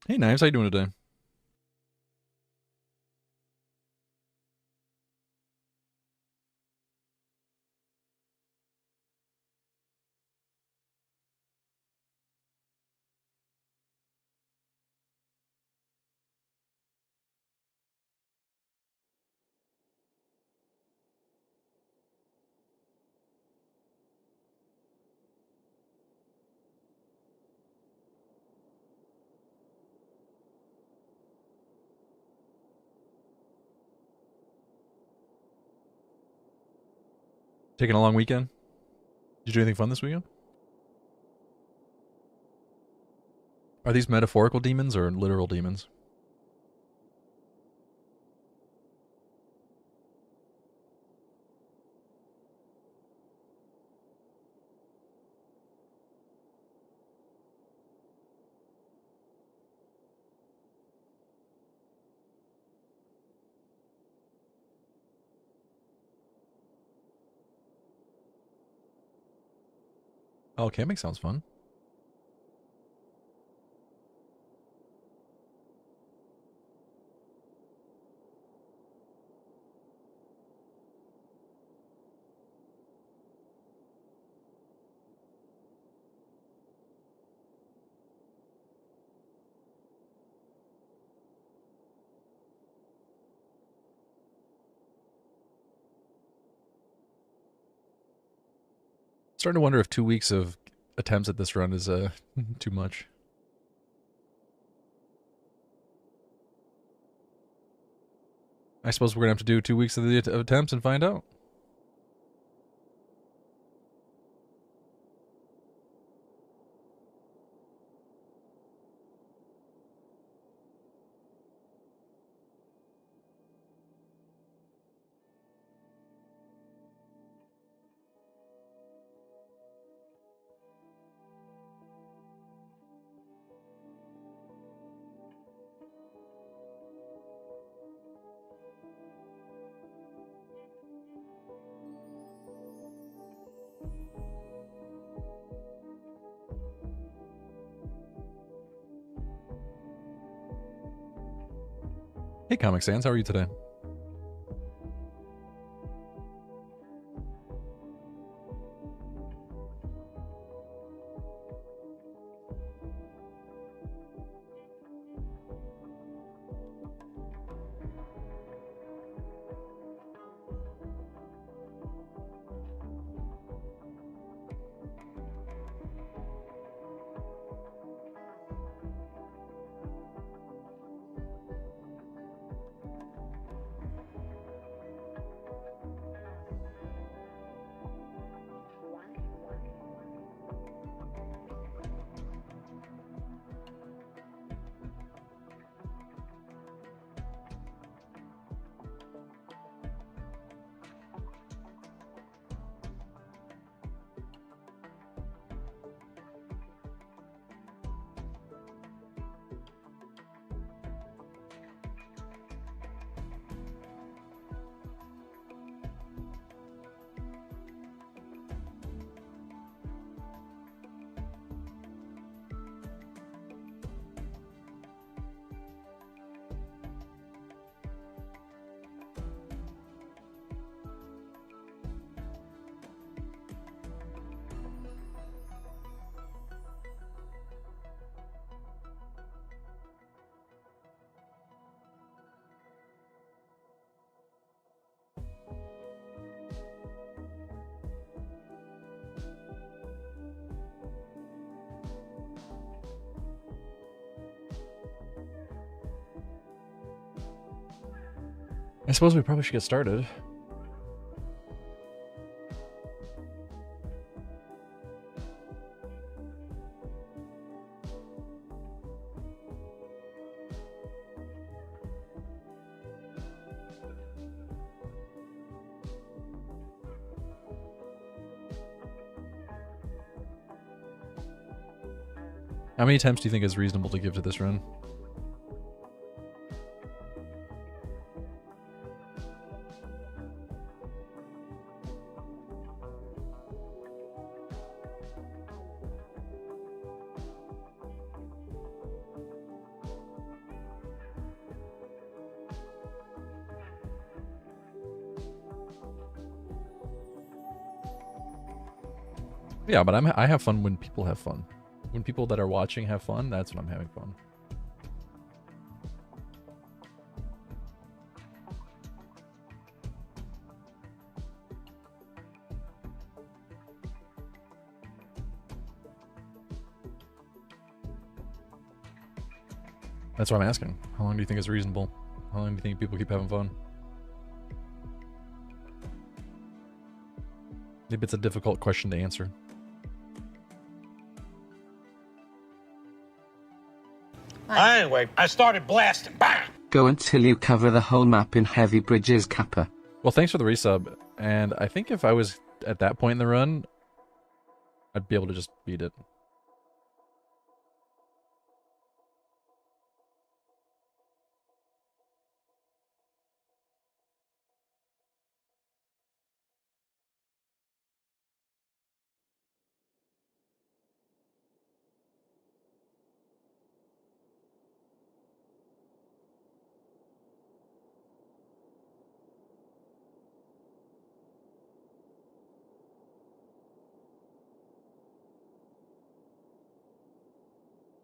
Hey, Knives, how you doing today? Taking a long weekend? Did you do anything fun this weekend? Are these metaphorical demons or literal demons? Oh, camping sounds fun. Starting to wonder if 2 weeks of attempts at this run is too much. I suppose we're gonna have to do 2 weeks of the attempts and find out. Hey, Comic Sans, how are you today? I suppose we probably should get started. How many attempts do you think is reasonable to give to this run? Yeah, but I have fun when people have fun. When people that are watching have fun, that's when I'm having fun. That's what I'm asking. How long do you think is reasonable? How long do you think people keep having fun? Maybe it's a difficult question to answer. Anyway, I started blasting. Bang! Go until you cover the whole map in heavy bridges, Kappa. Well, thanks for the resub. And I think if I was at that point in the run, I'd be able to just beat it.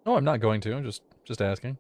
No, I'm not going to. I'm just asking.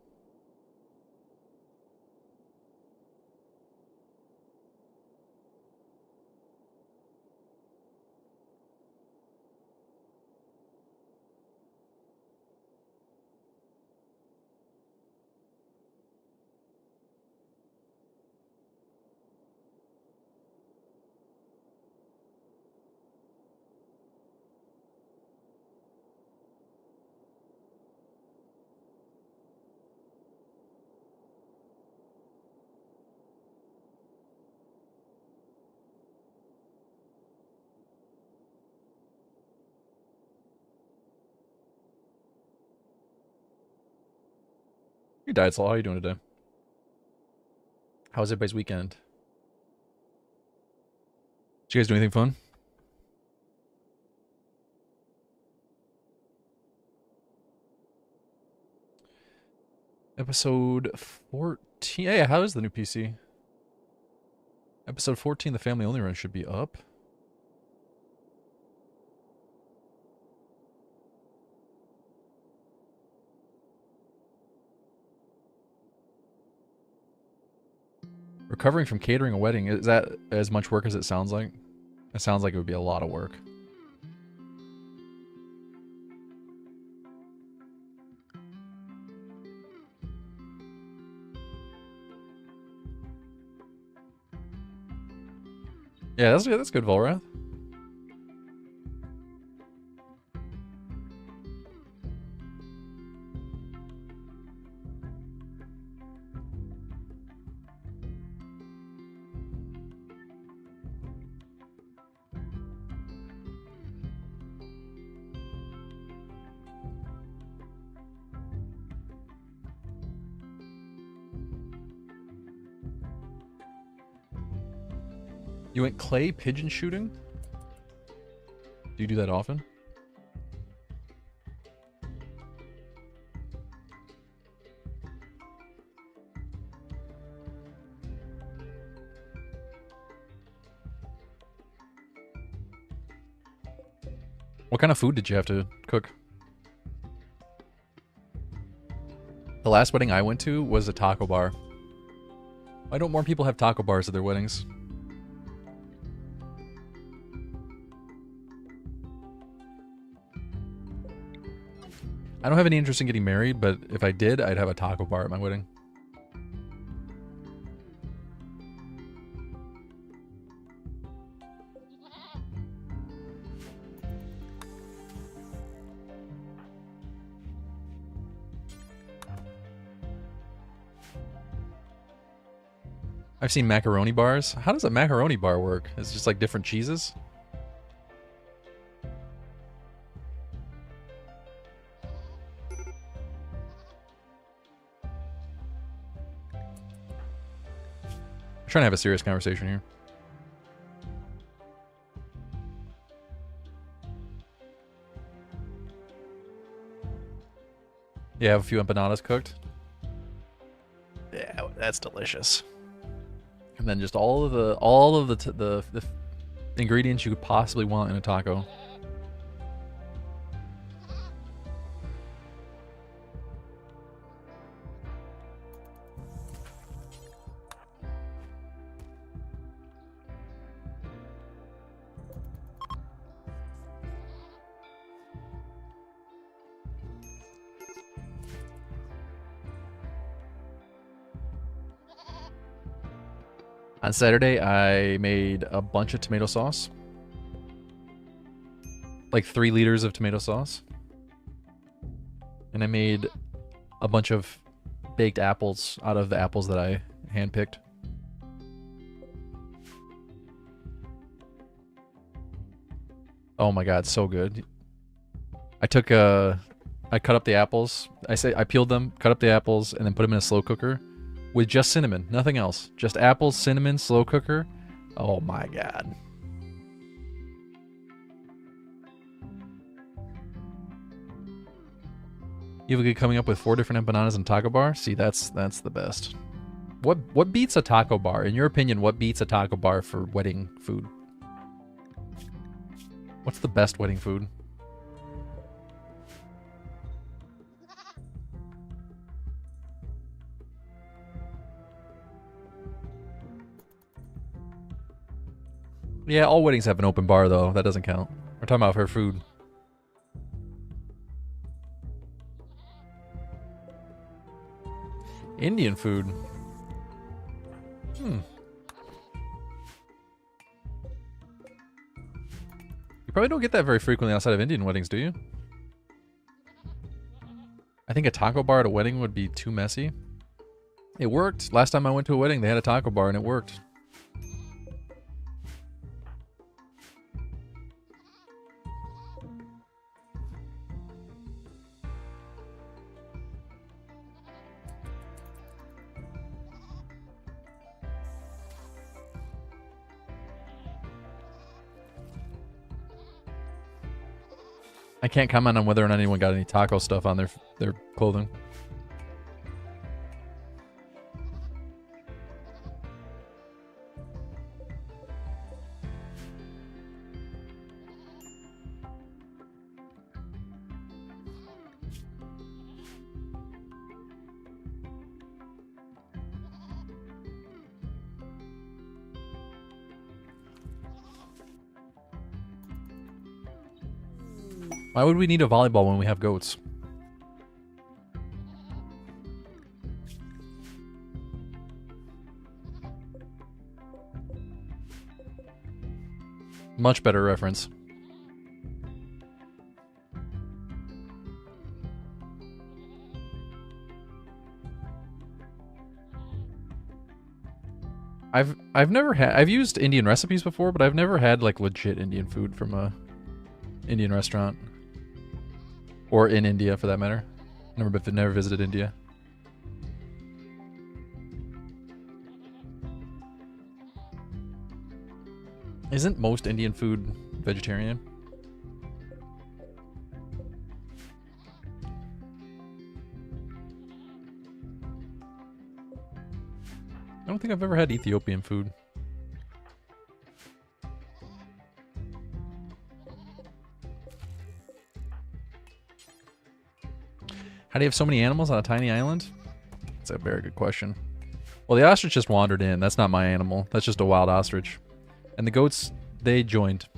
Your diet's all. How are you doing today? How was everybody's weekend? Did you guys do anything fun? Episode 14. Yeah, how is the new PC? Episode 14, the family only run should be up. Recovering from catering a wedding, is that as much work as it sounds like? It sounds like it would be a lot of work. Yeah, that's good, Volrath. You went clay pigeon shooting? Do you do that often? What kind of food did you have to cook? The last wedding I went to was a taco bar. Why don't more people have taco bars at their weddings? I don't have any interest in getting married, but if I did, I'd have a taco bar at my wedding. I've seen macaroni bars. How does a macaroni bar work? It's just like different cheeses? I'm trying to have a serious conversation here. Yeah, I have a few empanadas cooked. Yeah, that's delicious. And then just all of the ingredients you could possibly want in a taco. On Saturday, I made a bunch of tomato sauce. Like 3 liters of tomato sauce. And I made a bunch of baked apples out of the apples that I handpicked. Oh my god, so good. I cut up the apples. I peeled them, cut up the apples, and then put them in a slow cooker with just cinnamon, nothing else. Just apples, cinnamon, slow cooker. Oh my god. You have a good coming up with 4 different empanadas and taco bar? See, that's the best. What beats a taco bar? In your opinion, what beats a taco bar for wedding food? What's the best wedding food? Yeah, all weddings have an open bar, though. That doesn't count. We're talking about her food. Indian food. You probably don't get that very frequently outside of Indian weddings, do you? I think a taco bar at a wedding would be too messy. It worked. Last time I went to a wedding, they had a taco bar and it worked. I can't comment on whether or not anyone got any taco stuff on their clothing. Why would we need a volleyball when we have goats? Much better reference. I've used Indian recipes before, but I've never had like legit Indian food from a Indian restaurant. Or in India, for that matter. Never visited India. Isn't most Indian food vegetarian? I don't think I've ever had Ethiopian food. How do you have so many animals on a tiny island? That's a very good question. Well, the ostrich just wandered in. That's not my animal. That's just a wild ostrich. And the goats, they joined.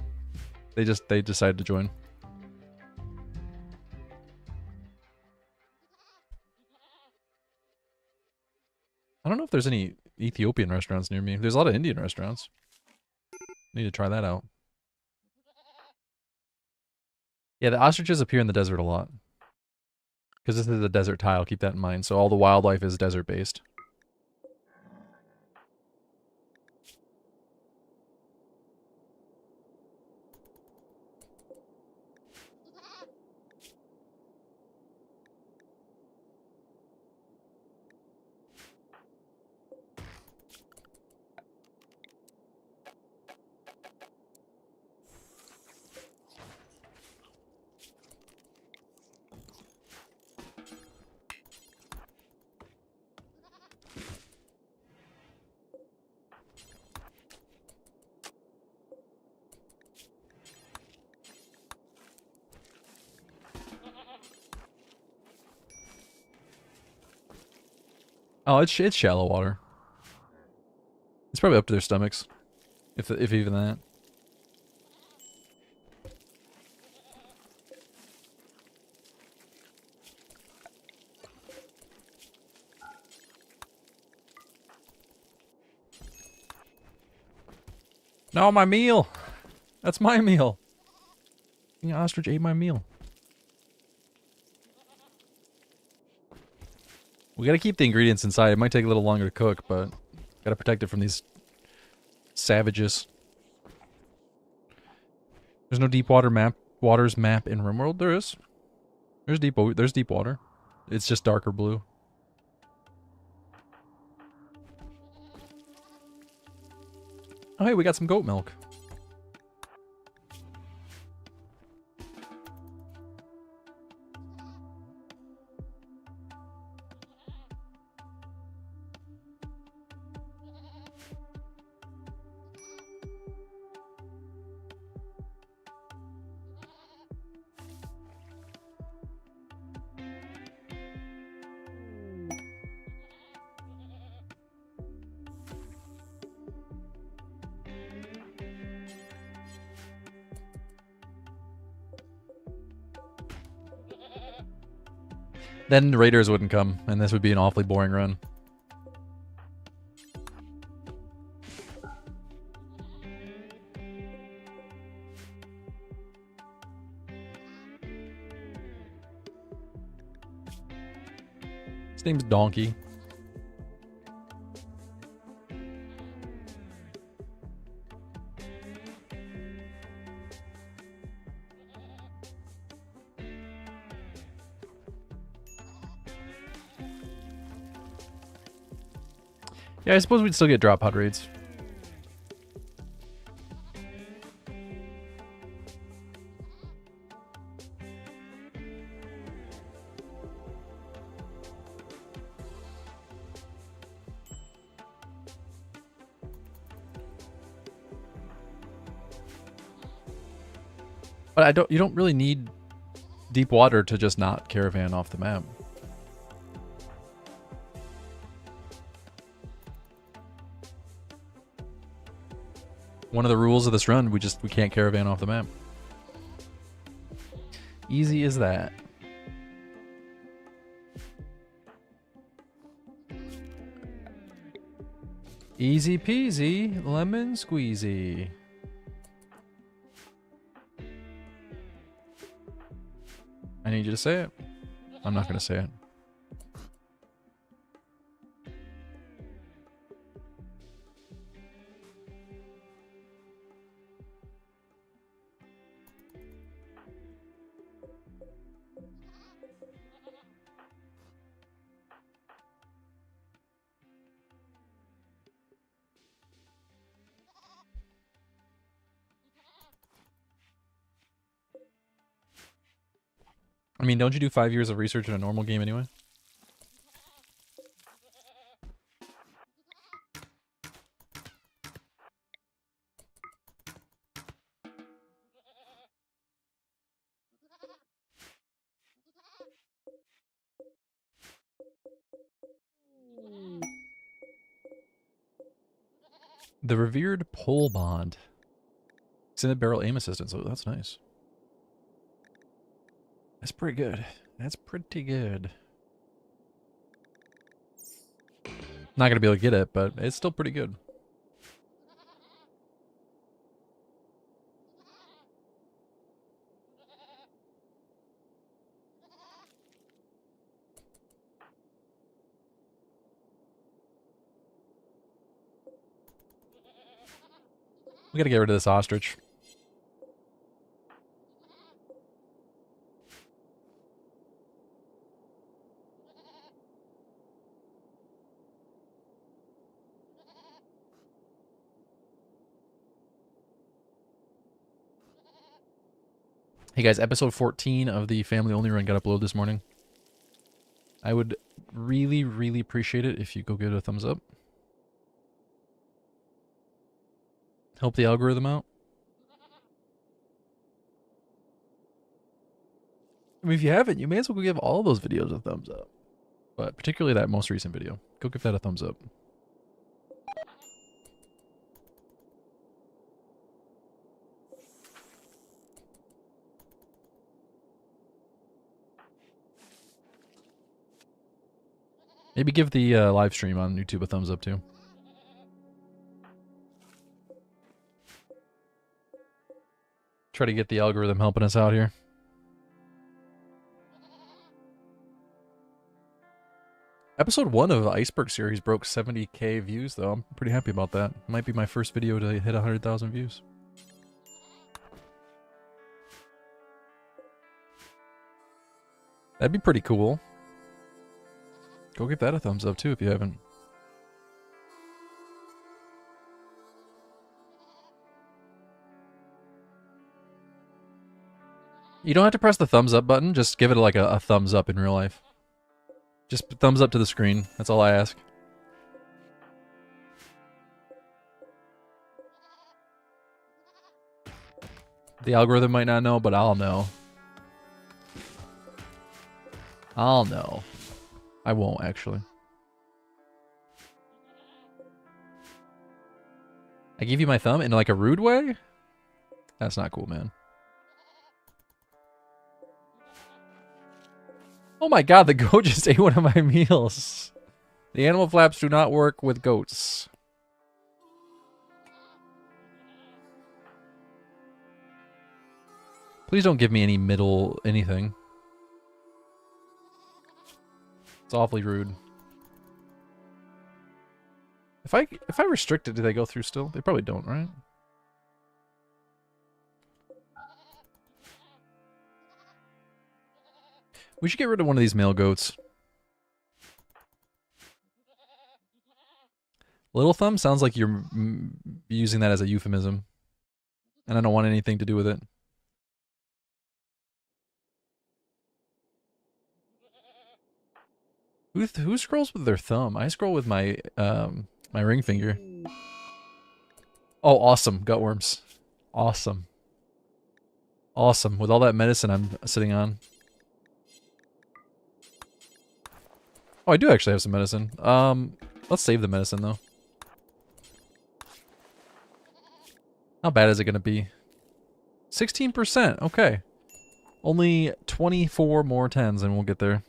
They decided to join. I don't know if there's any Ethiopian restaurants near me. There's a lot of Indian restaurants. Need to try that out. Yeah, the ostriches appear in the desert a lot. Because this is a desert tile, keep that in mind. So all the wildlife is desert-based. Oh, it's shallow water. It's probably up to their stomachs, if even that. No, my meal! That's my meal! The ostrich ate my meal. We gotta keep the ingredients inside. It might take a little longer to cook, but gotta protect it from these savages. There's no deep water waters map in RimWorld. There is. There's deep water. It's just darker blue. Oh hey, we got some goat milk. Then the raiders wouldn't come, and this would be an awfully boring run. His name's Donkey. Yeah, I suppose we'd still get drop pod raids. But you don't really need deep water to just not caravan off the map. One of the rules of this run, we can't caravan off the map. Easy as that. Easy peasy, lemon squeezy. I need you to say it. I'm not going to say it. I mean, don't you do 5 years of research in a normal game anyway? The revered pole bond. Extended barrel aim assistance. Oh, that's nice. That's pretty good. That's pretty good. Not gonna be able to get it, but it's still pretty good. We gotta get rid of this ostrich. Hey guys, episode 14 of the Family Only Run got uploaded this morning. I would really, really appreciate it if you go give it a thumbs up. Help the algorithm out. I mean, if you haven't, you may as well go give all those videos a thumbs up. But particularly that most recent video. Go give that a thumbs up. Maybe give the live stream on YouTube a thumbs up too. try to get the algorithm helping us out here. Episode 1 of Iceberg series broke 70k views, though. I'm pretty happy about that. Might be my first video to hit 100,000 views. That'd be pretty cool. Go give that a thumbs up, too, if you haven't. You don't have to press the thumbs up button. Just give it like a thumbs up in real life. Just thumbs up to the screen. That's all I ask. The algorithm might not know, but I'll know. I'll know. I won't, actually. I gave you my thumb in like a rude way? That's not cool, man. Oh my god, the goat just ate one of my meals. The animal flaps do not work with goats. Please don't give me any middle anything. It's awfully rude. If I restrict it, do they go through still? They probably don't, right? We should get rid of one of these male goats. Little thumb sounds like you're using that as a euphemism. And I don't want anything to do with it. Who scrolls with their thumb? I scroll with my my ring finger. Oh, awesome. Gutworms. Awesome. Awesome. With all that medicine I'm sitting on. Oh, I do actually have some medicine. Let's save the medicine, though. How bad is it going to be? 16%. Okay. Only 24 more 10s and we'll get there.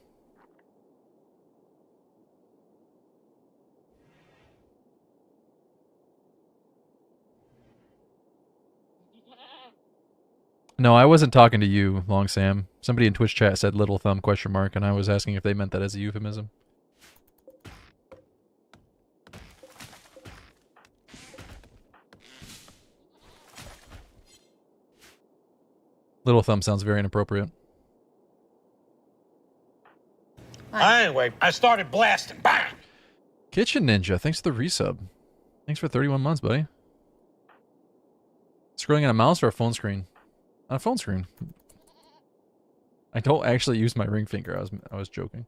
No, I wasn't talking to you, Long Sam. Somebody in Twitch chat said little thumb question mark, and I was asking if they meant that as a euphemism. Little thumb sounds very inappropriate. Anyway, I started blasting. Bang! Kitchen Ninja, thanks for the resub. Thanks for 31 months, buddy. Scrolling on a mouse or a phone screen? On a phone screen. I don't actually use my ring finger. I was joking.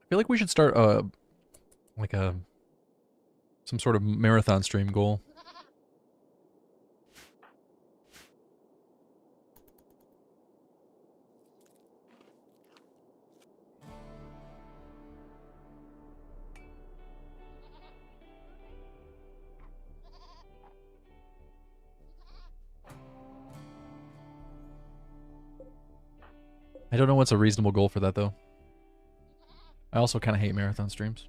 I feel like we should start like some sort of marathon stream goal. I don't know what's a reasonable goal for that, though. I also kind of hate marathon streams.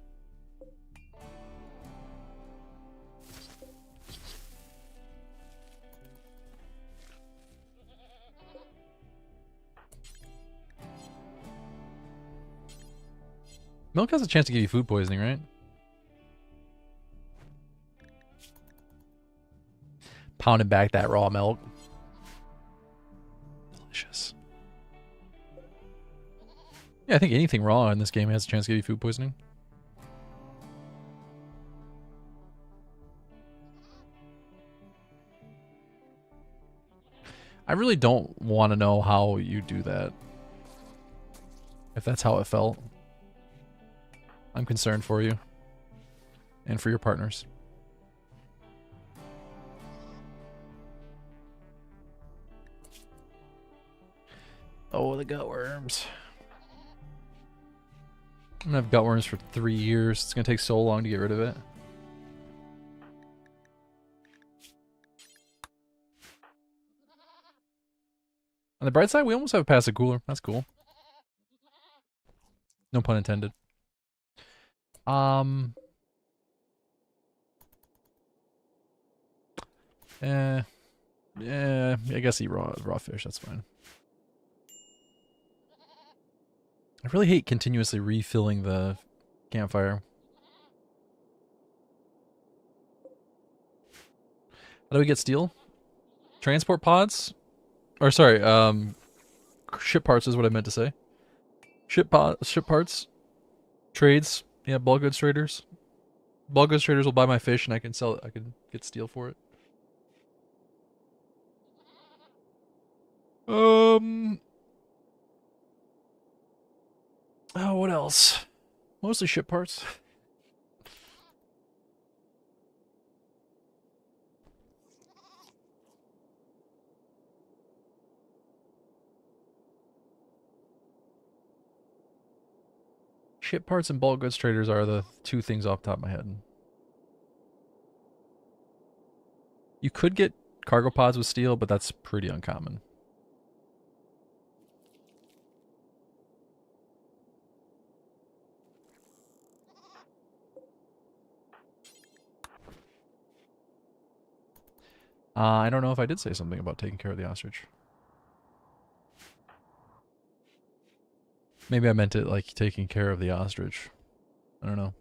Milk has a chance to give you food poisoning, right? Pounding back that raw milk. Delicious. Yeah, I think anything raw in this game has a chance to give you food poisoning. I really don't want to know how you do that. If that's how it felt. I'm concerned for you. And for your partners. Oh, the gutworms. I'm gonna have gutworms for 3 years. It's gonna take so long to get rid of it. On the bright side, we almost have a passive cooler. That's cool. No pun intended. Um. Yeah, I guess eat raw fish, that's fine. I really hate continuously refilling the campfire. How do we get steel? Transport pods? Or sorry, ship parts is what I meant to say. Ship parts, trades. Yeah, bulk goods traders. Bulk goods traders will buy my fish and I can sell it. I can get steel for it. Oh, what else? Mostly ship parts. Ship parts and bulk goods traders are the two things off the top of my head. You could get cargo pods with steel, but that's pretty uncommon. I don't know if I did say something about taking care of the ostrich. Maybe I meant it like taking care of the ostrich. I don't know.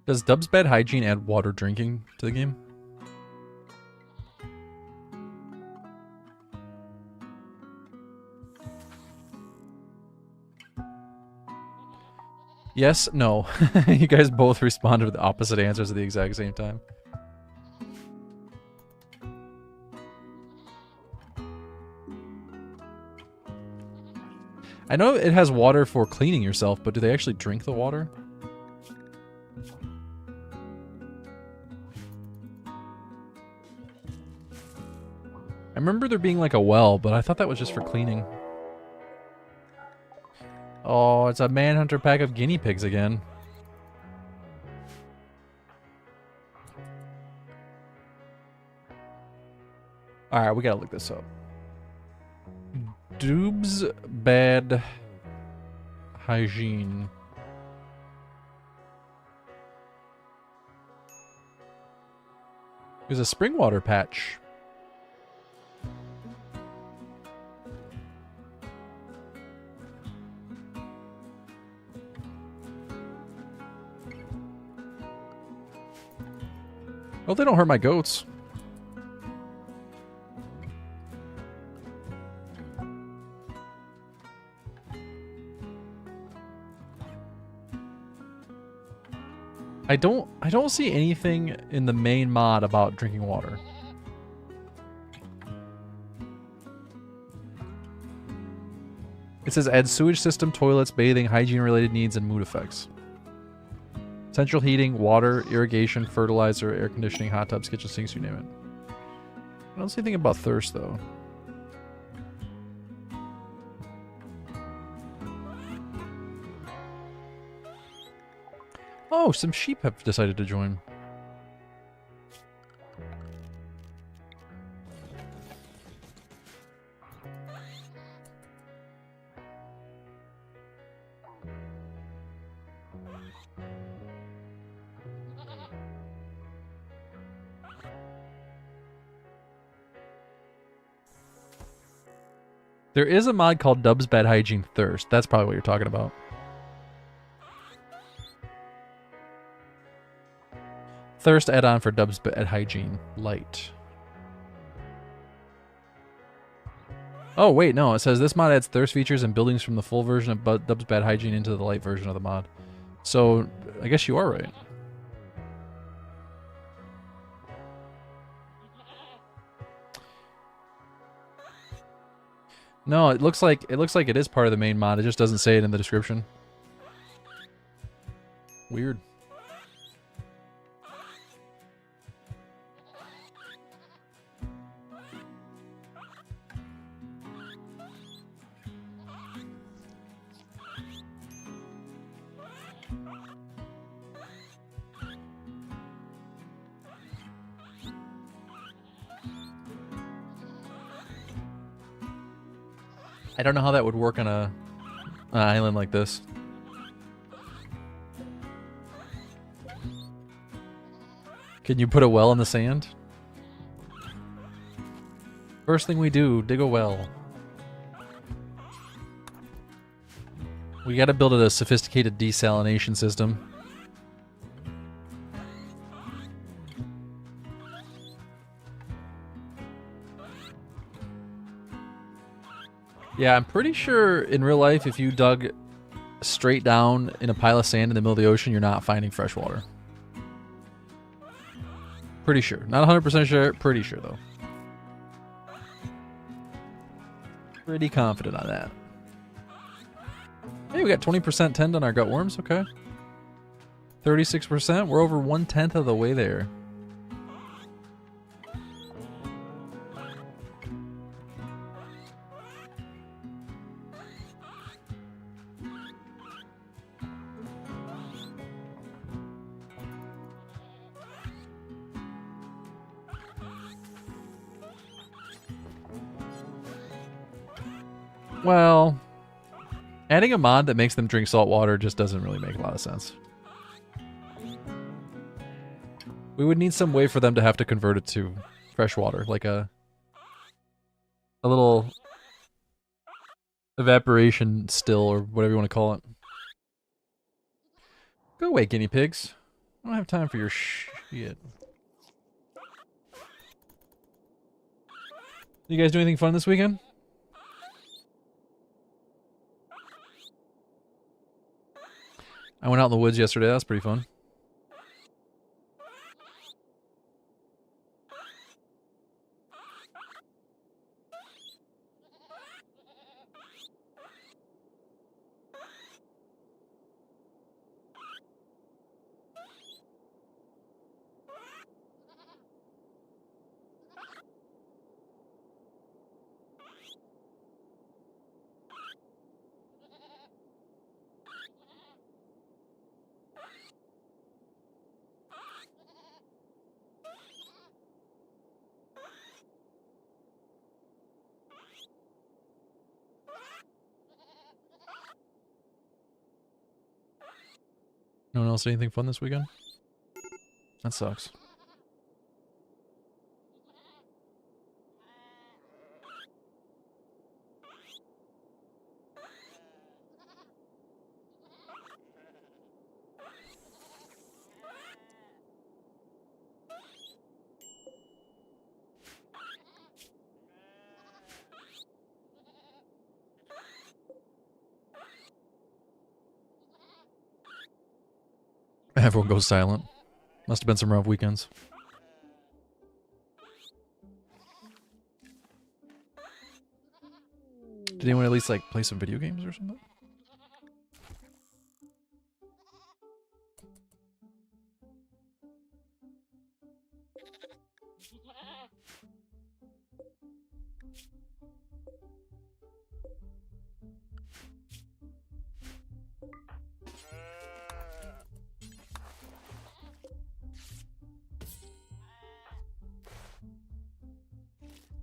Does Dub's bad hygiene add water drinking to the game? Yes, no. You guys both responded with the opposite answers at the exact same time. I know it has water for cleaning yourself, but do they actually drink the water? I remember there being like a well, but I thought that was just for cleaning. Oh, it's a manhunter pack of guinea pigs again. Alright, we gotta look this up. Dub's bad hygiene. There's a spring water patch. Well, they don't hurt my goats. I don't see anything in the main mod about drinking water. It says add sewage system, toilets, bathing, hygiene related needs, and mood effects. Central heating, water, irrigation, fertilizer, air conditioning, hot tubs, kitchen sinks, you name it. I don't see anything about thirst though. Oh, some sheep have decided to join. There is a mod called Dub's Bad Hygiene Thirst. That's probably what you're talking about. Thirst add-on for Dub's Bad Hygiene Light. Oh, wait, no. It says this mod adds thirst features and buildings from the full version of Dub's Bad Hygiene into the light version of the mod. So, I guess you are right. No, it looks like it is part of the main mod. It just doesn't say it in the description. Weird. I don't know how that would work on an island like this. Can you put a well in the sand? First thing we do, dig a well. We gotta build a sophisticated desalination system. Yeah, I'm pretty sure in real life, if you dug straight down in a pile of sand in the middle of the ocean, you're not finding fresh water. Pretty sure. Not 100% sure, pretty sure though. Pretty confident on that. Hey, we got 20% tend on our gutworms, okay. 36%, we're over 1/10 of the way there. Well, adding a mod that makes them drink salt water just doesn't really make a lot of sense. We would need some way for them to have to convert it to fresh water, like a little evaporation still, or whatever you want to call it. Go away, guinea pigs. I don't have time for your shit. You guys do anything fun this weekend? I went out in the woods yesterday. That was pretty fun. No one else do anything fun this weekend? That sucks. Everyone goes silent. Must have been some rough weekends. Did anyone at least like play some video games or something?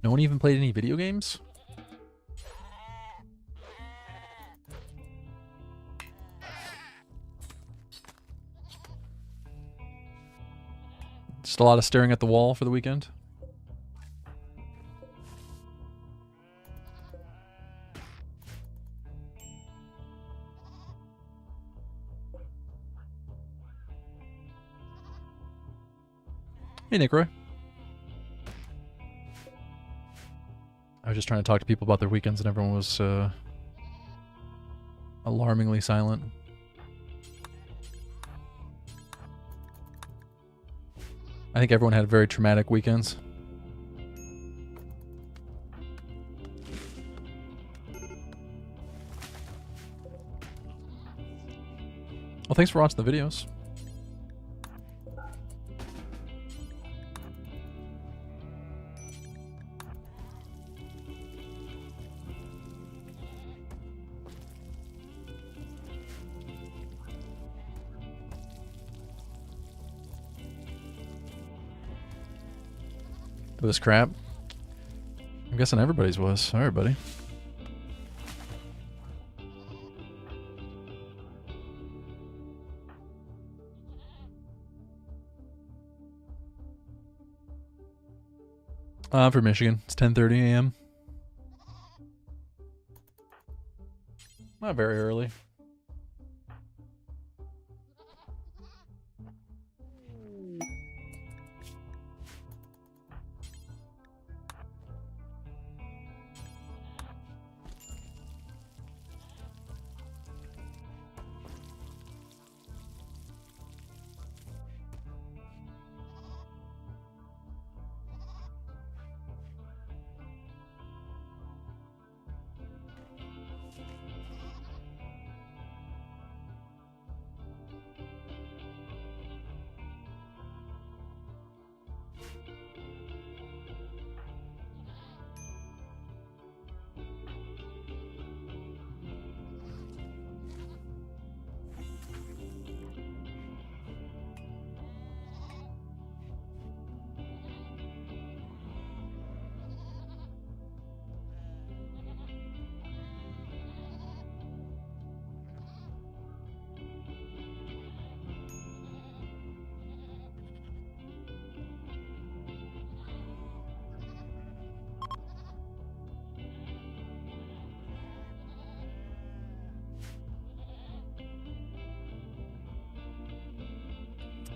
No one even played any video games? Just a lot of staring at the wall for the weekend? Hey, Nick Roy. I was just trying to talk to people about their weekends and everyone was alarmingly silent. I think everyone had very traumatic weekends. Well, thanks for watching the videos. It was crap. I'm guessing everybody's was. Alright, buddy. For Michigan. It's 10:30 a.m. Not very early.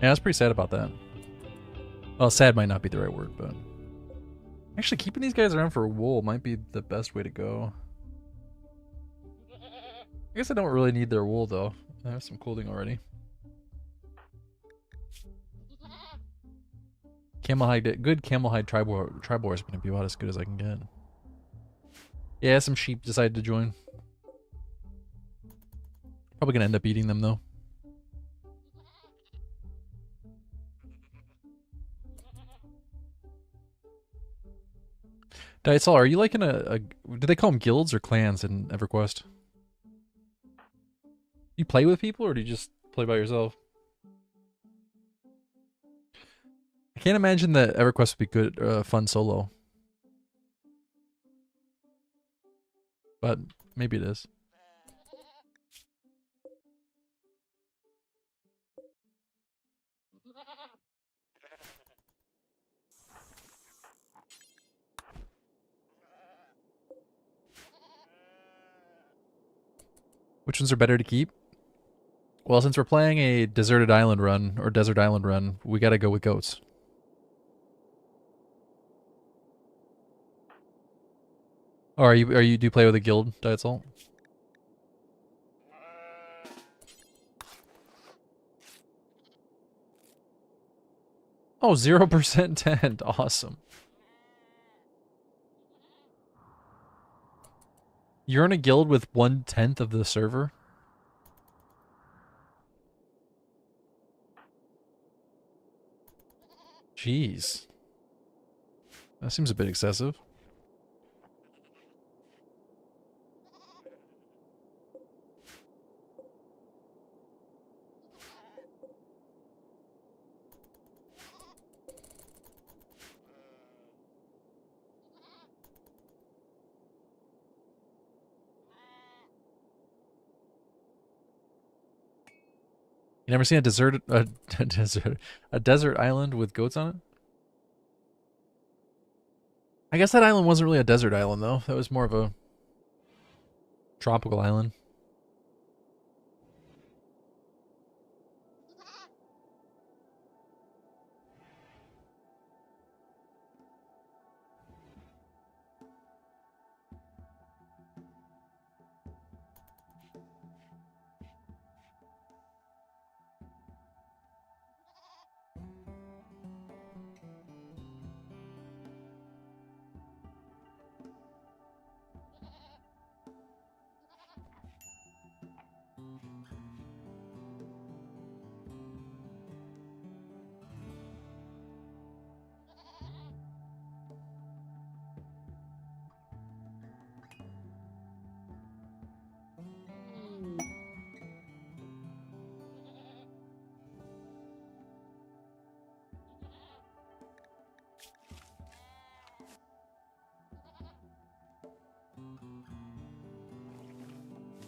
Yeah, I was pretty sad about that. Well, sad might not be the right word, but... Actually, keeping these guys around for wool might be the best way to go. I guess I don't really need their wool, though. I have some clothing already. Camel hide, good camel hide tribal is going to be about as good as I can get. Yeah, some sheep decided to join. Probably going to end up eating them, though. Dietsol, are you like in a... Do they call them guilds or clans in EverQuest? You play with people or do you just play by yourself? I can't imagine that EverQuest would be good, fun solo. But maybe it is. Which ones are better to keep? Well, since we're playing a deserted island run, or desert island run, we gotta go with goats. Oh, do you play with a guild, Dietsol? Oh, 0% tent. Awesome. You're in a guild with 1/10 of the server? Jeez. That seems a bit excessive. You never seen a a desert island with goats on it? I guess that island wasn't really a desert island though. That was more of a tropical island.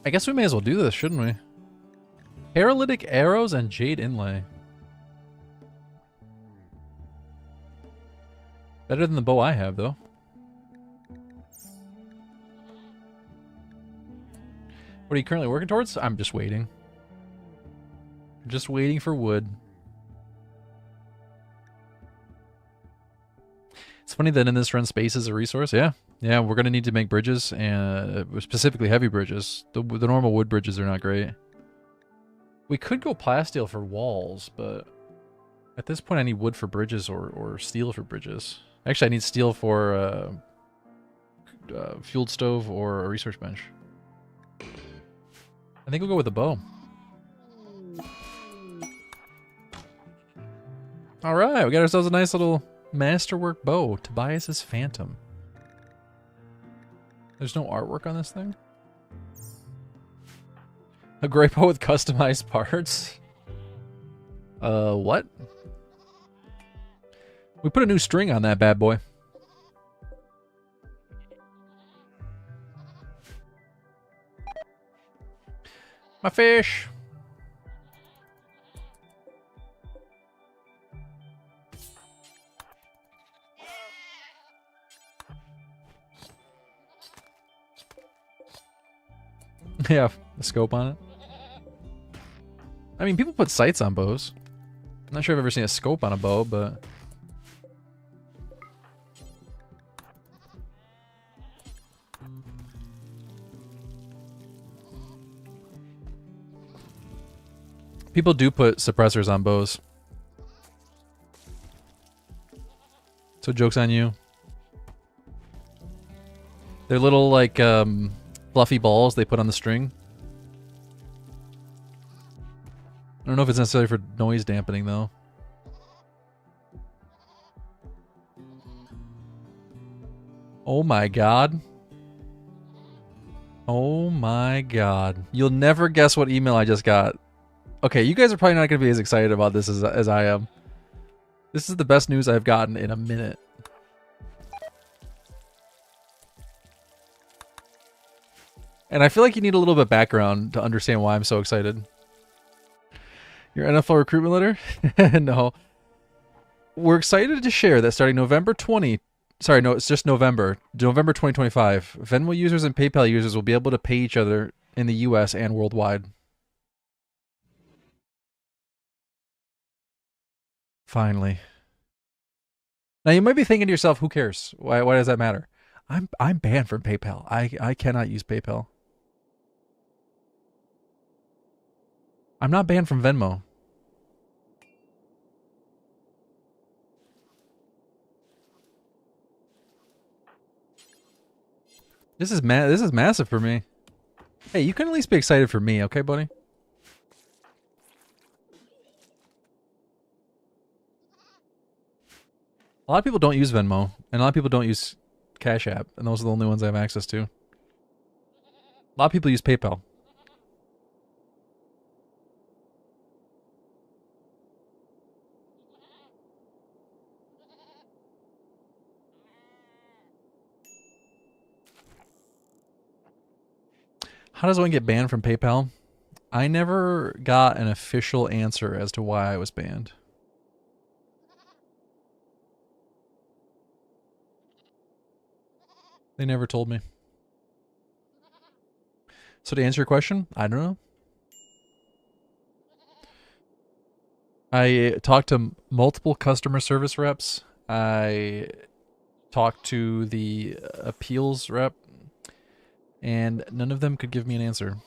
I guess we may as well do this, shouldn't we? Paralytic arrows and jade inlay. Better than the bow I have, though. What are you currently working towards? I'm just waiting. Just waiting for wood. It's funny that in this run space is a resource. Yeah. Yeah, we're going to need to make bridges, and specifically heavy bridges. The normal wood bridges are not great. We could go plasteel for walls, but at this point I need wood for bridges or steel for bridges. Actually, I need steel for fueled stove or a research bench. I think we'll go with the bow. Alright, we got ourselves a nice little masterwork bow. Tobias's Phantom. There's no artwork on this thing? A great bow with customized parts? What? We put a new string on that bad boy. My fish! Yeah, a scope on it. I mean, people put sights on bows. I'm not sure I've ever seen a scope on a bow, but... people do put suppressors on bows. So joke's on you. They're little, like, fluffy balls they put on the string. I don't know if it's necessarily for noise dampening, though. Oh my god. Oh my god. You'll never guess what email I just got. Okay, you guys are probably not going to be as excited about this as I am. This is the best news I've gotten in a minute. And I feel like you need a little bit of background to understand why I'm so excited. Your NFL recruitment letter? No. We're excited to share that starting November 20... Sorry, no, it's just November. November 2025. Venmo users and PayPal users will be able to pay each other in the US and worldwide. Finally. Now you might be thinking to yourself, who cares? Why does that matter? I'm banned from PayPal. I cannot use PayPal. I'm not banned from Venmo. This is massive for me. Hey, you can at least be excited for me, okay, buddy? A lot of people don't use Venmo, and a lot of people don't use Cash App, and those are the only ones I have access to. A lot of people use PayPal. How does one get banned from PayPal? I never got an official answer as to why I was banned. They never told me. So to answer your question, I don't know. I talked to multiple customer service reps. I talked to the appeals rep, and none of them could give me an answer.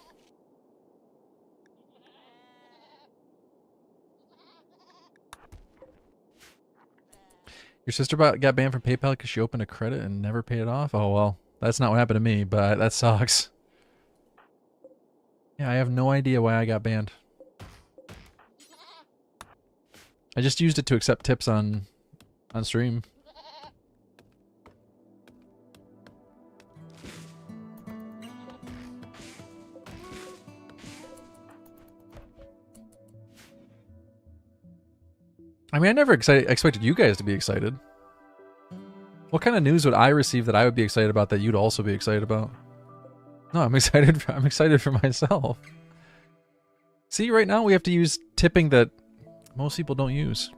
Your sister got banned from PayPal because she opened a credit and never paid it off? Oh, well, that's not what happened to me, but that sucks. Yeah, I have no idea why I got banned. I just used it to accept tips on stream. I mean, I never expected you guys to be excited. What kind of news would I receive that I would be excited about that you'd also be excited about? No, I'm excited. I'm excited for myself. See, right now we have to use tipping that most people don't use.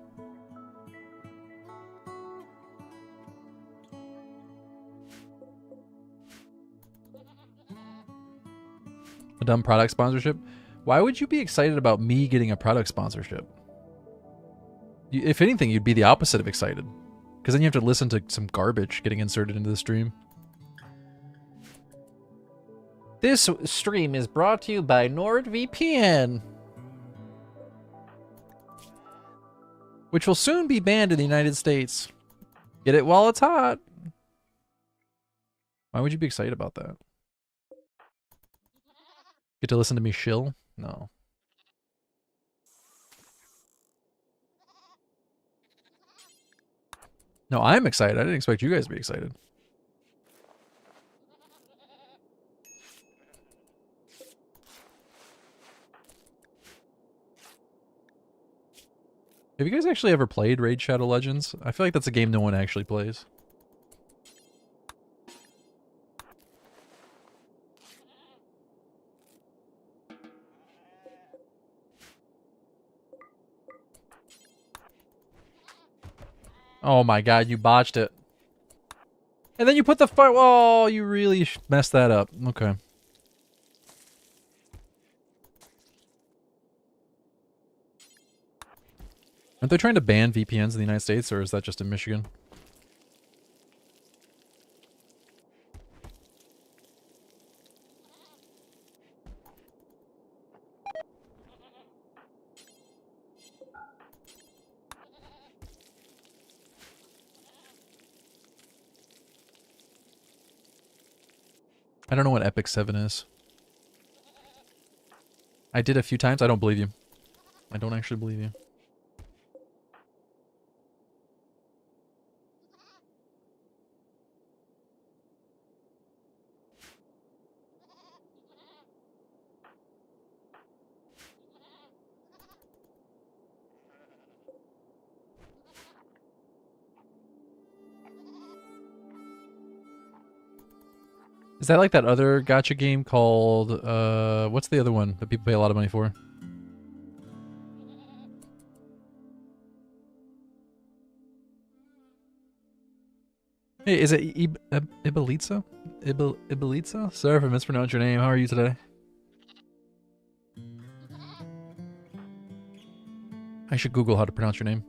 A dumb product sponsorship? Why would you be excited about me getting a product sponsorship? If anything, you'd be the opposite of excited. Because then you have to listen to some garbage getting inserted into the stream. This stream is brought to you by NordVPN, which will soon be banned in the United States. Get it while it's hot. Why would you be excited about that? Get to listen to me shill? No. No, I'm excited. I didn't expect you guys to be excited. Have you guys actually ever played Raid Shadow Legends? I feel like that's a game no one actually plays. Oh my god, you botched it. And then you put the fire. Oh, you really messed that up. Okay. Aren't they trying to ban VPNs in the United States, or is that just in Michigan? I don't know what Epic 7 is. I did a few times. I don't believe you. I don't actually believe you. Is that like that other gacha game called, what's the other one that people pay a lot of money for? Hey, is it Ibelitsa? Ibelitsa? Sorry if I mispronounced your name. How are you today? I should Google how to pronounce your name.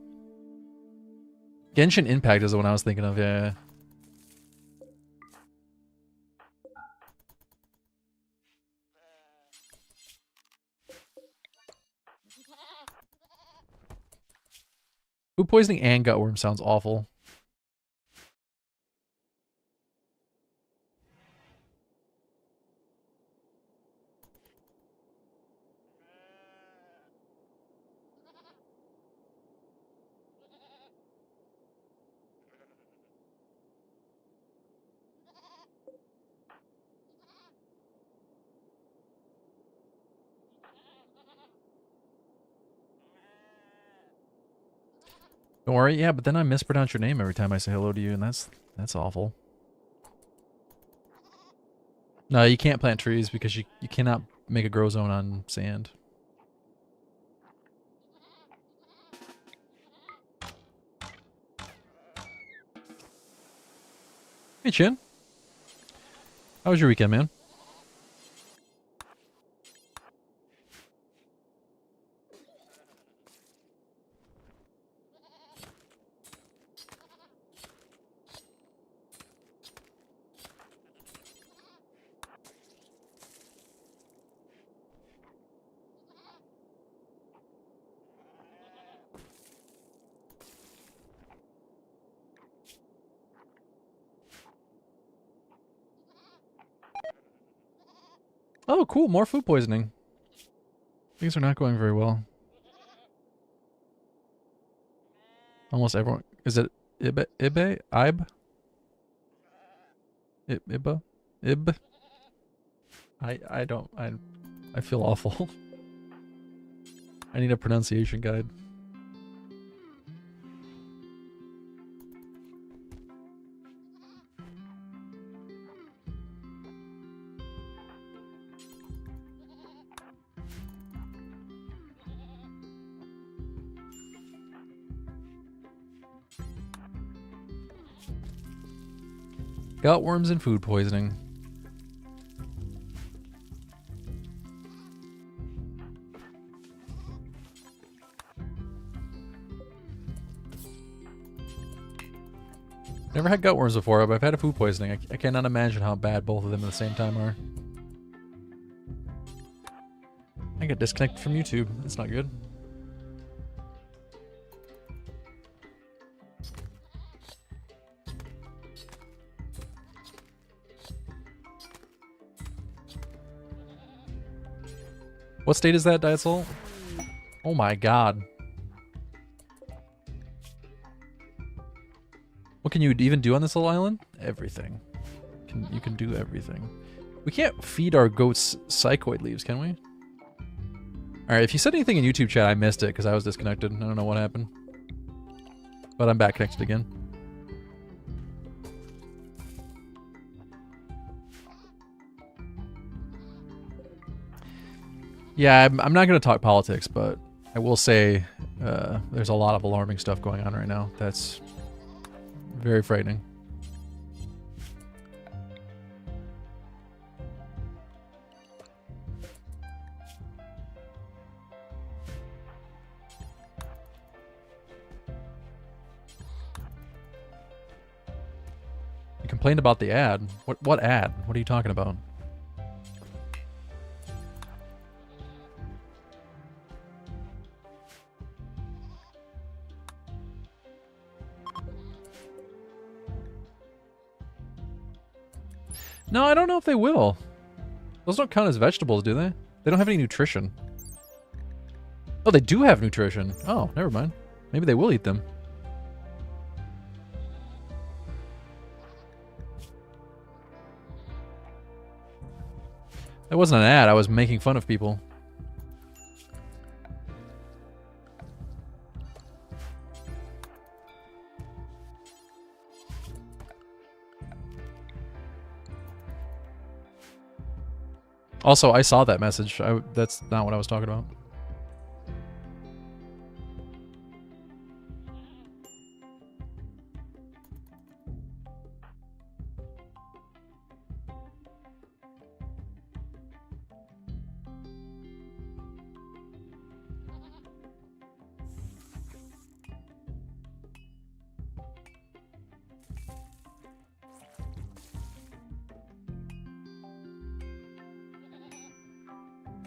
Genshin Impact is the one I was thinking of, yeah. Food poisoning and gutworm sounds awful. Don't worry, yeah, but then I mispronounce your name every time I say hello to you, and that's awful. No, you can't plant trees because you cannot make a grow zone on sand. Hey, Chin. How was your weekend, man? Oh, cool. More food poisoning. Things are not going very well. Almost everyone. Is it Ibe? Ibe? Ibe? Iba? Ib? I don't. I feel awful. I need a pronunciation guide. Gutworms and food poisoning. Never had gut worms before, but I've had a food poisoning. I cannot imagine how bad both of them at the same time are. I got disconnected from YouTube. That's not good. What state is that, Diet Soul? Oh my god. What can you even do on this little island? Everything. You can do everything. We can't feed our goats psychoid leaves, can we? Alright, if you said anything in YouTube chat, I missed it because I was disconnected. I don't know what happened. But I'm back connected again. Yeah, I'm not going to talk politics, but I will say there's a lot of alarming stuff going on right now. That's very frightening. You complained about the ad. What ad? What are you talking about? No, I don't know if they will. Those don't count as vegetables, do they? They don't have any nutrition. Oh, they do have nutrition. Oh, never mind. Maybe they will eat them. That wasn't an ad. I was making fun of people. Also, I saw that message. That's not what I was talking about.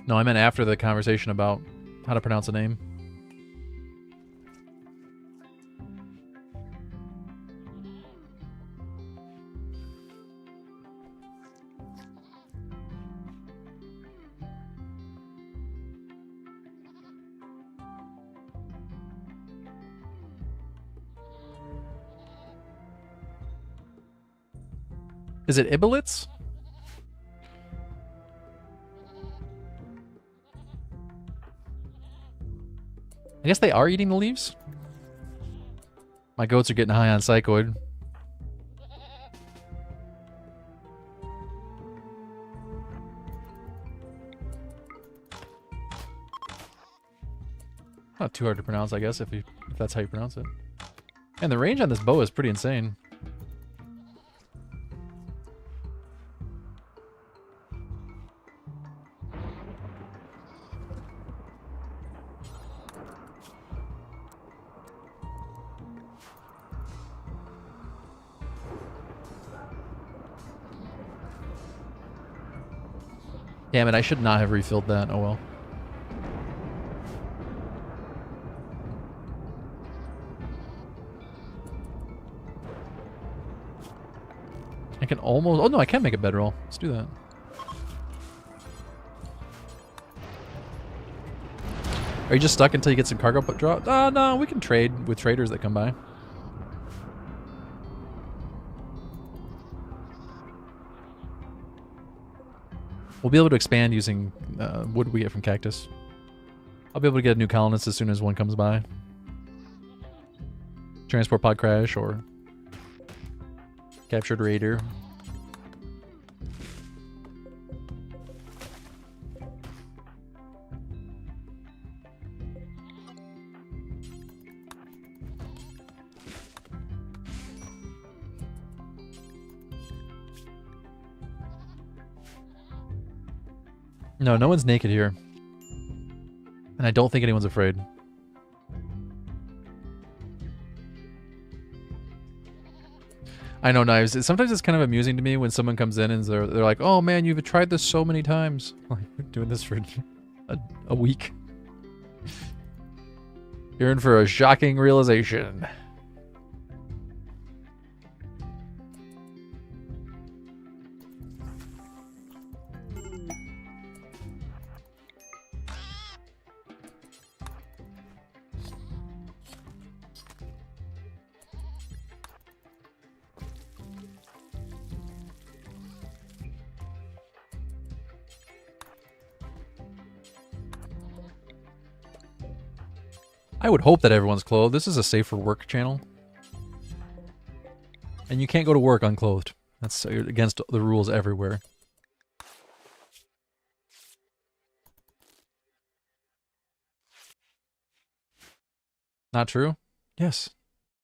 No, I meant after the conversation about how to pronounce a name. Is it Ibolitz? I guess they are eating the leaves. My goats are getting high on psychoid. Not too hard to pronounce, I guess, if that's how you pronounce it. And the range on this bow is pretty insane. Damn it, I should not have refilled that. Oh well. I can almost... Oh no, I can make a bedroll. Let's do that. Are you just stuck until you get some cargo drop? No, we can trade with traders that come by. We'll be able to expand using wood we get from cactus. I'll be able to get a new colonist as soon as one comes by. Transport pod crash or captured raider. No, no one's naked here. And I don't think anyone's afraid. I know, Knives. Sometimes it's kind of amusing to me when someone comes in and they're like, "Oh man, you've tried this so many times." Like, we're doing this for a week. You're in for a shocking realization. I would hope that everyone's clothed. This is a safe for work channel. And you can't go to work unclothed. That's against the rules everywhere. Not true? Yes.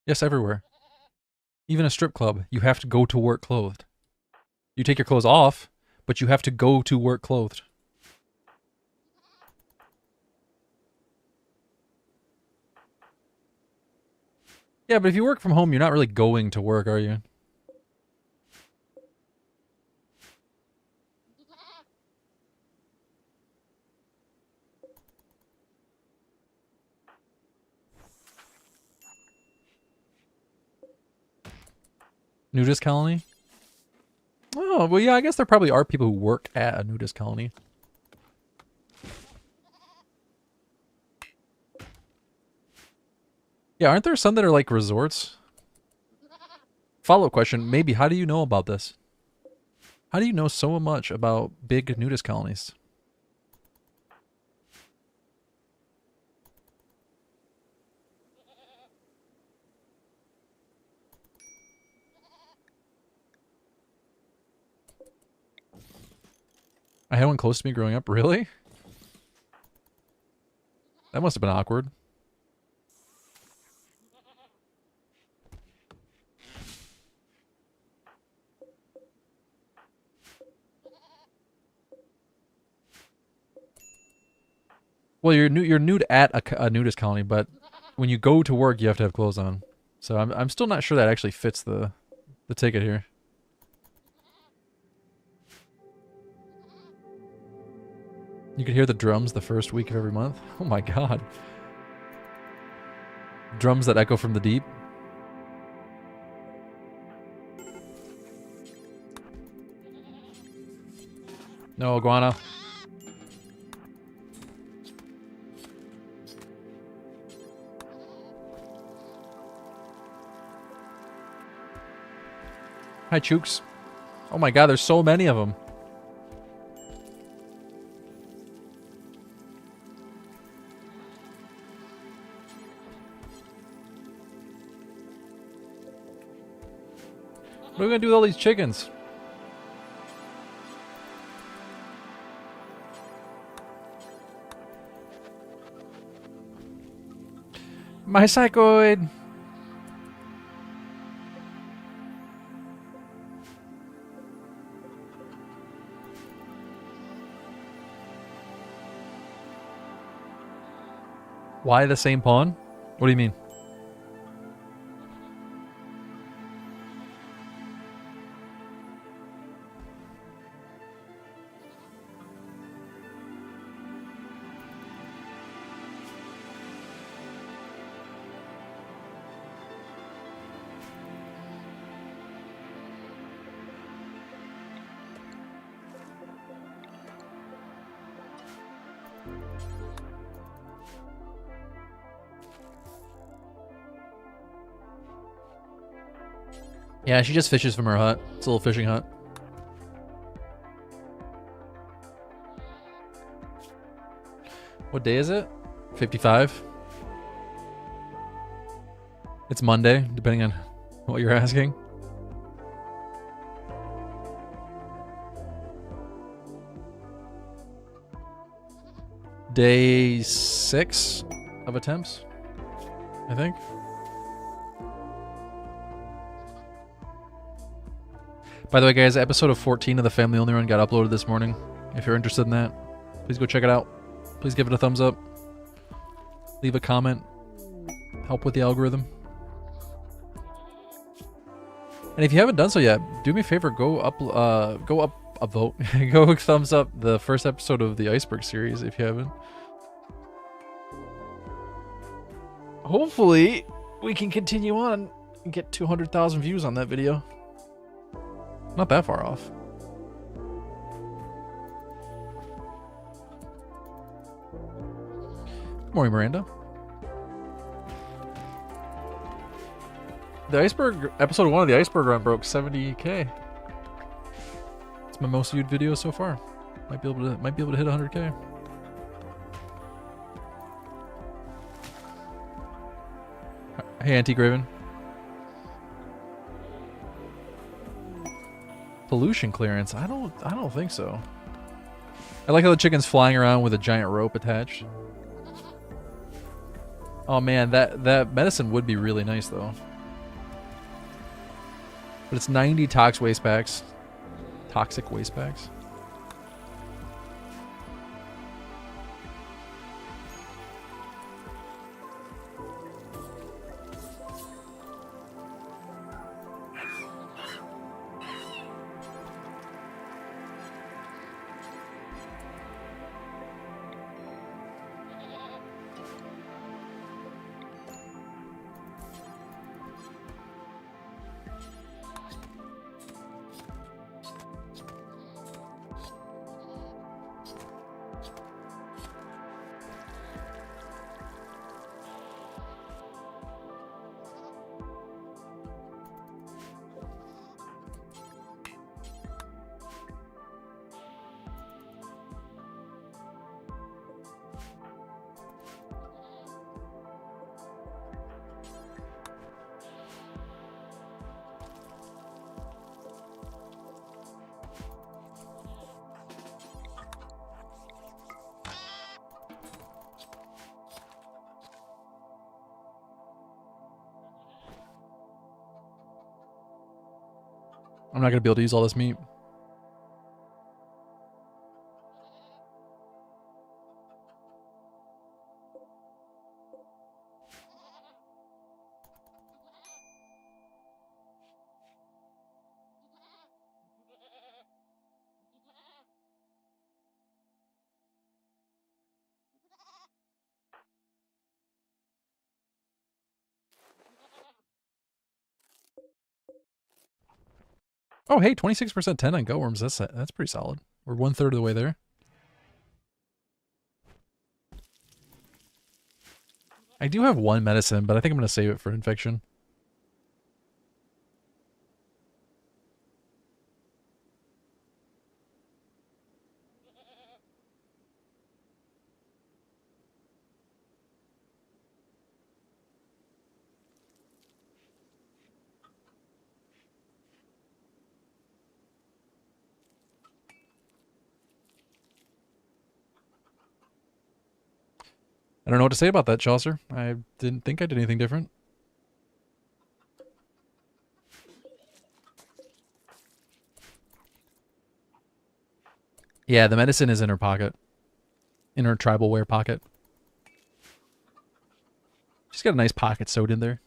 Yes, everywhere. Even a strip club, you have to go to work clothed. You take your clothes off, but you have to go to work clothed. Yeah, but if you work from home, you're not really going to work, are you? Nudist colony? Oh, well, yeah, I guess there probably are people who work at a nudist colony. Yeah, aren't there some that are like resorts? Follow-up question, maybe, how do you know about this? How do you know so much about big nudist colonies? I had one close to me growing up. Really? That must have been awkward. Well, you're nude at a nudist colony, but when you go to work, you have to have clothes on. So I'm still not sure that actually fits the ticket here. You could hear the drums the first week of every month. Oh my god. Drums that echo from the deep. No, iguana. Hi, Chooks. Oh my god, there's so many of them. What are we gonna do with all these chickens? My psychoid! Why the same pawn? What do you mean? Yeah, she just fishes from her hut. It's a little fishing hut. What day is it? 55? It's Monday, depending on what you're asking. Day 6 of attempts, I think. By the way, guys, episode of 14 of the Family Only Run got uploaded this morning. If you're interested in that, please go check it out. Please give it a thumbs up. Leave a comment. Help with the algorithm. And if you haven't done so yet, do me a favor, go up a vote. Go thumbs up the first episode of the Iceberg series if you haven't. Hopefully, we can continue on and get 200,000 views on that video. Not that far off. Good morning, Miranda. The Iceberg episode 1 of the Iceberg run broke 70K. It's my most viewed video so far. Might be able to hit 100K. Hey, Antique Raven. Pollution clearance? I don't think so. I like how the chicken's flying around with a giant rope attached. Oh man, that medicine would be really nice though. But it's 90 toxic waste packs. Toxic waste packs. I'm not going to be able to use all this meat. Oh, hey, 26% 10 on Goworms. That's pretty solid. We're 1/3 of the way there. I do have one medicine, but I think I'm going to save it for infection. I don't know what to say about that, Chaucer. I didn't think I did anything different. Yeah, the medicine is in her pocket. In her tribal wear pocket. She's got a nice pocket sewed in there.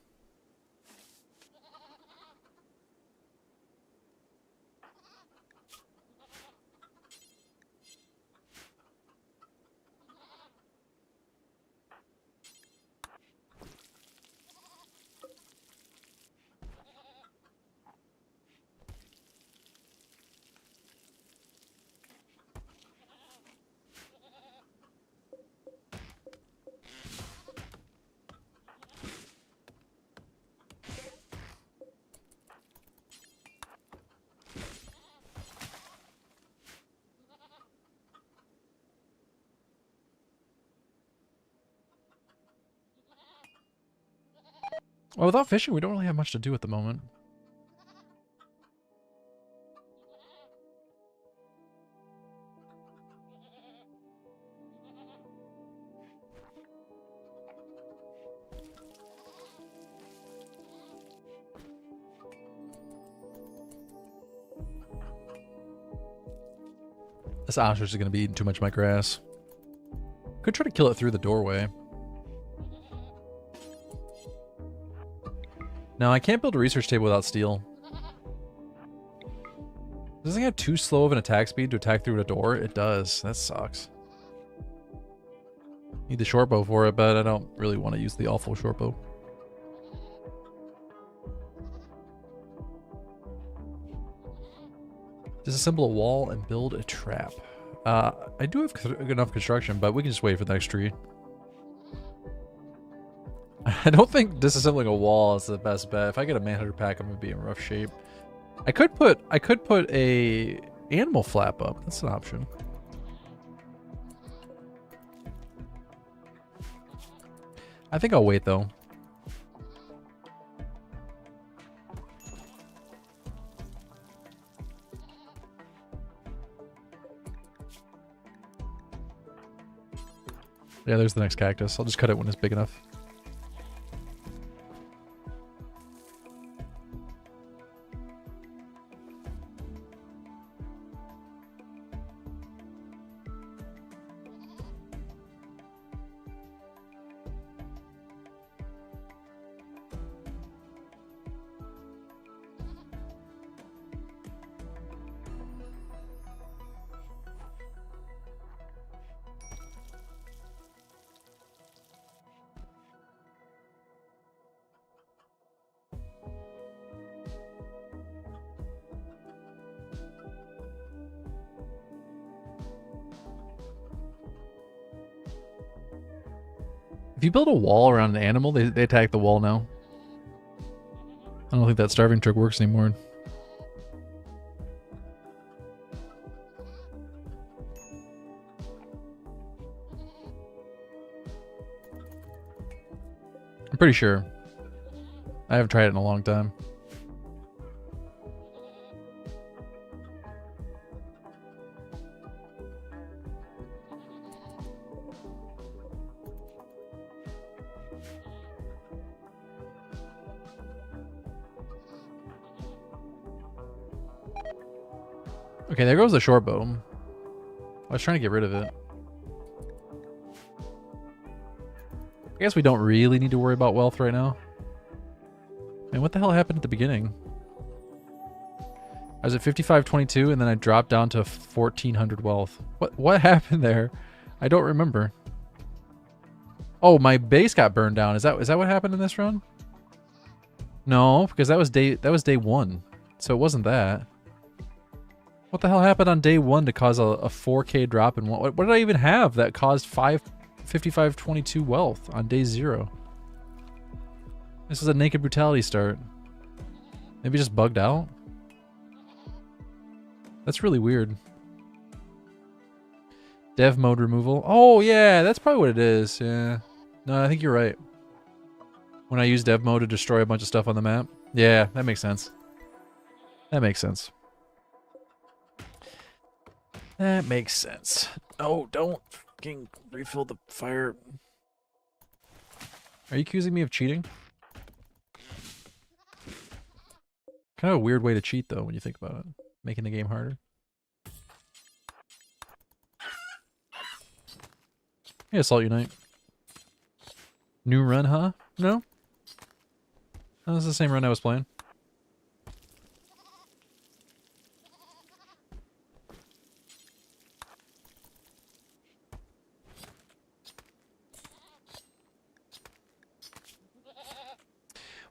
Well, without fishing, we don't really have much to do at the moment. This ostrich is going to be eating too much of my grass. Could try to kill it through the doorway. No, I can't build a research table without steel. Does this thing have too slow of an attack speed to attack through a door? It does. That sucks. Need the short bow for it, but I don't really want to use the awful short bow. Disassemble a wall and build a trap. I do have enough construction, but we can just wait for the next tree. I don't think disassembling a wall is the best bet. If I get a manhunter pack, I'm gonna be in rough shape. I could put a animal flap up. That's an option. I think I'll wait though. Yeah, there's the next cactus. I'll just cut it when it's big enough. If you build a wall around an animal, they attack the wall now. I don't think that starving trick works anymore. I'm pretty sure. I haven't tried it in a long time. Okay, there goes the short bow. I was trying to get rid of it. I guess we don't really need to worry about wealth right now. Man, what the hell happened at the beginning? I was at 5522 and then I dropped down to 1400 wealth. What happened there? I don't remember. Oh, my base got burned down. Is that what happened in this run? No, because that was day 1. So it wasn't that. What the hell happened on day 1 to cause a 4k drop in what did I even have that caused 5522 wealth on day 0? This is a naked brutality start. Maybe just bugged out? That's really weird. Dev mode removal. Oh yeah, that's probably what it is. Yeah. No, I think you're right. When I use dev mode to destroy a bunch of stuff on the map. Yeah, that makes sense. That makes sense. That makes sense. Oh, don't fucking refill the fire. Are you accusing me of cheating? Kind of a weird way to cheat, though, when you think about it. Making the game harder. Hey, Assault Unite. New run, huh? No? No, this is the same run I was playing.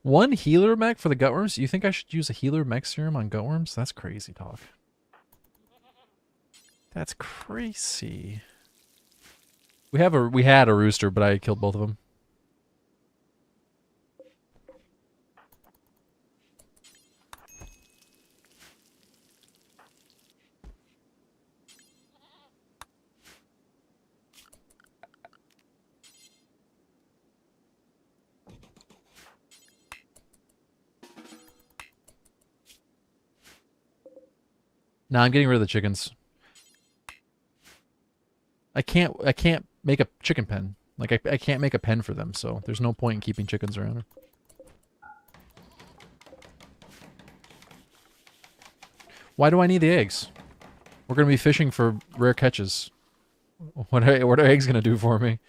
One healer mech for the gutworms? You think I should use a healer mech serum on gutworms? That's crazy talk. That's crazy. We had a rooster, but I killed both of them. Nah, I'm getting rid of the chickens. I can't make a chicken pen. Like I can't make a pen for them, so there's no point in keeping chickens around. Why do I need the eggs? We're gonna be fishing for rare catches. What are eggs gonna do for me?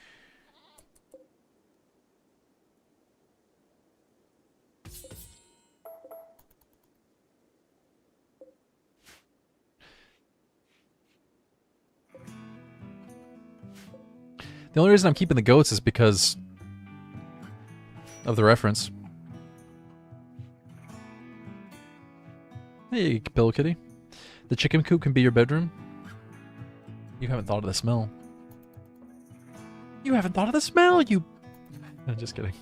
The only reason I'm keeping the goats is because of the reference. Hey, Pillow Kitty. The chicken coop can be your bedroom? You haven't thought of the smell. You haven't thought of the smell, you... I'm just kidding.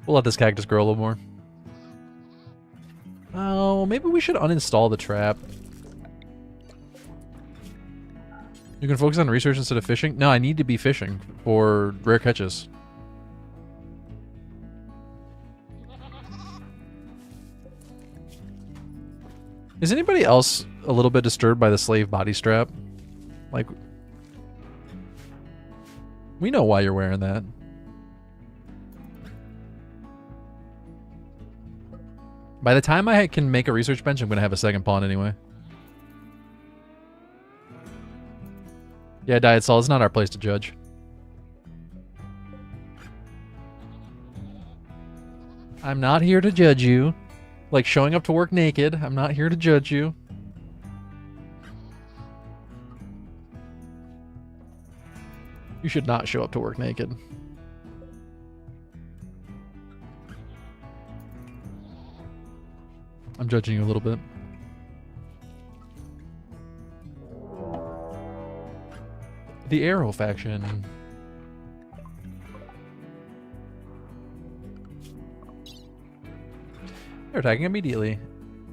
We'll let this cactus grow a little more. Oh, maybe we should uninstall the trap. You can focus on research instead of fishing? No, I need to be fishing for rare catches. Is anybody else a little bit disturbed by the slave body strap? Like, we know why you're wearing that. By the time I can make a research bench, I'm going to have a second pawn anyway. Yeah, Diet Sol, it's not our place to judge. I'm not here to judge you. Like showing up to work naked. I'm not here to judge you. You should not show up to work naked. I'm judging you a little bit. The Arrow faction. They're attacking immediately.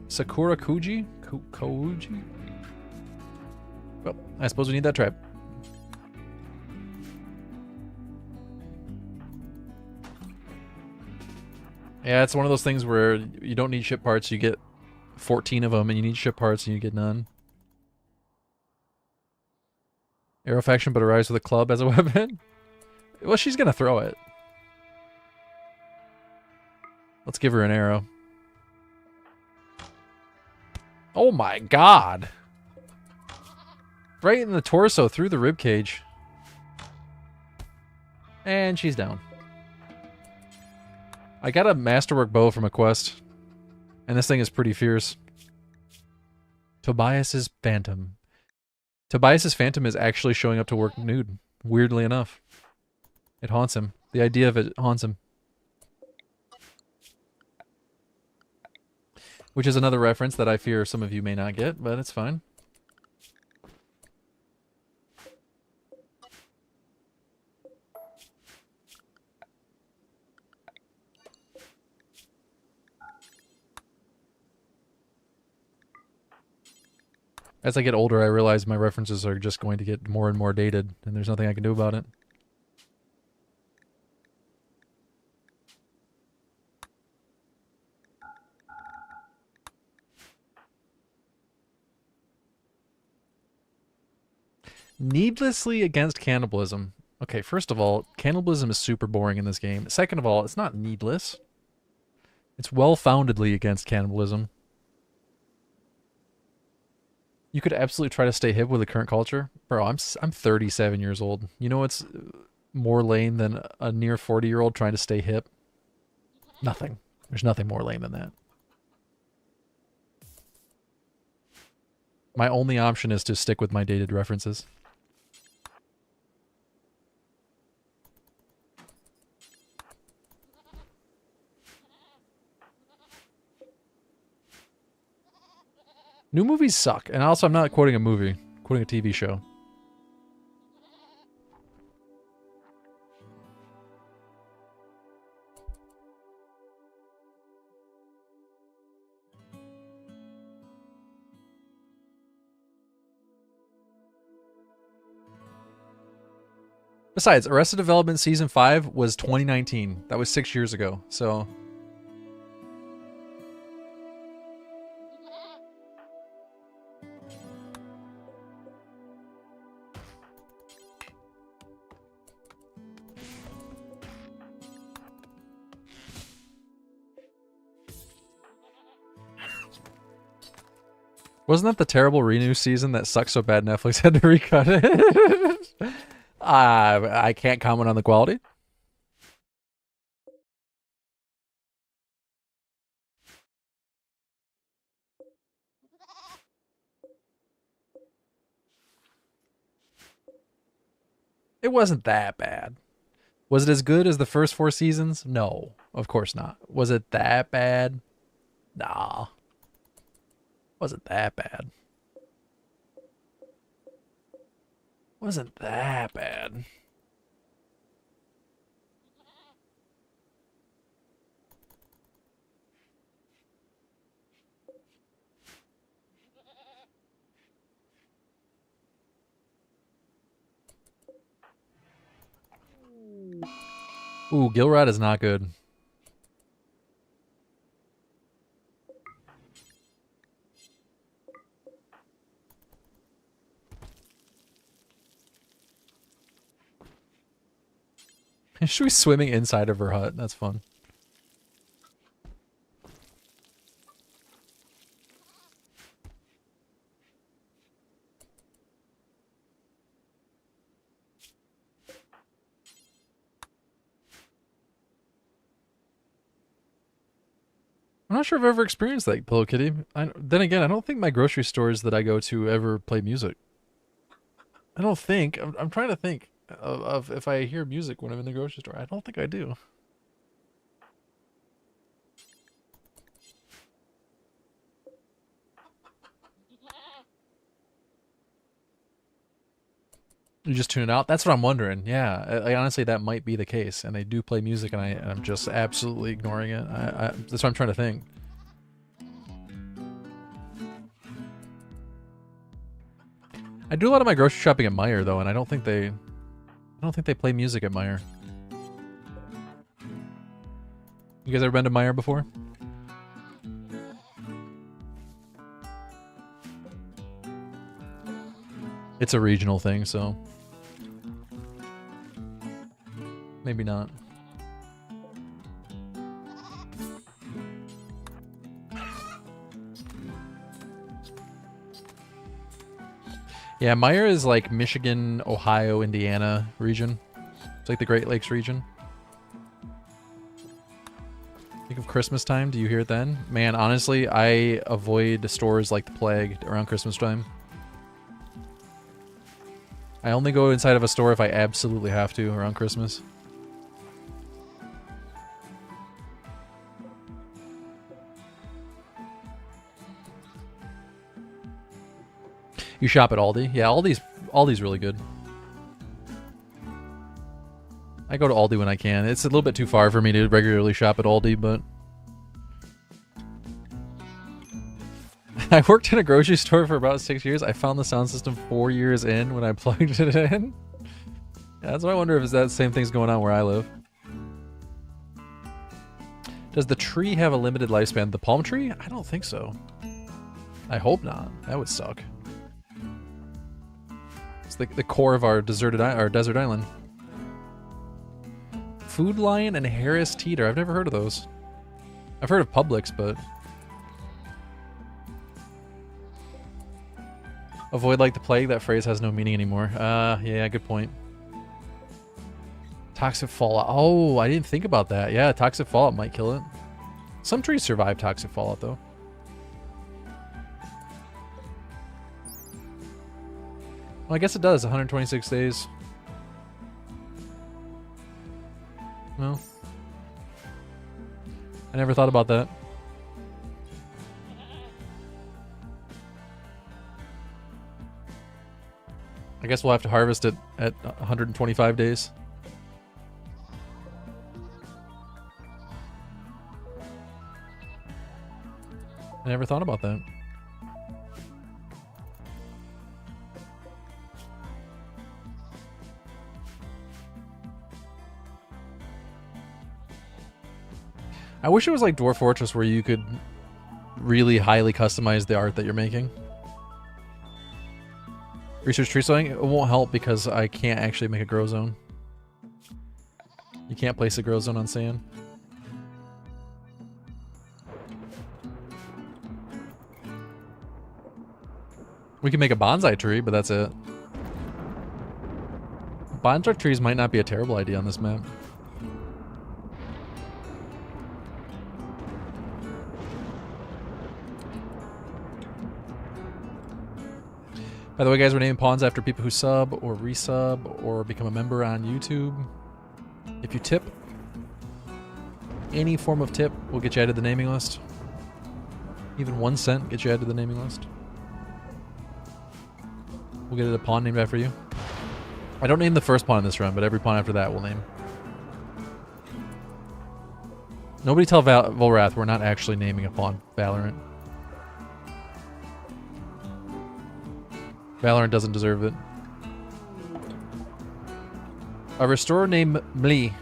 Sakura Kuji? Kouji? Well, I suppose we need that trap. Yeah, it's one of those things where you don't need ship parts, you get 14 of them, and you need ship parts and you get none. Arrow faction but arrives with a club as a weapon? Well, she's gonna throw it. Let's give her an arrow. Oh my god! Right in the torso, through the ribcage. And she's down. I got a masterwork bow from a quest. And this thing is pretty fierce. Tobias's Phantom. Tobias's Phantom is actually showing up to work nude. Weirdly enough. It haunts him. The idea of it haunts him. Which is another reference that I fear some of you may not get, but it's fine. As I get older, I realize my references are just going to get more and more dated, and there's nothing I can do about it. Needlessly against cannibalism. Okay, first of all, cannibalism is super boring in this game. Second of all, it's not needless. It's well-foundedly against cannibalism. You could absolutely try to stay hip with the current culture. Bro, I'm 37 years old. You know what's more lame than a near 40-year-old trying to stay hip? Nothing. There's nothing more lame than that. My only option is to stick with my dated references. New movies suck. And also, I'm not quoting a movie. I'm quoting a TV show. Besides, Arrested Development Season 5 was 2019. That was 6 years ago. So... Wasn't that the terrible Renew season that sucked so bad Netflix had to recut it? I can't comment on the quality. It wasn't that bad. Was it as good as the first 4 seasons? No, of course not. Was it that bad? Nah. Wasn't that bad. Wasn't that bad. Ooh, Gilrod is not good. Should we swimming inside of her hut? That's fun. I'm not sure if I've ever experienced that, Pillow Kitty. Then again, I don't think my grocery stores that I go to ever play music. I don't think. I'm trying to think of if I hear music when I'm in the grocery store. I don't think I do. You just tune it out? That's what I'm wondering. Yeah, honestly, that might be the case. And they do play music, and I'm just absolutely ignoring it. That's what I'm trying to think. I do a lot of my grocery shopping at Meijer, though, and I don't think they play music at Meijer. You guys ever been to Meijer before? It's a regional thing, so maybe not. Yeah, Meijer is like Michigan, Ohio, Indiana region. It's like the Great Lakes region. Think of Christmas time, do you hear it then? Man, honestly, I avoid stores like the plague around Christmas time. I only go inside of a store if I absolutely have to around Christmas. You shop at Aldi? Yeah, Aldi's really good. I go to Aldi when I can. It's a little bit too far for me to regularly shop at Aldi, but I worked in a grocery store for about 6 years. I found the sound system 4 years in when I plugged it in. Yeah, that's why I wonder if that same thing's going on where I live. Does the tree have a limited lifespan? The palm tree? I don't think so. I hope not. That would suck. It's the core of our desert island. Food Lion and Harris Teeter. I've never heard of those. I've heard of Publix, but avoid like the plague. That phrase has no meaning anymore. Yeah, good point. Toxic fallout. Oh, I didn't think about that. Yeah, toxic fallout might kill it. Some trees survive toxic fallout, though. Well, I guess it does. 126 days. Well, I never thought about that. I guess we'll have to harvest it at 125 days. I never thought about that. I wish it was like Dwarf Fortress where you could really highly customize the art that you're making. Research tree sowing? It won't help because I can't actually make a grow zone. You can't place a grow zone on sand. We can make a bonsai tree, but that's it. Bonsai trees might not be a terrible idea on this map. By the way, guys, we're naming pawns after people who sub or resub or become a member on YouTube. If you tip, any form of tip will get you added to the naming list. Even 1 cent gets you added to the naming list. We'll get a pawn named after you. I don't name the first pawn in this run, but every pawn after that we'll name. Nobody tell Volrath we're not actually naming a pawn. Valorant. Valorant doesn't deserve it. A restorer named Mli.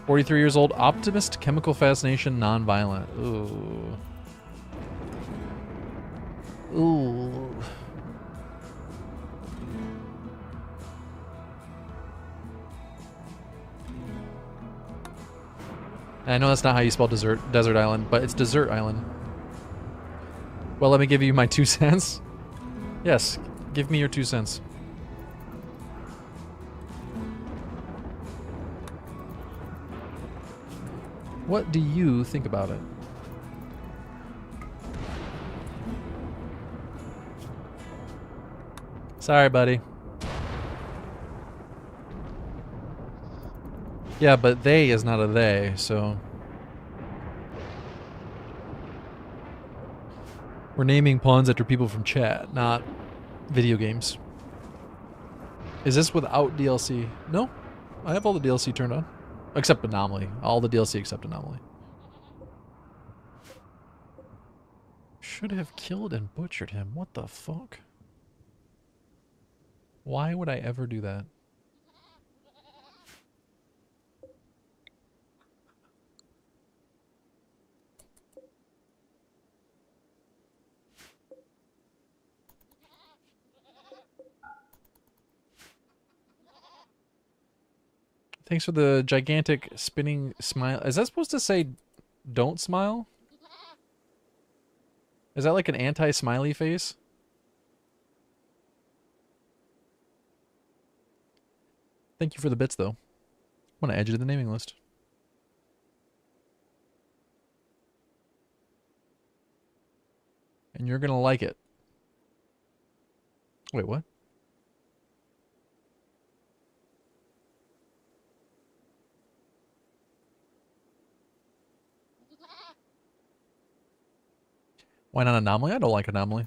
"43 years old, optimist, chemical fascination, non-violent." Ooh. Ooh. I know that's not how you spell desert island, but it's desert island. Well, let me give you my 2 cents. Yes, give me your 2 cents. What do you think about it? Sorry, buddy. Yeah, but they is not a they, so... We're naming pawns after people from chat, not video games. Is this without DLC? No. I have all the DLC turned on. Except Anomaly. All the DLC except Anomaly. Should have killed and butchered him. What the fuck? Why would I ever do that? Thanks for the gigantic spinning smile. Is that supposed to say don't smile? Is that like an anti-smiley face? Thank you for the bits, though. I'm going to add you to the naming list. And you're going to like it. Wait, what? Why not Anomaly? I don't like Anomaly.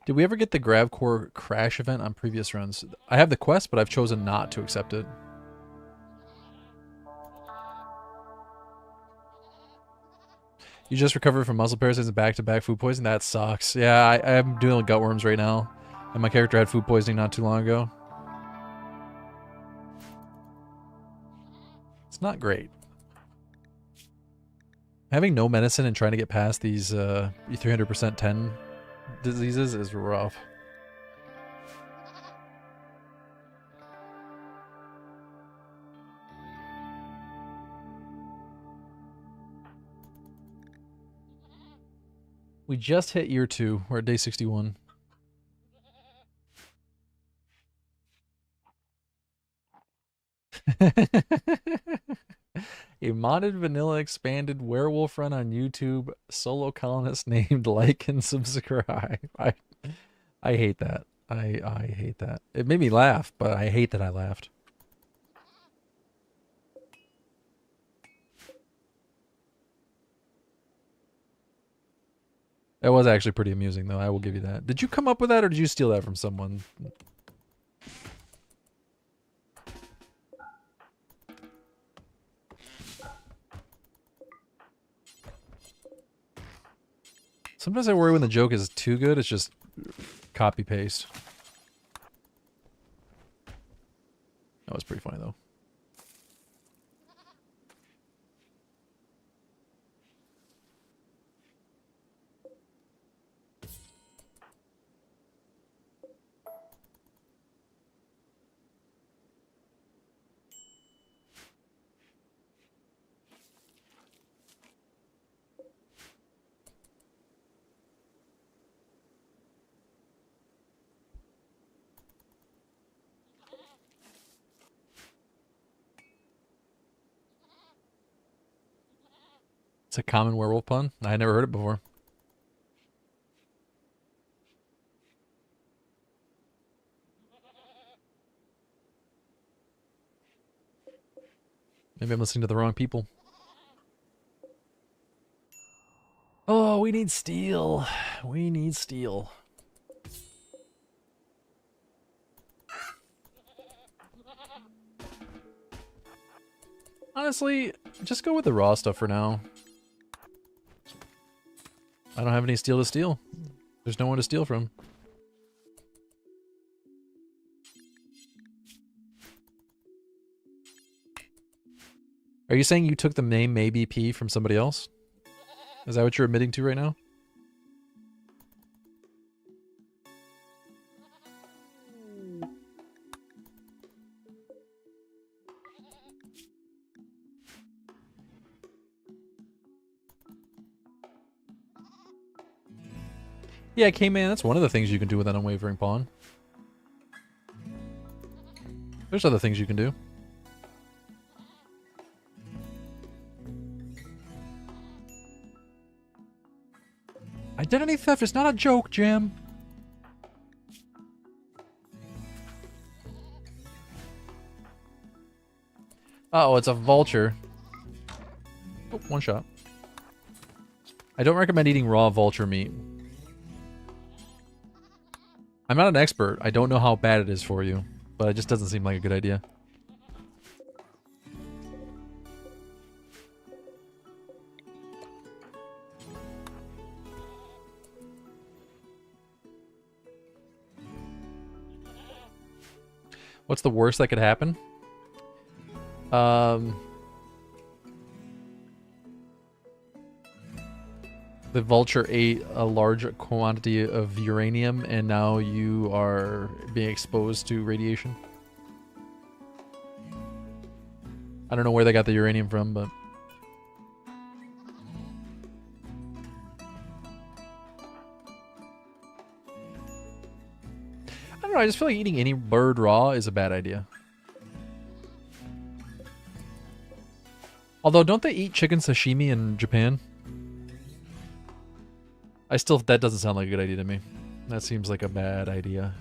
Did we ever get the Gravcore crash event on previous runs? I have the quest, but I've chosen not to accept it. You just recovered from muscle parasites and back-to-back food poisoning? That sucks. Yeah, I'm doing gut worms right now. And my character had food poisoning not too long ago. It's not great. Having no medicine and trying to get past these 300% 10 diseases is rough. We just hit year 2. We're at day 61. A modded vanilla expanded werewolf run on YouTube. Solo colonist named like and subscribe. I hate that. I hate that. It made me laugh, but I hate that I laughed. That was actually pretty amusing, though. I will give you that. Did you come up with that, or did you steal that from someone? Sometimes I worry when the joke is too good, it's just copy-paste. That was pretty funny, though. It's a common werewolf pun. I had never heard it before. Maybe I'm listening to the wrong people. Oh, we need steel. We need steel. Honestly, just go with the raw stuff for now. I don't have any steel to steal. There's no one to steal from. Are you saying you took the name Maybe P from somebody else? Is that what you're admitting to right now? Yeah, K-Man, that's one of the things you can do with an unwavering pawn. There's other things you can do. Identity theft is not a joke, Jim. Uh-oh, it's a vulture. Oh, one shot. I don't recommend eating raw vulture meat. I'm not an expert. I don't know how bad it is for you, but it just doesn't seem like a good idea. What's the worst that could happen? The vulture ate a large quantity of uranium, and now you are being exposed to radiation. I don't know where they got the uranium from, but... I don't know, I just feel like eating any bird raw is a bad idea. Although, don't they eat chicken sashimi in Japan? That doesn't sound like a good idea to me. That seems like a bad idea.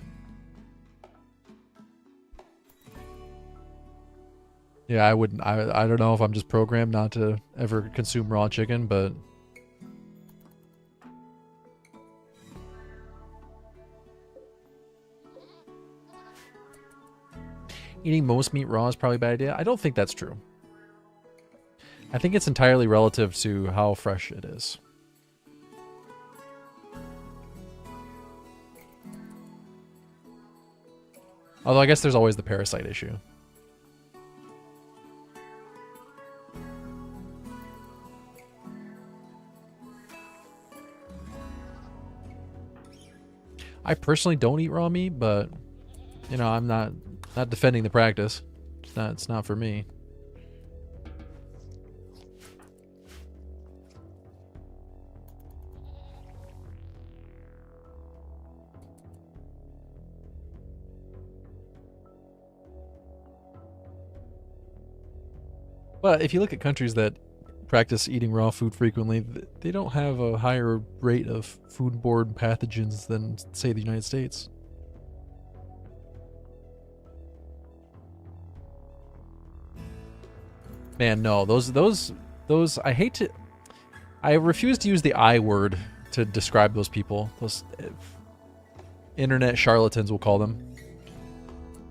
Yeah, I wouldn't. I don't know if I'm just programmed not to ever consume raw chicken, but... Eating most meat raw is probably a bad idea. I don't think that's true. I think it's entirely relative to how fresh it is. Although I guess there's always the parasite issue. I personally don't eat raw meat, but you know, I'm not defending the practice. It's not for me. But if you look at countries that practice eating raw food frequently, they don't have a higher rate of foodborne pathogens than, say, the United States. Man, no, those I hate to... I refuse to use the I word to describe those people. Those internet charlatans, we'll call them.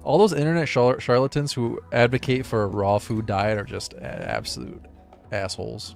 All those internet charlatans who advocate for a raw food diet are just absolute assholes.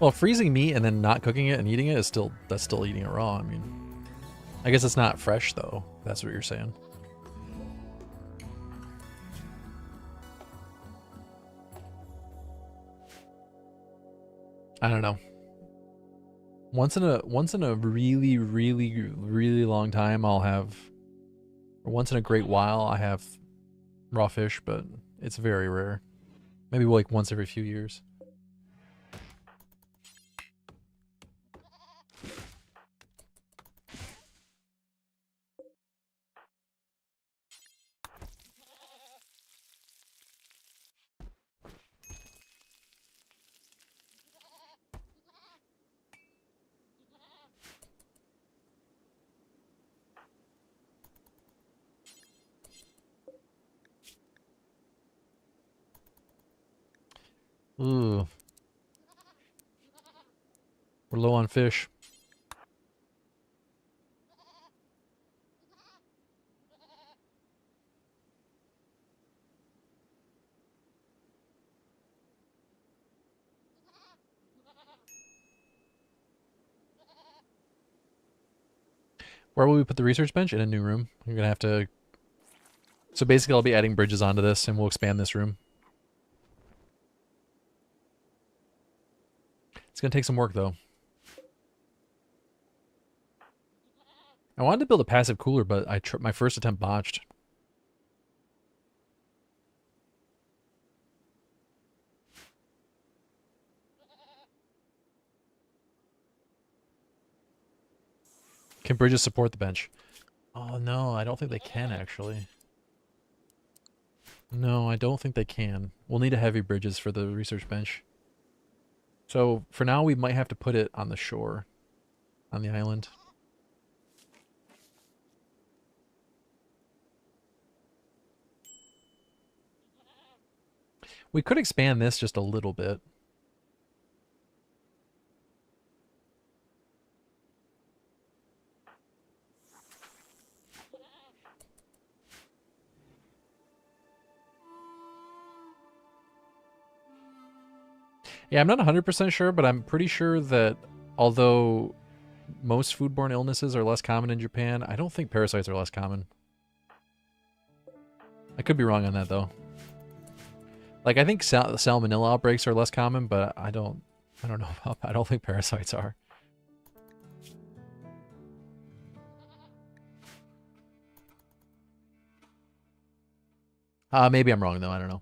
Well, freezing meat and then not cooking it and eating it is still eating it raw. I mean, I guess it's not fresh though. That's what you're saying. I don't know. Once in a really long time, I'll have, or once in a great while, I have raw fish, but it's very rare. Maybe like once every few years. Ooh. We're low on fish. Where will we put the research bench? In a new room. You're gonna have to... So basically I'll be adding bridges onto this and we'll expand this room. It's gonna take some work though. I wanted to build a passive cooler, but my first attempt botched. Can bridges support the bench? Oh no, I don't think they can actually. No, I don't think they can. We'll need a heavy bridges for the research bench. So for now we might have to put it on the shore. On the island. We could expand this just a little bit. Yeah, I'm not 100% sure, but I'm pretty sure that although most foodborne illnesses are less common in Japan, I don't think parasites are less common. I could be wrong on that though. Like I think salmonella outbreaks are less common, but I don't know about that. I don't think parasites are. Maybe I'm wrong though, I don't know.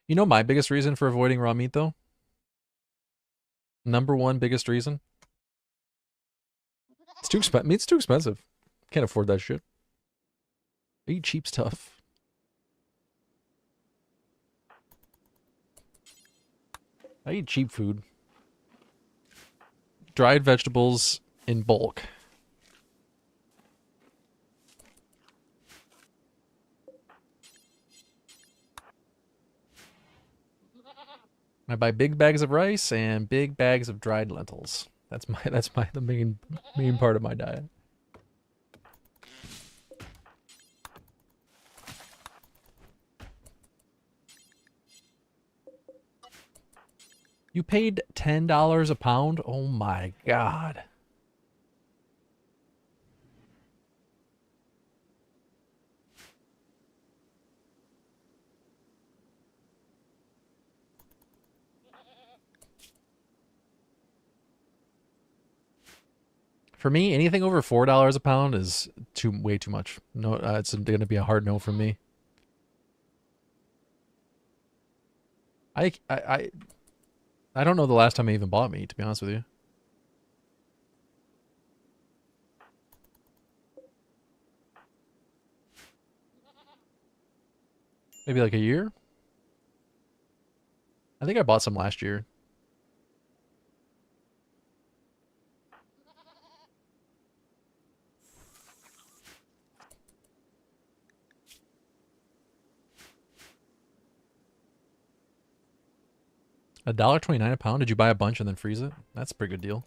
You know my biggest reason for avoiding raw meat though? Number one biggest reason? It's too expensive. Meat's too expensive. Can't afford that shit. I eat cheap stuff. I eat cheap food. Dried vegetables in bulk. I buy big bags of rice and big bags of dried lentils. That's the main part of my diet. You paid $10 a pound? Oh my god. For me, anything over $4 a pound is way too much. No, it's going to be a hard no from me. I don't know the last time I even bought meat, to be honest with you. Maybe like a year? I think I bought some last year. $1.29 a pound? Did you buy a bunch and then freeze it? That's a pretty good deal.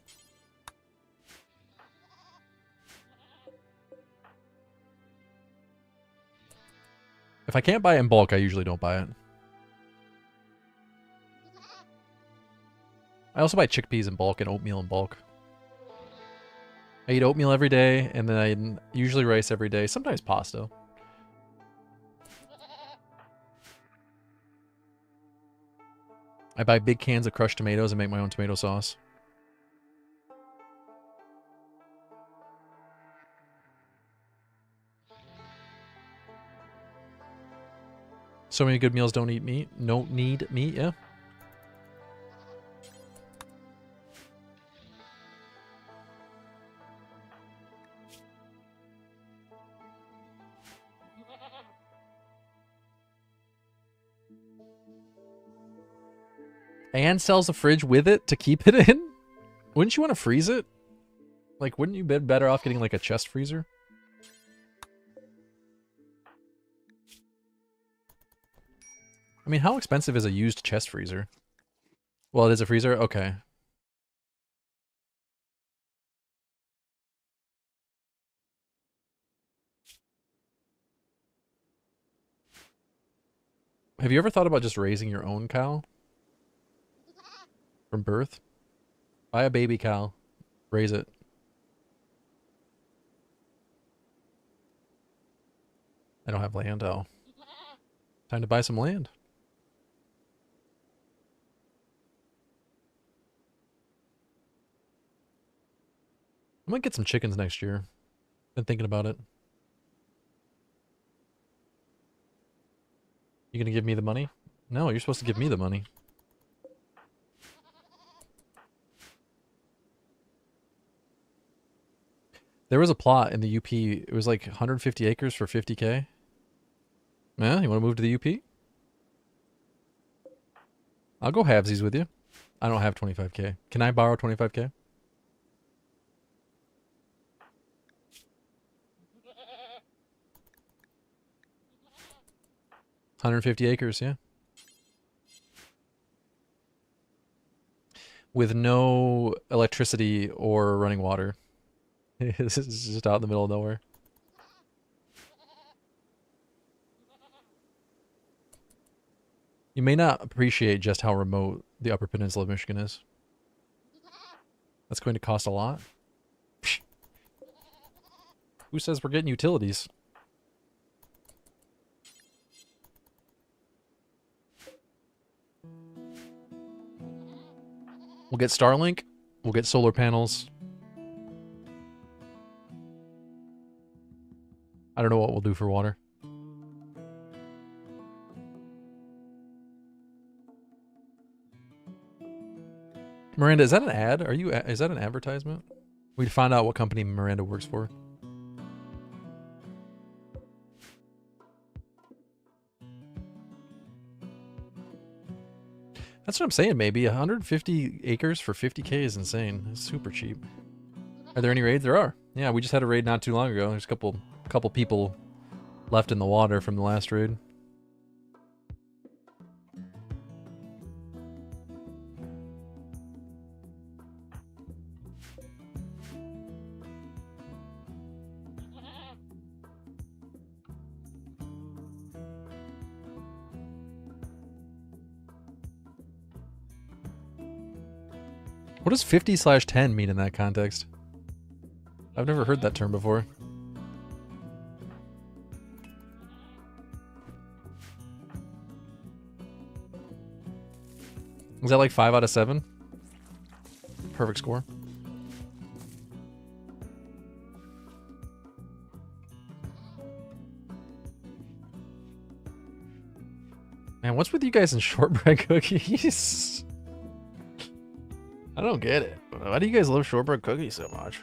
If I can't buy it in bulk, I usually don't buy it. I also buy chickpeas in bulk and oatmeal in bulk. I eat oatmeal every day, and then I usually rice every day, sometimes pasta. I buy big cans of crushed tomatoes and make my own tomato sauce. So many good meals don't eat meat. Don't need meat, yeah. And sells a fridge with it to keep it in? Wouldn't you want to freeze it? Like, wouldn't you be better off getting like a chest freezer? I mean, how expensive is a used chest freezer? Well, it is a freezer? Okay. Have you ever thought about just raising your own cow? From birth? Buy a baby cow. Raise it. I don't have land, oh. Time to buy some land. I might get some chickens next year. Been thinking about it. You gonna give me the money? No, you're supposed to give me the money. There was a plot in the UP. It was like 150 acres for 50K. Yeah, you want to move to the UP? I'll go halvesies with you. I don't have 25K. Can I borrow 25K? 150 acres, yeah. With no electricity or running water. This is just out in the middle of nowhere. You may not appreciate just how remote the Upper Peninsula of Michigan is. That's going to cost a lot. Psh. Who says we're getting utilities? We'll get Starlink. We'll get solar panels. I don't know what we'll do for water. Miranda, is that an ad? Is that an advertisement? We'd find out what company Miranda works for. That's what I'm saying, maybe. 150 acres for 50K is insane. It's super cheap. Are there any raids? There are. Yeah, we just had a raid not too long ago. There's a couple people left in the water from the last raid. What does 50/10 mean in that context? I've never heard that term before. Is that like 5 out of 7? Perfect score. Man, what's with you guys and shortbread cookies? I don't get it. Why do you guys love shortbread cookies so much?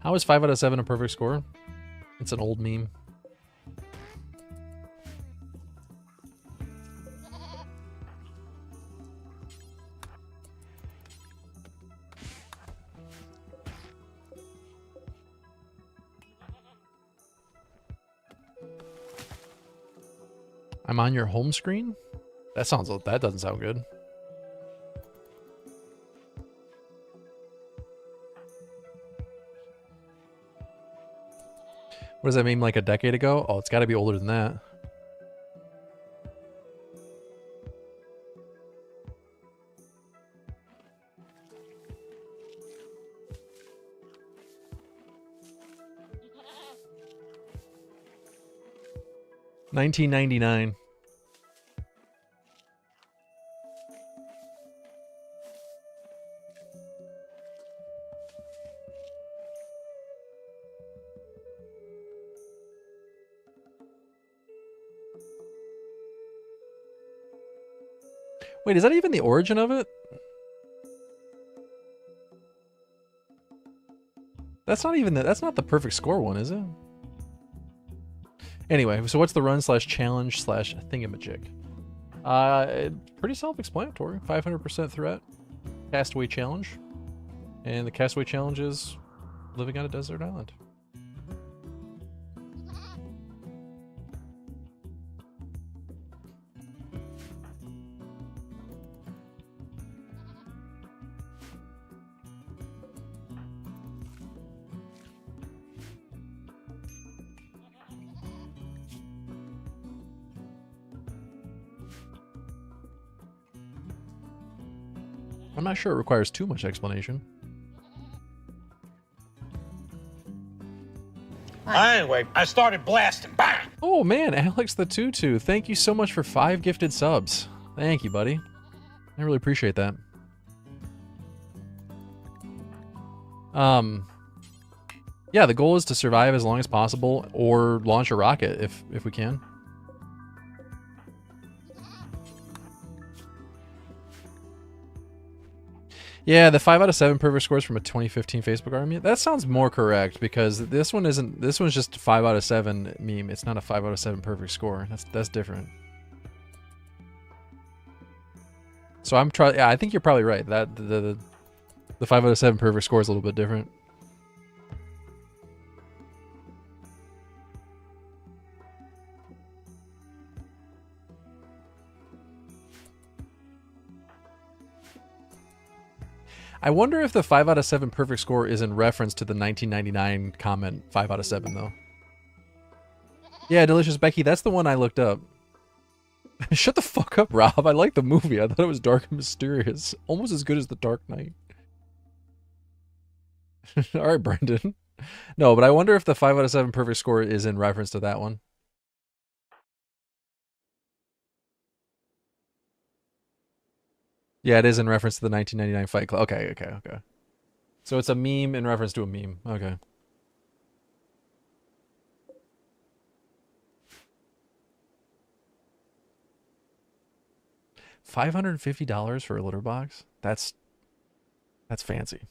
How is 5 out of 7 a perfect score? It's an old meme. I'm on your home screen? That doesn't sound good. What does that mean, like a decade ago? Oh, it's got to be older than that. $19.99. Wait, is that even the origin of it? That's not the perfect score one, is it? Anyway, so what's the run / challenge / thingamajig? Pretty self-explanatory. 500% threat. Castaway challenge. And the Castaway challenge is living on a desert island. I'm not sure it requires too much explanation. Anyway, I started blasting. Bang! Oh man, Alex the Tutu, thank you so much for 5 gifted subs. Thank you, buddy. I really appreciate that. Yeah, the goal is to survive as long as possible or launch a rocket if we can. Yeah, the 5 out of 7 perfect scores from a 2015 Facebook army. That sounds more correct because this one isn't. This one's just a 5 out of 7 meme. It's not a 5 out of 7 perfect score. That's different. So I'm trying. Yeah, I think you're probably right. That the 5 out of 7 perfect score is a little bit different. I wonder if the 5 out of 7 perfect score is in reference to the 1999 comment 5 out of 7 though. Yeah, Delicious Becky, that's the one I looked up. Shut the fuck up, Rob. I like the movie. I thought it was dark and mysterious. Almost as good as The Dark Knight. Alright, Brendan. No, but I wonder if the 5 out of 7 perfect score is in reference to that one. Yeah, it is in reference to the 1999 Fight Club. Okay. So it's a meme in reference to a meme. Okay. $550 for a litter box? That's fancy.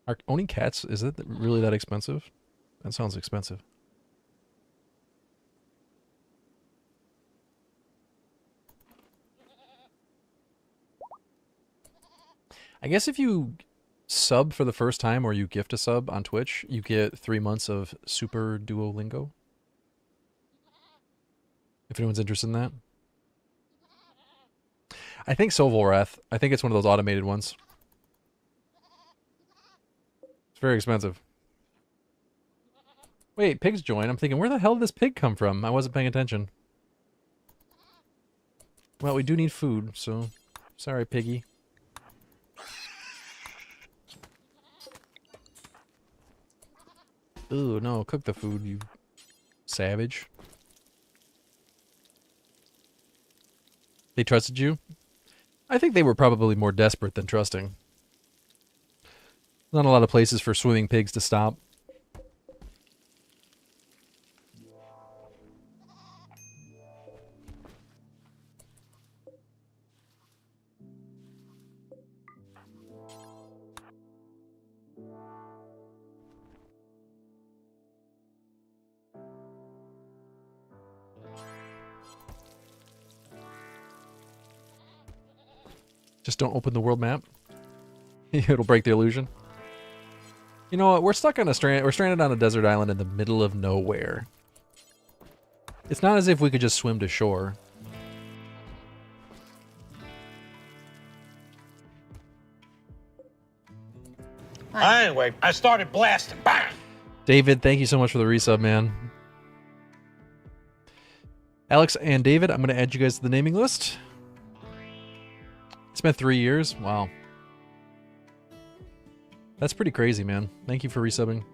Are owning cats, is it really that expensive? That sounds expensive. I guess if you sub for the first time or you gift a sub on Twitch, you get 3 months of Super Duolingo. If anyone's interested in that. I think so, Volrath. I think it's one of those automated ones. It's very expensive. Wait, pigs join. I'm thinking, where the hell did this pig come from? I wasn't paying attention. Well, we do need food, so sorry, piggy. Ooh, no, cook the food, you savage. They trusted you? I think they were probably more desperate than trusting. Not a lot of places for swimming pigs to stop. Just don't open the world map. It'll break the illusion. You know what? We're stuck on we're stranded on a desert island in the middle of nowhere. It's not as if we could just swim to shore. Anyway, I started blasting. Bang! David, thank you so much for the resub, man. Alex and David, I'm going to add you guys to the naming list. It's been 3 years. Wow. That's pretty crazy, man. Thank you for resubbing.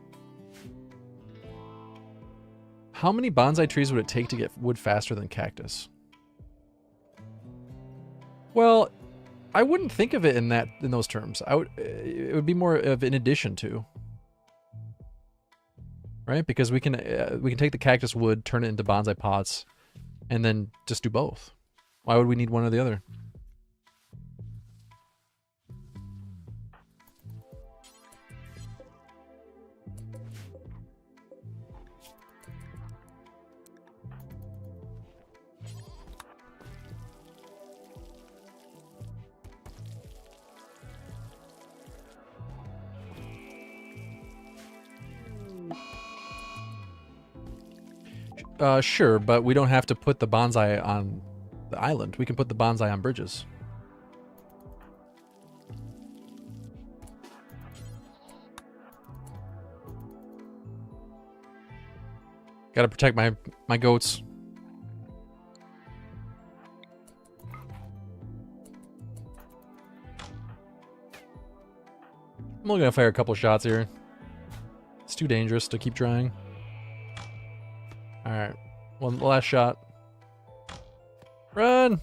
How many bonsai trees would it take to get wood faster than cactus? Well, I wouldn't think of it in those terms. It would be more of in addition to. Right? Because we can take the cactus wood, turn it into bonsai pots, and then just do both. Why would we need one or the other? Sure, but we don't have to put the bonsai on the island. We can put the bonsai on bridges. Gotta protect my goats. I'm only gonna fire a couple shots here. It's too dangerous to keep trying. Alright, one last shot. Run!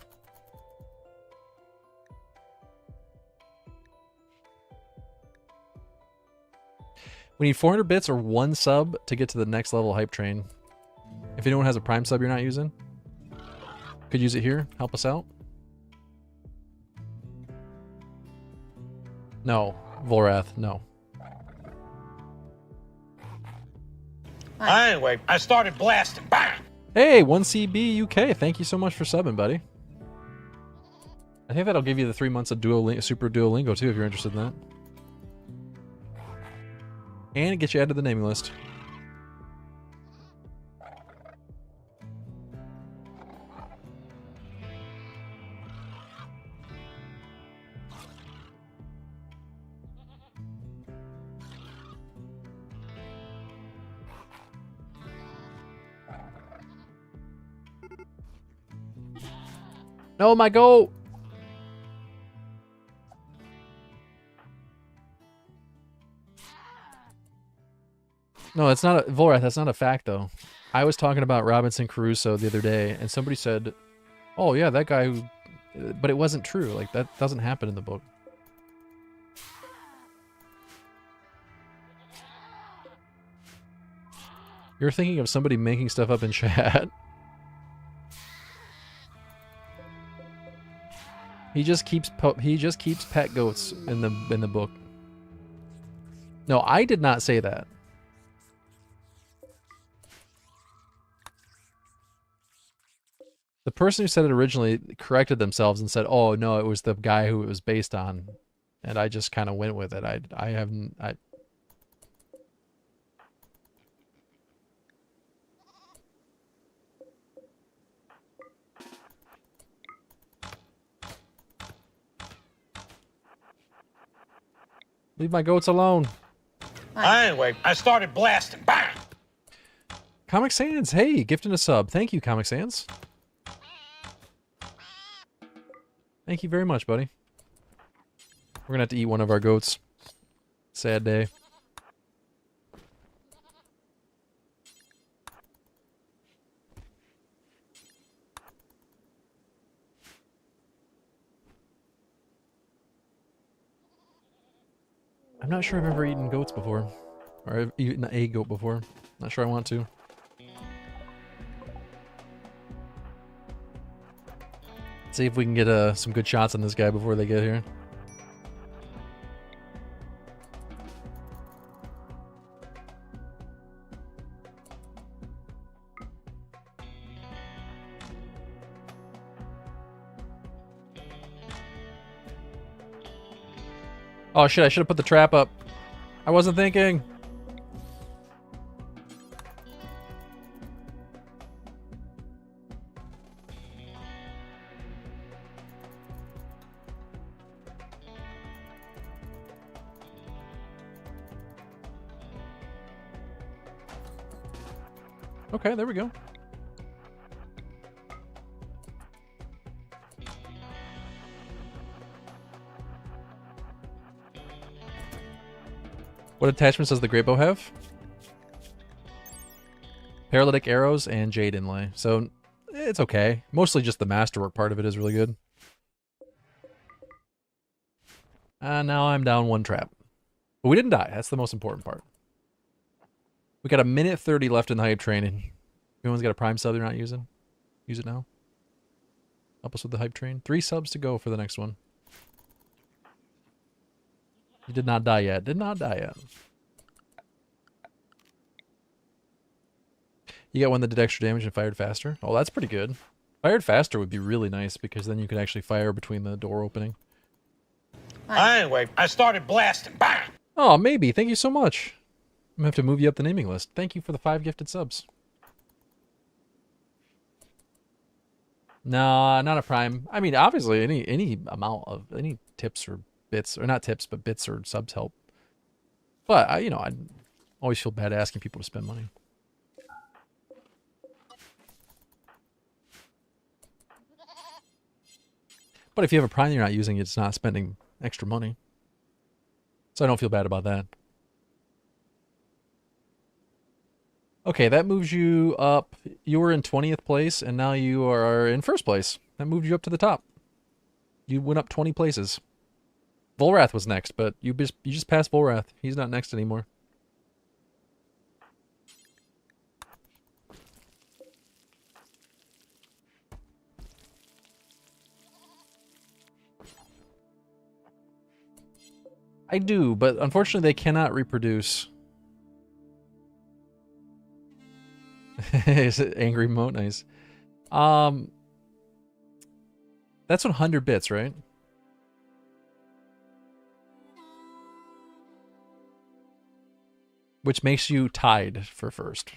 We need 400 bits or 1 sub to get to the next level hype train. If anyone has a Prime sub you're not using, could use it here. Help us out. No. Volrath, no. Anyway, I started blasting. Bang! Hey, 1CB UK, thank you so much for subbing, buddy. I think that'll give you the 3 months of Super Duolingo too, if you're interested in that. And get you added to the naming list. No, my goat! No, it's not a Volrath, that's not a fact though. I was talking about Robinson Crusoe the other day and somebody said, "Oh yeah, that guy who," but it wasn't true. Like that doesn't happen in the book. You're thinking of somebody making stuff up in chat. He just keeps pet goats in the book. No, I did not say that. The person who said it originally corrected themselves and said, "Oh no, it was the guy who it was based on," and I just kind of went with it. I haven't. Leave my goats alone. Anyway, I started blasting. Bang! Comic Sans, hey, gifting a sub. Thank you, Comic Sans. Thank you very much, buddy. We're gonna have to eat one of our goats. Sad day. I'm not sure I've ever eaten goats before. Or I've eaten a goat before. Not sure I want to. See if we can get some good shots on this guy before they get here. Oh shit, I should have put the trap up. I wasn't thinking. Okay, there we go. What attachments does the Great Bow have? Paralytic arrows and jade inlay. So it's okay. Mostly just the masterwork part of it is really good. Now I'm down one trap. But we didn't die. That's the most important part. We got a minute 30 left in the hype train. And everyone's got a prime sub they're not using. Use it now. Help us with the hype train. 3 subs to go for the next one. You did not die yet. Did not die yet. You got one that did extra damage and fired faster. Oh, that's pretty good. Fired faster would be really nice because then you could actually fire between the door opening. Anyway, I started blasting. Bang! Oh, maybe. Thank you so much. I'm going to have to move you up the naming list. Thank you for the 5 gifted subs. No, not a prime. I mean, obviously, any amount of any tips or bits, or not tips, but bits or subs help. But I always feel bad asking people to spend money. But if you have a prime you're not using, it's not spending extra money. So I don't feel bad about that. Okay, that moves you up. You were in 20th place, and now you are in 1st place. That moved you up to the top. You went up 20 places. Volrath was next, but you just passed Volrath. He's not next anymore. I do, but unfortunately they cannot reproduce. Is it angry moat? Nice. That's 100 bits, right? Which makes you tied for first.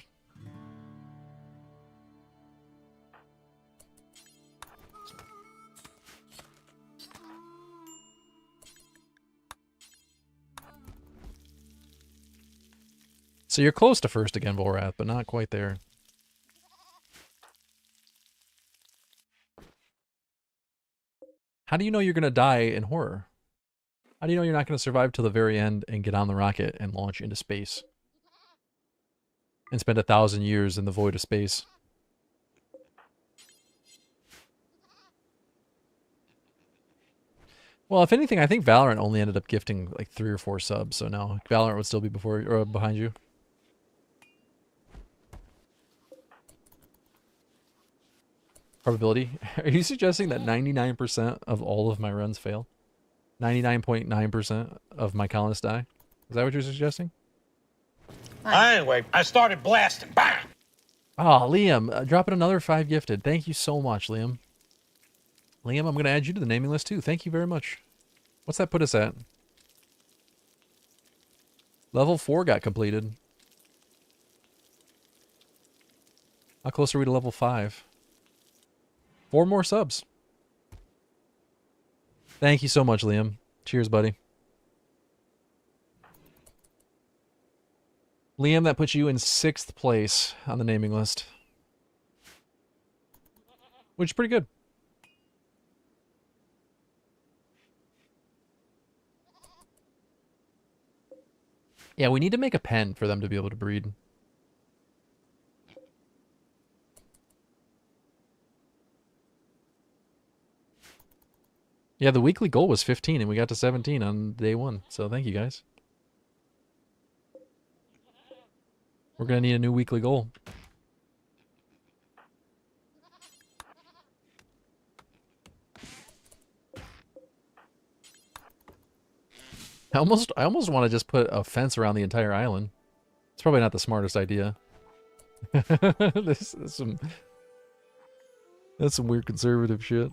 So you're close to first again, Volrath, but not quite there. How do you know you're going to die in horror? How do you know you're not going to survive till the very end and get on the rocket and launch into space? And spend 1,000 years in the void of space? Well, if anything, I think Valorant only ended up gifting like 3 or 4 subs, so no, Valorant would still be before or behind you. Probability? Are you suggesting that 99% of all of my runs fail? 99.9% of my colonists die? Is that what you're suggesting? Anyway, I started blasting. Bang! Oh, Liam, dropping another 5 gifted. Thank you so much, Liam. Liam, I'm going to add you to the naming list too. Thank you very much. What's that put us at? Level 4 got completed. How close are we to level 5? 4 more subs. Thank you so much, Liam. Cheers, buddy. Liam, that puts you in 6th place on the naming list. Which is pretty good. Yeah, we need to make a pen for them to be able to breed. Yeah, the weekly goal was 15, and we got to 17 on day 1. So thank you, guys. We're going to need a new weekly goal. I almost want to just put a fence around the entire island. It's probably not the smartest idea. That's some weird conservative shit.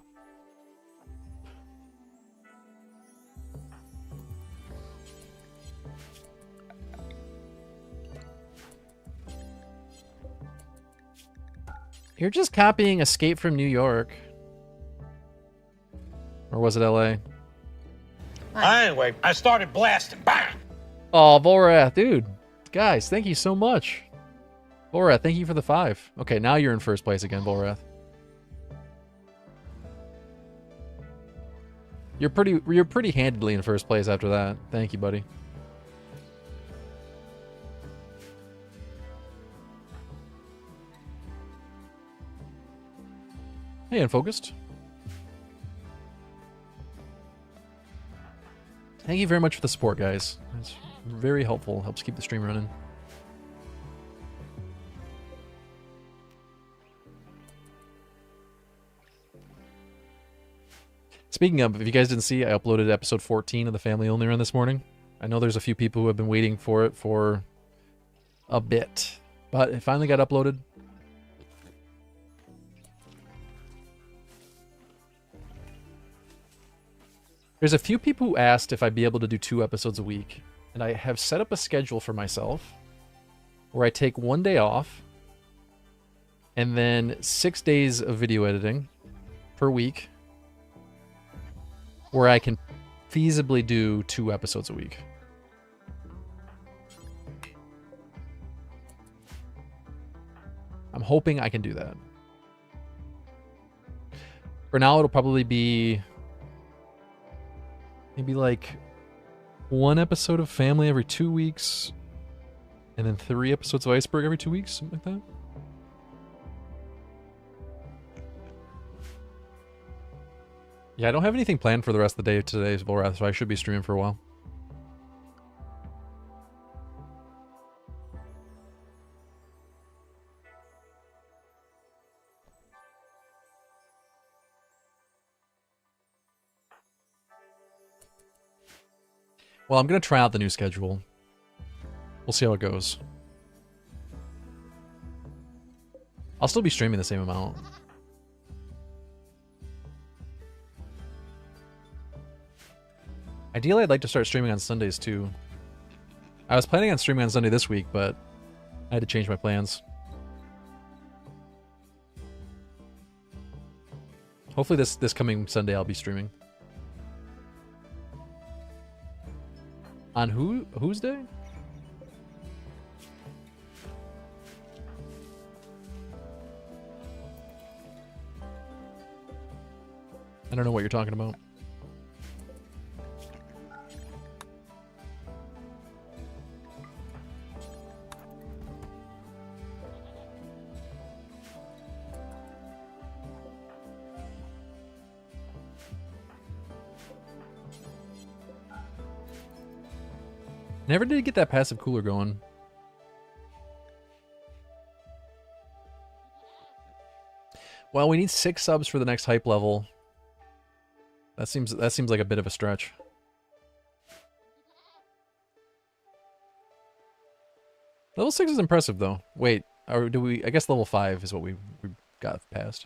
You're just copying Escape from New York. Or was it LA? Anyway, I started blasting. Bang! Oh, Volrath, dude. Guys, thank you so much. Volrath, thank you for the 5. Okay, now you're in first place again, Volrath. You're pretty handedly in first place after that. Thank you, buddy. Hey, Unfocused. Thank you very much for the support, guys. It's very helpful. Helps keep the stream running. Speaking of, if you guys didn't see, I uploaded episode 14 of the Family Only Run this morning. I know there's a few people who have been waiting for it for a bit, but it finally got uploaded. There's a few people who asked if I'd be able to do 2 episodes a week, and I have set up a schedule for myself where I take 1 day off and then 6 days of video editing per week, where I can feasibly do 2 episodes a week. I'm hoping I can do that. For now, it'll probably be maybe like 1 episode of Family every 2 weeks, and then 3 episodes of Iceberg every 2 weeks, something like that. Yeah, I don't have anything planned for the rest of the day today, Volrath, so I should be streaming for a while. Well, I'm going to try out the new schedule. We'll see how it goes. I'll still be streaming the same amount. Ideally, I'd like to start streaming on Sundays, too. I was planning on streaming on Sunday this week, but I had to change my plans. Hopefully this coming Sunday I'll be streaming. On whose day? I don't know what you're talking about. Never did get that passive cooler going. Well, we need 6 subs for the next hype level. That seems like a bit of a stretch. Level 6 is impressive though. Wait, or do we? I guess level 5 is what we got past.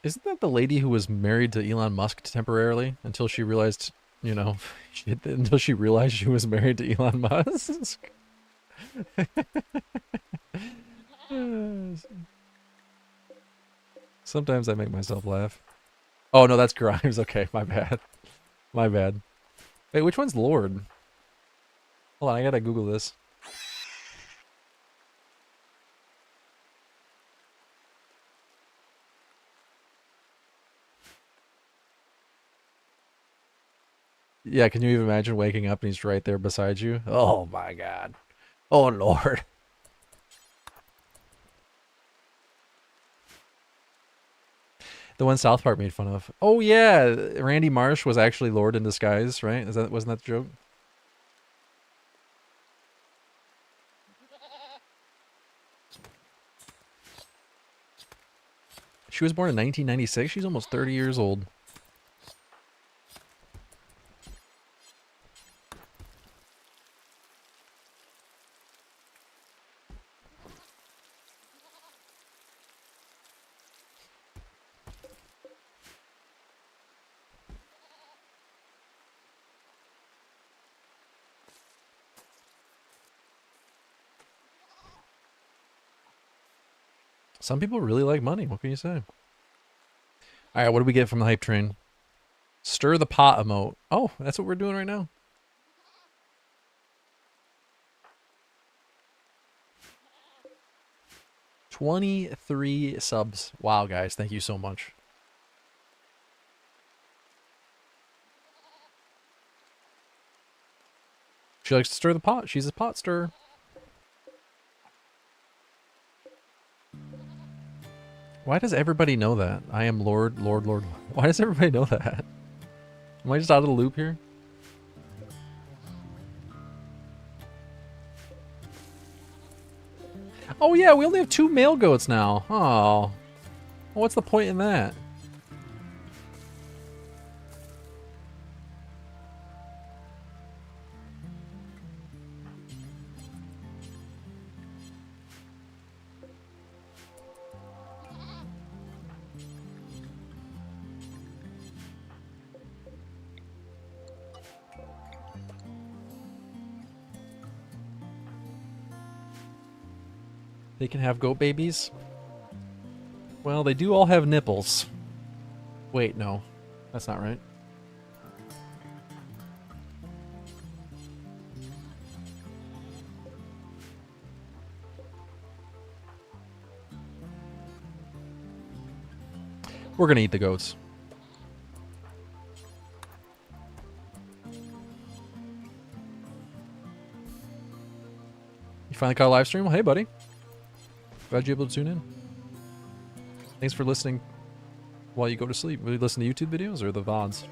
Isn't that the lady who was married to Elon Musk temporarily until she realized, you know, until she realized she was married to Elon Musk? Sometimes I make myself laugh. Oh no, that's Grimes. Okay, my bad. My bad. Wait, which one's Lord? Hold on, I gotta Google this. Yeah, can you even imagine waking up and he's right there beside you? Oh my god. Oh lord. The one South Park made fun of. Oh yeah, Randy Marsh was actually Lord in disguise, right? Wasn't that the joke? She was born in 1996. She's almost 30 years old. Some people really like money. What can you say? All right, what do we get from the hype train? Stir the pot emote. Oh, that's what we're doing right now. $23 subs. Wow, guys, thank you so much. She likes to stir the pot. She's a pot stirrer. Why does everybody know that? I am Lord. Why does everybody know that? Am I just out of the loop here? Oh yeah, we only have 2 male goats now. Oh. Well, what's the point in that? They can have goat babies? Well, they do all have nipples. Wait, no. That's not right. We're gonna eat the goats. You finally caught a live stream? Well, hey, buddy. Glad you're able to tune in. Thanks for listening while you go to sleep. Will you listen to YouTube videos or the VODs?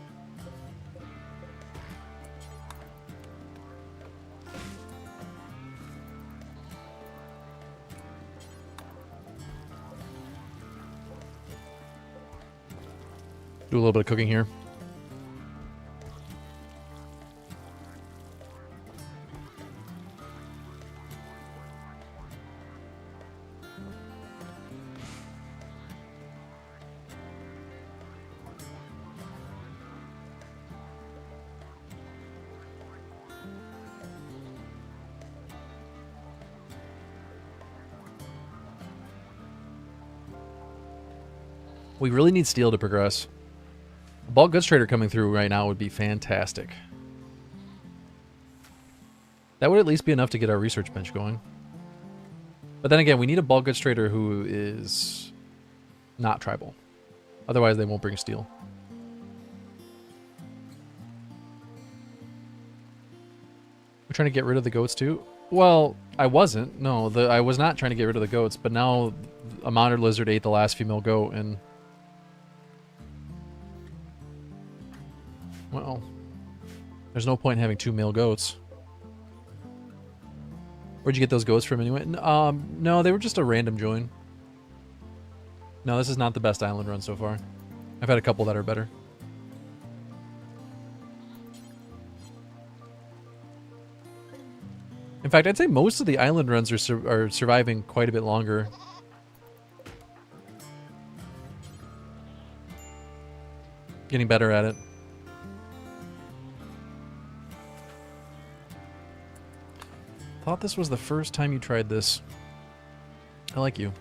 Do a little bit of cooking here. We really need steel to progress. A bulk goods trader coming through right now would be fantastic. That would at least be enough to get our research bench going. But then again, we need a bulk goods trader who is not tribal. Otherwise, they won't bring steel. We're trying to get rid of the goats too? Well, I wasn't. No, I was not trying to get rid of the goats, but now a monitor lizard ate the last female goat and... well, there's no point in having 2 male goats. Where'd you get those goats from anyway? No, they were just a random join. No, this is not the best island run so far. I've had a couple that are better. In fact, I'd say most of the island runs are surviving quite a bit longer. Getting better at it. Thought this was the first time you tried this. I like you.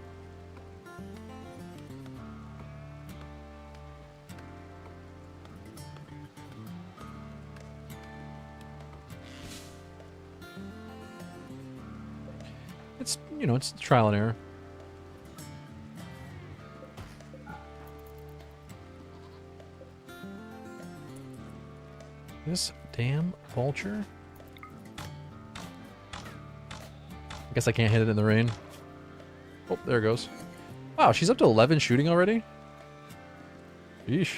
It's, you know, it's trial and error. This damn vulture. I guess I can't hit it in the rain. Oh, there it goes. Wow, she's up to 11 shooting already? Yeesh.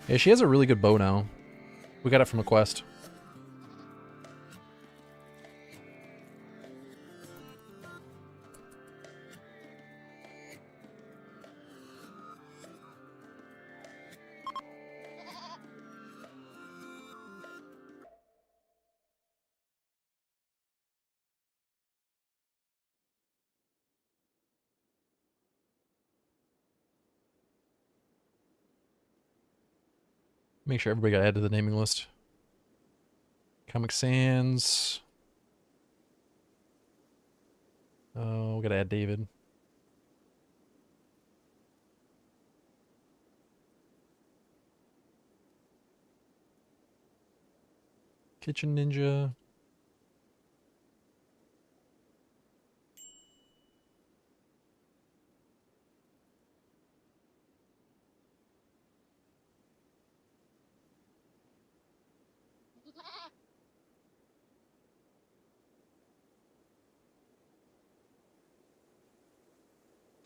Yeah, she has a really good bow now. We got it from a quest. Make sure everybody got added to the naming list. Comic Sans. Oh, we gotta add David. Kitchen Ninja.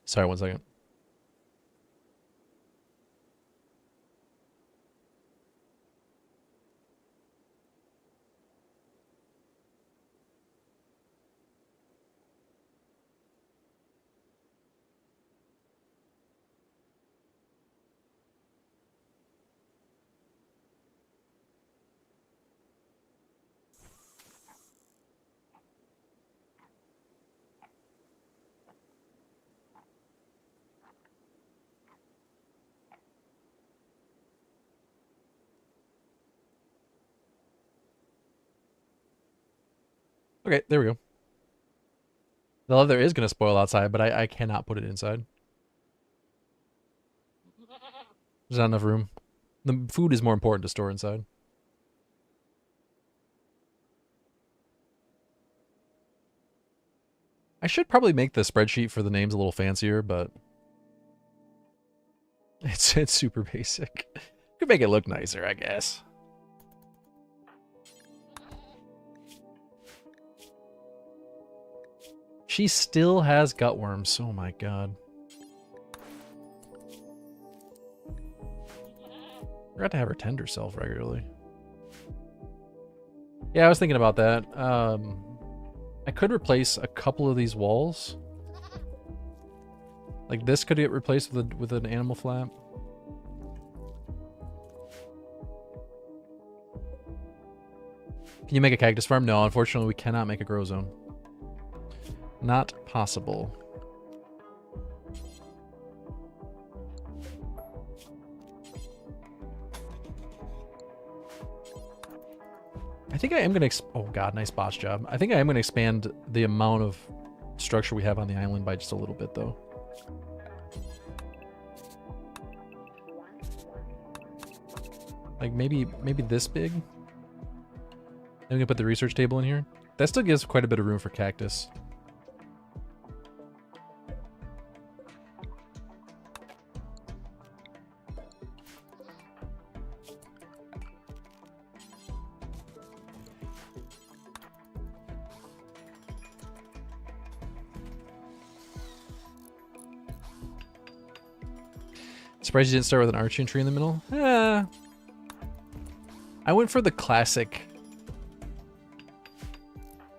Sorry, 1 second. Okay, there we go. The leather is going to spoil outside, but I cannot put it inside. There's not enough room. The food is more important to store inside. I should probably make the spreadsheet for the names a little fancier, but it's super basic. Could make it look nicer, I guess. She still has gutworms. Oh my god. Forgot to have her tend herself regularly. Yeah, I was thinking about that. I could replace a couple of these walls. Like this could get replaced with an animal flap. Can you make a cactus farm? No, unfortunately we cannot make a grow zone. Not possible. I think I am going to... Oh god, nice boss job. I think I am going to expand the amount of structure we have on the island by just a little bit, though. Like maybe this big? Then we can put the research table in here. That still gives quite a bit of room for cactus. Surprised you didn't start with an arching tree in the middle? I went for the classic...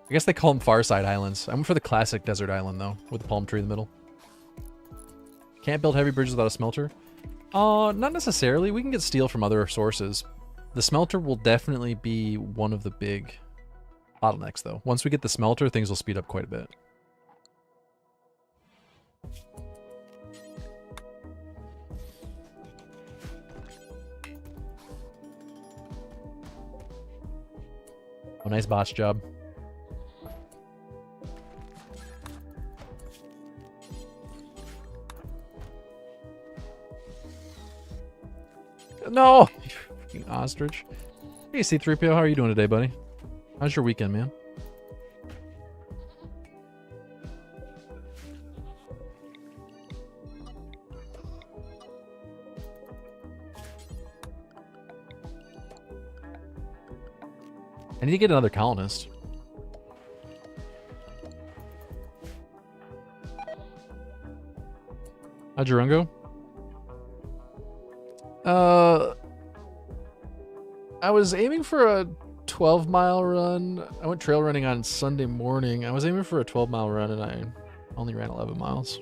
I guess they call them Farside Islands. I went for the classic desert island, though, with the palm tree in the middle. Can't build heavy bridges without a smelter? Not necessarily. We can get steel from other sources. The smelter will definitely be one of the big bottlenecks, though. Once we get the smelter, things will speed up quite a bit. Oh, nice boss job. No! You fucking ostrich. Hey, C-3PO, how are you doing today, buddy? How's your weekend, man? I need to get another colonist. How'd your run go? I was aiming for a 12-mile run. I went trail running on Sunday morning. I was aiming for a 12-mile run and I only ran 11 miles.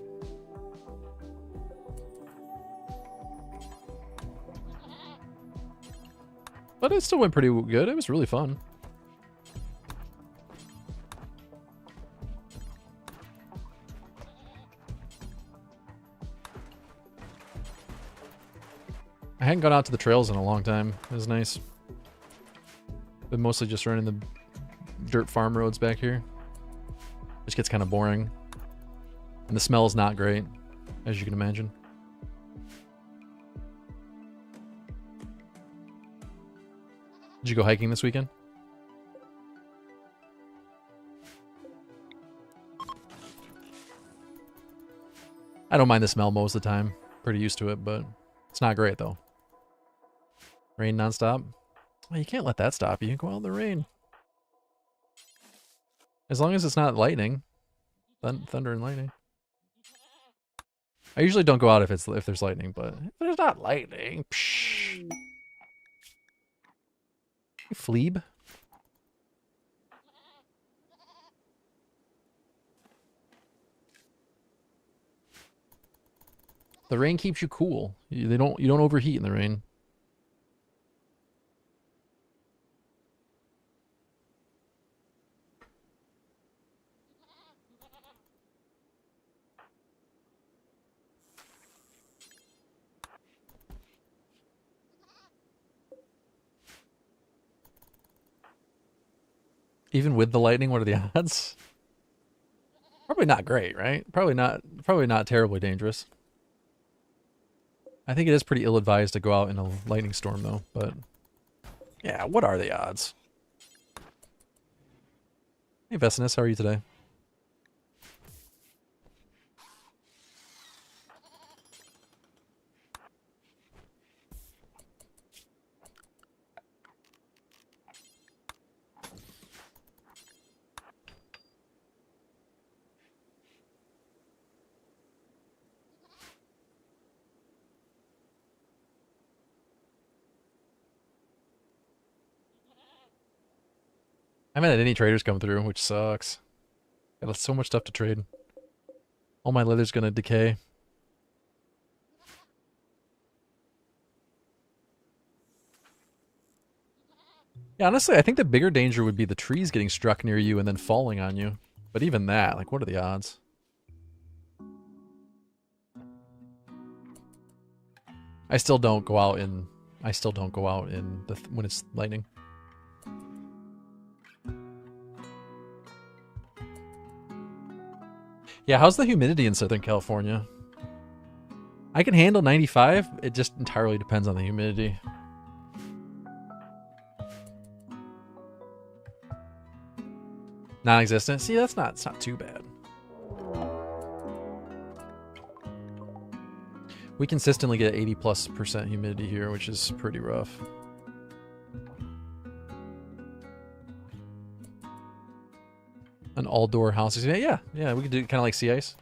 But it still went pretty good. It was really fun. I hadn't gone out to the trails in a long time. It was nice. But mostly just running the dirt farm roads back here. Just gets kind of boring. And the smell is not great, as you can imagine. Did you go hiking this weekend? I don't mind the smell most of the time. Pretty used to it, but it's not great though. Rain nonstop. Well, you can't let that stop you. Go out in the rain. As long as it's not lightning. Thunder and lightning. I usually don't go out if there's lightning, but if there's not lightning, psh. You fleeb. The rain keeps you cool. You don't overheat in the rain. Even with the lightning, what are the odds? Probably not great, right? Probably not terribly dangerous. I think it is pretty ill-advised to go out in a lightning storm, though, but... yeah, what are the odds? Hey, Vesinus, how are you today? I haven't had any traders come through, which sucks. Got so much stuff to trade. All my leather's gonna decay. Yeah, honestly, I think the bigger danger would be the trees getting struck near you and then falling on you. But even that, like, what are the odds? I still don't go out in when it's lightning. Yeah, how's the humidity in Southern California? I can handle 95. It just entirely depends on the humidity. Non-existent? See, it's not too bad. We consistently get 80+% humidity here, which is pretty rough. An all-door house. Yeah, we could do kind of like sea ice.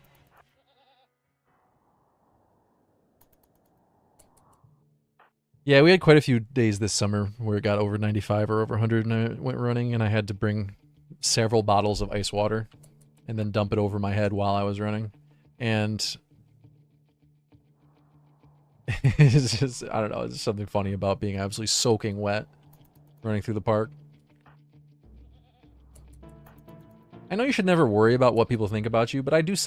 Yeah, we had quite a few days this summer where it got over 95 or over 100 and I went running and I had to bring several bottles of ice water and then dump it over my head while I was running. And it's just, I don't know, it's something funny about being absolutely soaking wet running through the park. I know you should never worry about what people think about you, but it does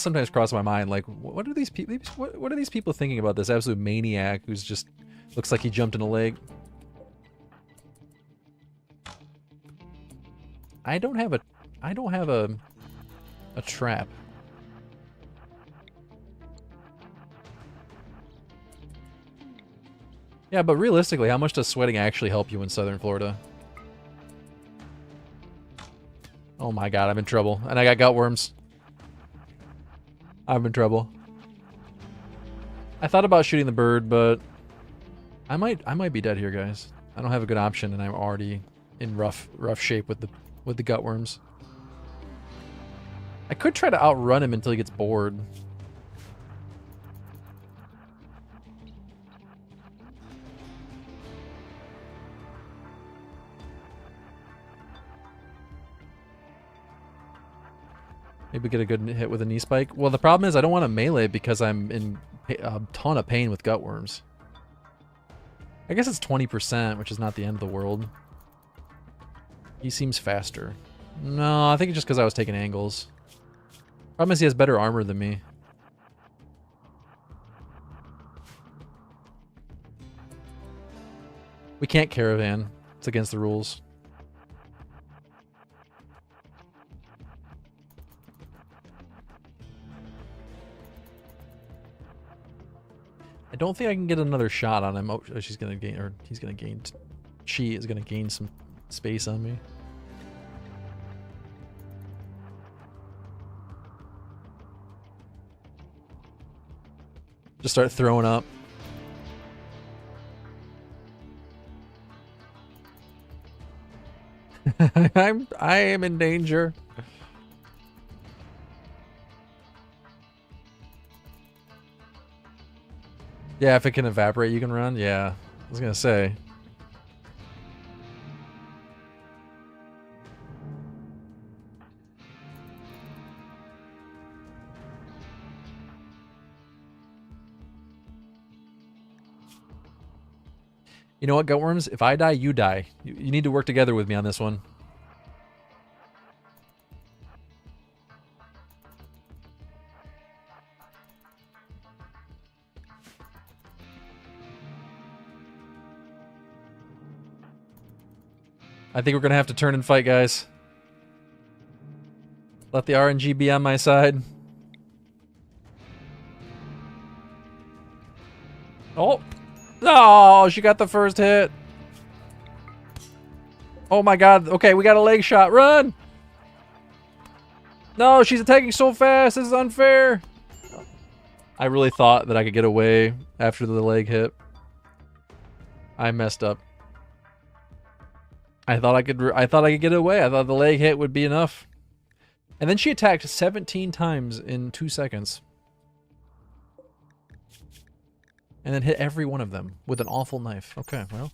sometimes cross my mind, like, what are these people, what are these people thinking about this absolute maniac who's just looks like he jumped in a lake? I don't have a trap. Yeah, but realistically, how much does sweating actually help you in Southern Florida? Oh my god, I'm in trouble. And I got gut worms. I'm in trouble. I thought about shooting the bird, but I might be dead here, guys. I don't have a good option and I'm already in rough shape with the gut worms. I could try to outrun him until he gets bored. Maybe get a good hit with a knee spike. Well, the problem is I don't want to melee because I'm in a ton of pain with gut worms. I guess it's 20%, which is not the end of the world. He seems faster. No, I think it's just because I was taking angles. Problem is he has better armor than me. We can't caravan. It's against the rules. don't think I can get another shot on him. Oh, she's gonna gain, or he's gonna gain. She is gonna gain some space on me. Just start throwing up. I am in danger. Yeah, if it can evaporate, you can run. Yeah, I was gonna say. You know what, Gutworms? If I die, you die. You need to work together with me on this one. I think we're going to have to turn and fight, guys. Let the RNG be on my side. Oh! No! She got the first hit. Oh my god. Okay, we got a leg shot. Run! No, she's attacking so fast. This is unfair. I really thought that I could get away after the leg hit. I messed up. I thought I could get away. I thought the leg hit would be enough. And then she attacked 17 times in 2 seconds. And then hit every one of them with an awful knife. Okay, well.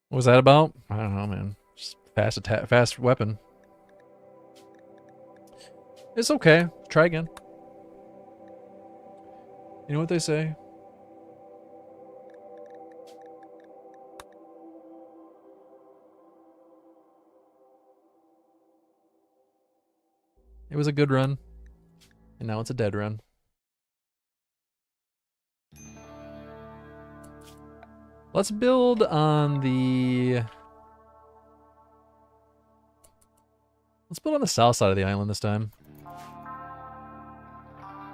What was that about? I don't know, man. Just fast weapon. It's okay. Try again. You know what they say? It was a good run, and now it's a dead run. Let's build on the... Let's build on the south side of the island this time.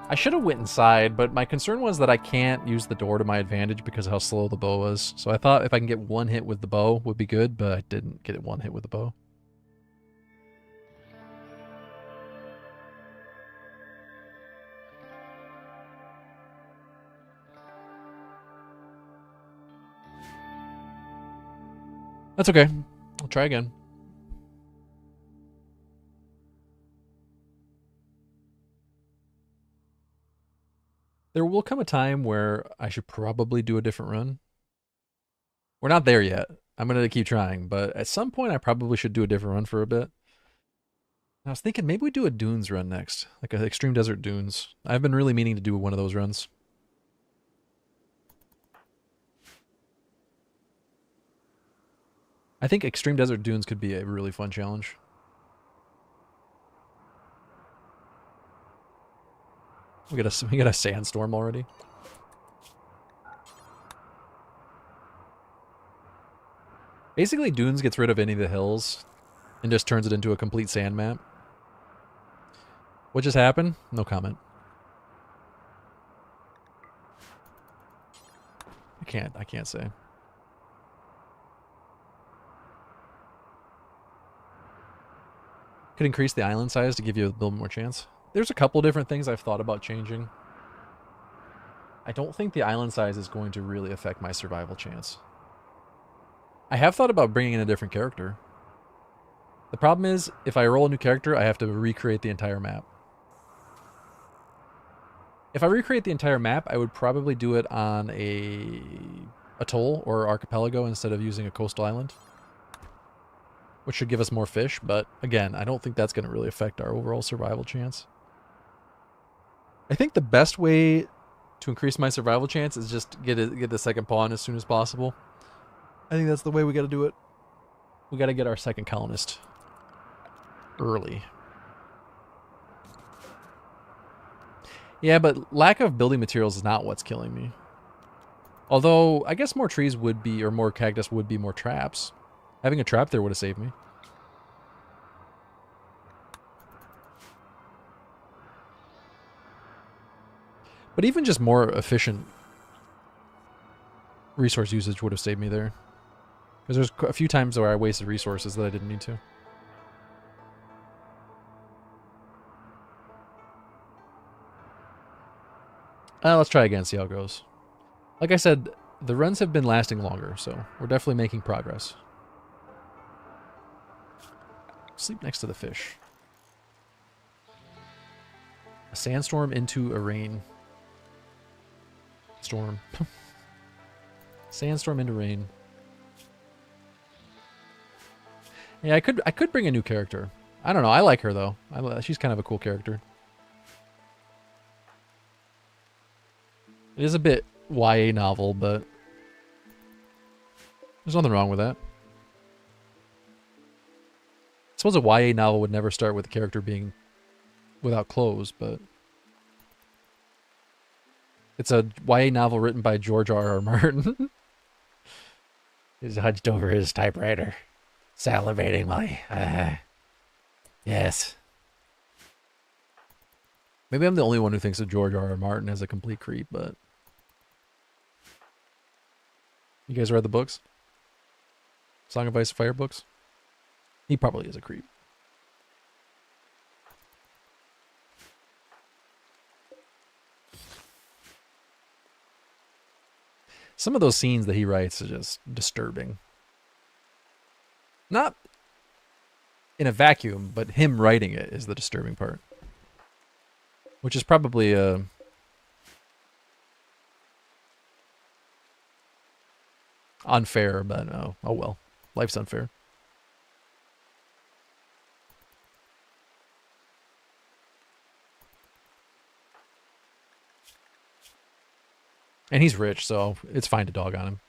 I should have went inside, but my concern was that I can't use the door to my advantage because of how slow the bow was. So I thought if I can get one hit with the bow would be good, but I didn't get one hit with the bow. That's okay. I'll try again. There will come a time where I should probably do a different run. We're not there yet. I'm going to keep trying, but at some point I probably should do a different run for a bit. I was thinking maybe we do a dunes run next, like an extreme desert dunes. I've been really meaning to do one of those runs. I think extreme desert dunes could be a really fun challenge. We got a sandstorm already. Basically, dunes gets rid of any of the hills and just turns it into a complete sand map. What just happened? No comment. I can't say. Could increase the island size to give you a little more chance. There's a couple different things I've thought about changing. I don't think the island size is going to really affect my survival chance. I have thought about bringing in a different character. The problem is, if I roll a new character, I have to recreate the entire map. If I recreate the entire map, I would probably do it on a atoll or archipelago instead of using a coastal island, which should give us more fish, but again, I don't think that's going to really affect our overall survival chance. I think the best way to increase my survival chance is just get the second pawn as soon as possible. I think that's the way we got to do it. We got to get our second colonist early. Yeah, but lack of building materials is not what's killing me. Although, I guess more trees would be, or more cactus would be more traps. Having a trap there would have saved me. But even just more efficient resource usage would have saved me there. Because there's a few times where I wasted resources that I didn't need to. Let's try again, see how it goes. Like I said, the runs have been lasting longer, so we're definitely making progress. Sleep next to the fish. A sandstorm into a rain. Storm. Sandstorm into rain. Yeah, I could bring a new character. I don't know. I like her though. She's kind of a cool character. It is a bit YA novel, but there's nothing wrong with that. I suppose a YA novel would never start with the character being without clothes, but it's a YA novel written by George R.R. Martin. He's hunched over his typewriter, salivating while yes. Maybe I'm the only one who thinks of George R.R. Martin as a complete creep, but you guys read the books? Song of Ice and Fire books? He probably is a creep. Some of those scenes that he writes are just disturbing. Not in a vacuum, but him writing it is the disturbing part. Which is probably unfair, but oh well. Life's unfair. And he's rich, so it's fine to dog on him.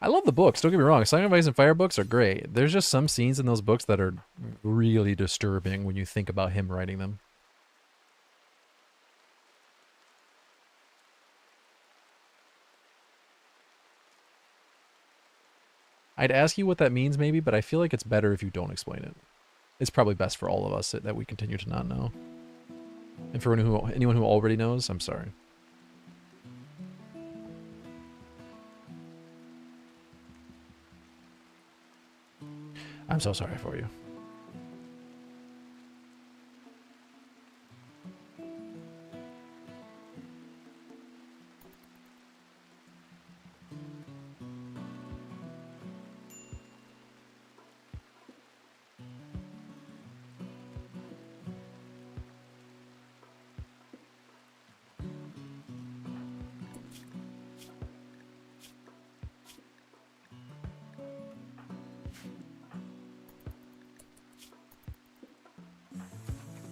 I love the books, don't get me wrong. Song of Ice and Fire books are great. There's just some scenes in those books that are really disturbing when you think about him writing them. I'd ask you what that means maybe, but I feel like it's better if you don't explain it. It's probably best for all of us that we continue to not know. And for anyone who already knows, I'm sorry. I'm so sorry for you.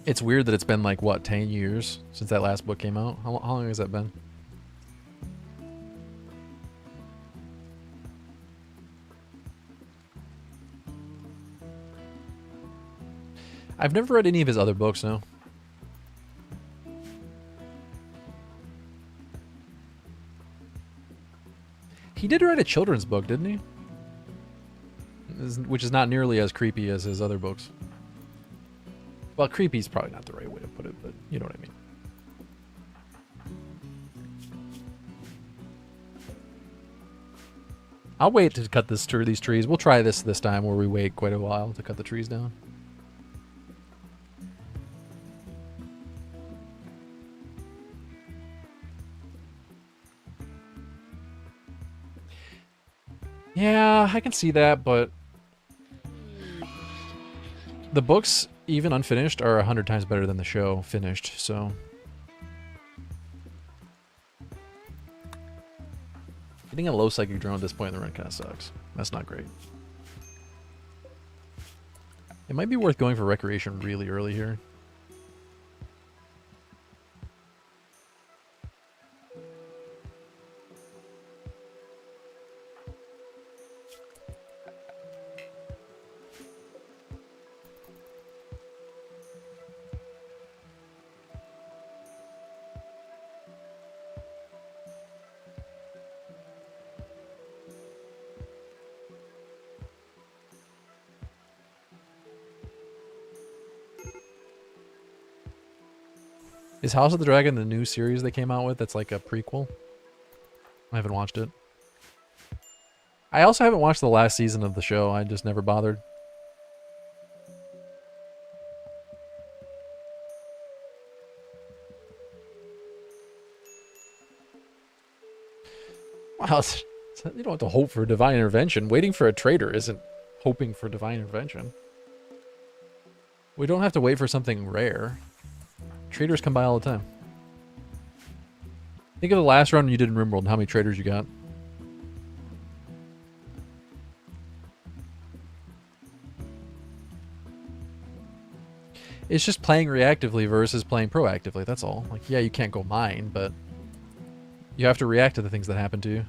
It's weird that it's been like, what, 10 years since that last book came out? How long has that been? I've never read any of his other books, no. He did write a children's book, didn't he? Which is not nearly as creepy as his other books. Well, creepy is probably not the right way to put it, but you know what I mean. I'll wait to cut these trees. We'll try this time where we wait quite a while to cut the trees down. Yeah, I can see that, but the books, even unfinished, are 100 times better than the show finished, so. Getting a low psychic drone at this point in the run kind of sucks. That's not great. It might be worth going for recreation really early here. Is House of the Dragon the new series they came out with that's like a prequel? I haven't watched it. I also haven't watched the last season of the show. I just never bothered. Wow, you don't have to hope for divine intervention. Waiting for a traitor isn't hoping for divine intervention. We don't have to wait for something rare. Traders come by all the time. Think of the last run you did in RimWorld and how many traders you got. It's just playing reactively versus playing proactively, that's all. Like, yeah, you can't go mine, but you have to react to the things that happen to you.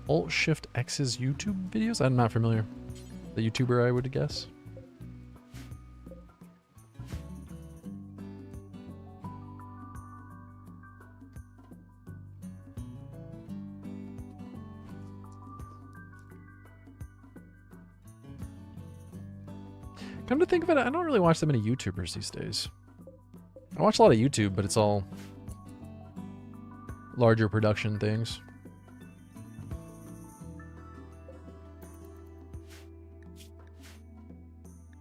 Alt-Shift-X's YouTube videos? I'm not familiar. The YouTuber, I would guess. Come to think of it, I don't really watch that many YouTubers these days. I watch a lot of YouTube, but it's all larger production things.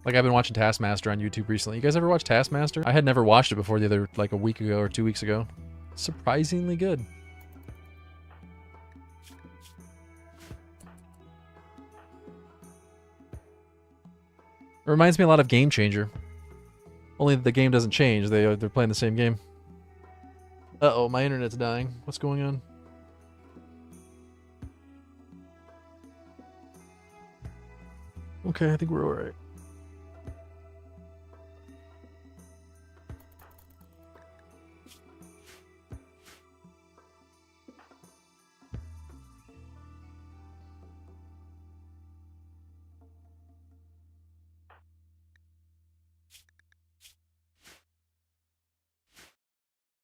Like, I've been watching Taskmaster on YouTube recently. You guys ever watch Taskmaster? I had never watched it before the other, like a week ago or 2 weeks ago. Surprisingly good. It reminds me a lot of Game Changer. Only the game doesn't change. They're playing the same game. Uh-oh, my internet's dying. What's going on? Okay, I think we're alright.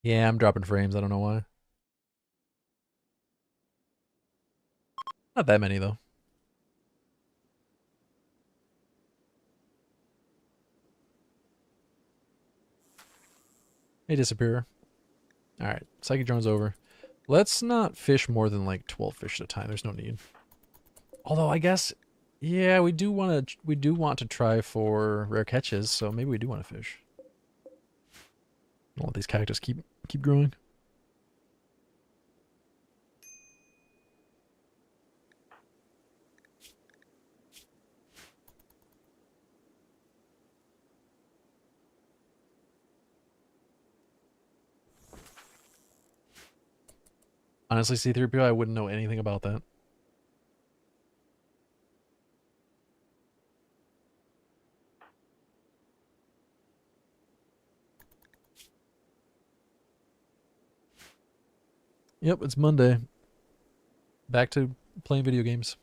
Yeah, I'm dropping frames. I don't know why. Not that many, though. Hey, Disappearer. Alright, Psychic Drone's over. Let's not fish more than like 12 fish at a time. There's no need. Although, I guess, yeah, we do want to try for rare catches, so maybe we do want to fish. I'll let these cactus keep growing. Honestly, C3PO, I wouldn't know anything about that. Yep, it's Monday. Back to playing video games.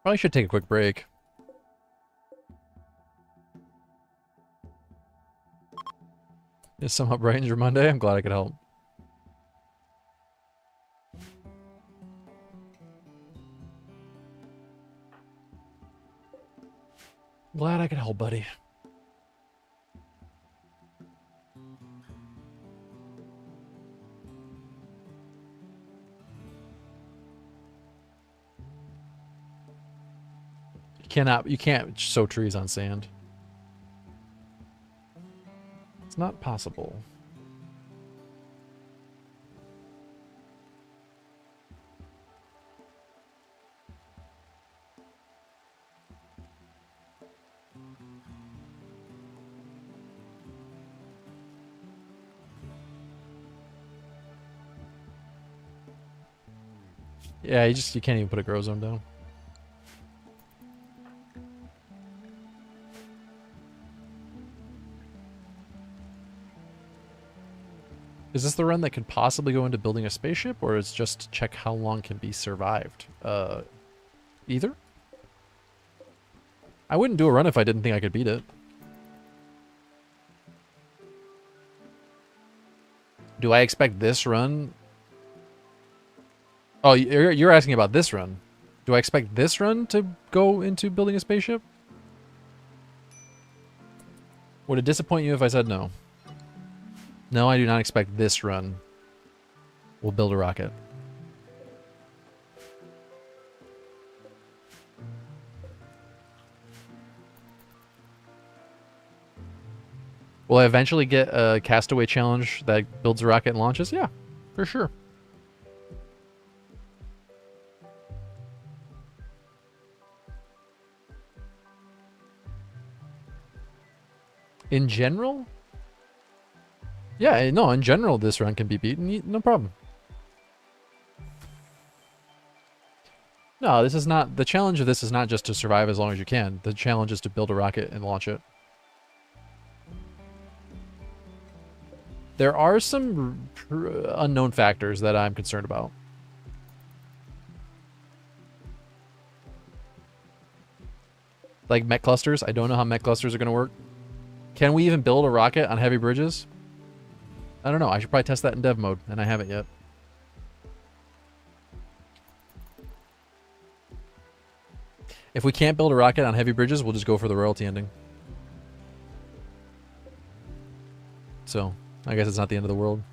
Probably should take a quick break. It somehow brightens your Monday. I'm glad I could help. Glad I could help, buddy. You can't sow trees on sand. It's not possible. Yeah, you can't even put a grow zone down. Is this the run that could possibly go into building a spaceship, or is just to check how long can be survived? Either? I wouldn't do a run if I didn't think I could beat it. Do I expect this run? Oh, you're asking about this run. Do I expect this run to go into building a spaceship? Would it disappoint you if I said no? No, I do not expect this run will build a rocket. Will I eventually get a Castaway challenge that builds a rocket and launches? Yeah, for sure. In general? Yeah, no, in general this run can be beaten, no problem. No, this is not, the challenge of this is not just to survive as long as you can. The challenge is to build a rocket and launch it. There are some unknown factors that I'm concerned about. Like mech clusters. I don't know how mech clusters are going to work. Can we even build a rocket on heavy bridges? I don't know. I should probably test that in dev mode, and I haven't yet. If we can't build a rocket on heavy bridges, we'll just go for the royalty ending. So, I guess it's not the end of the world.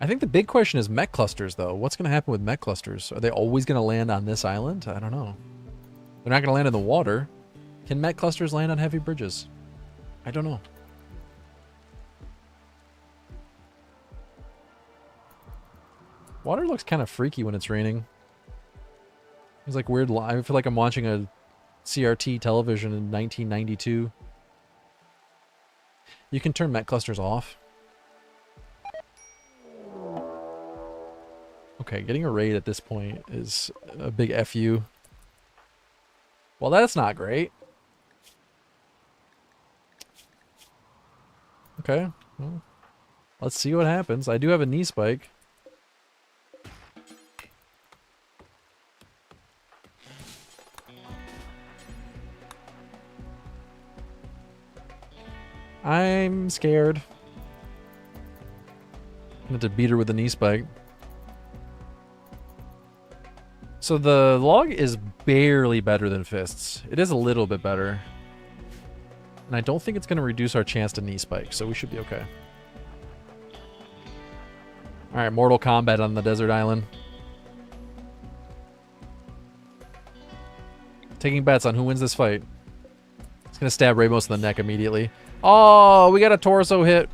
I think the big question is mech clusters, though. What's going to happen with mech clusters? Are they always going to land on this island? I don't know. They're not going to land in the water. Can mech clusters land on heavy bridges? I don't know. Water looks kind of freaky when it's raining. It's like weird. I feel like I'm watching a CRT television in 1992. You can turn mech clusters off. Okay, getting a raid at this point is a big FU. Well, that's not great. Okay, well, let's see what happens. I do have a knee spike. I'm scared. I'm going to beat her with the knee spike. So the log is barely better than fists. It is a little bit better. And I don't think it's going to reduce our chance to knee spike, so we should be okay. Alright, Mortal Kombat on the desert island. Taking bets on who wins this fight. It's going to stab Ramos in the neck immediately. Oh, we got a torso hit.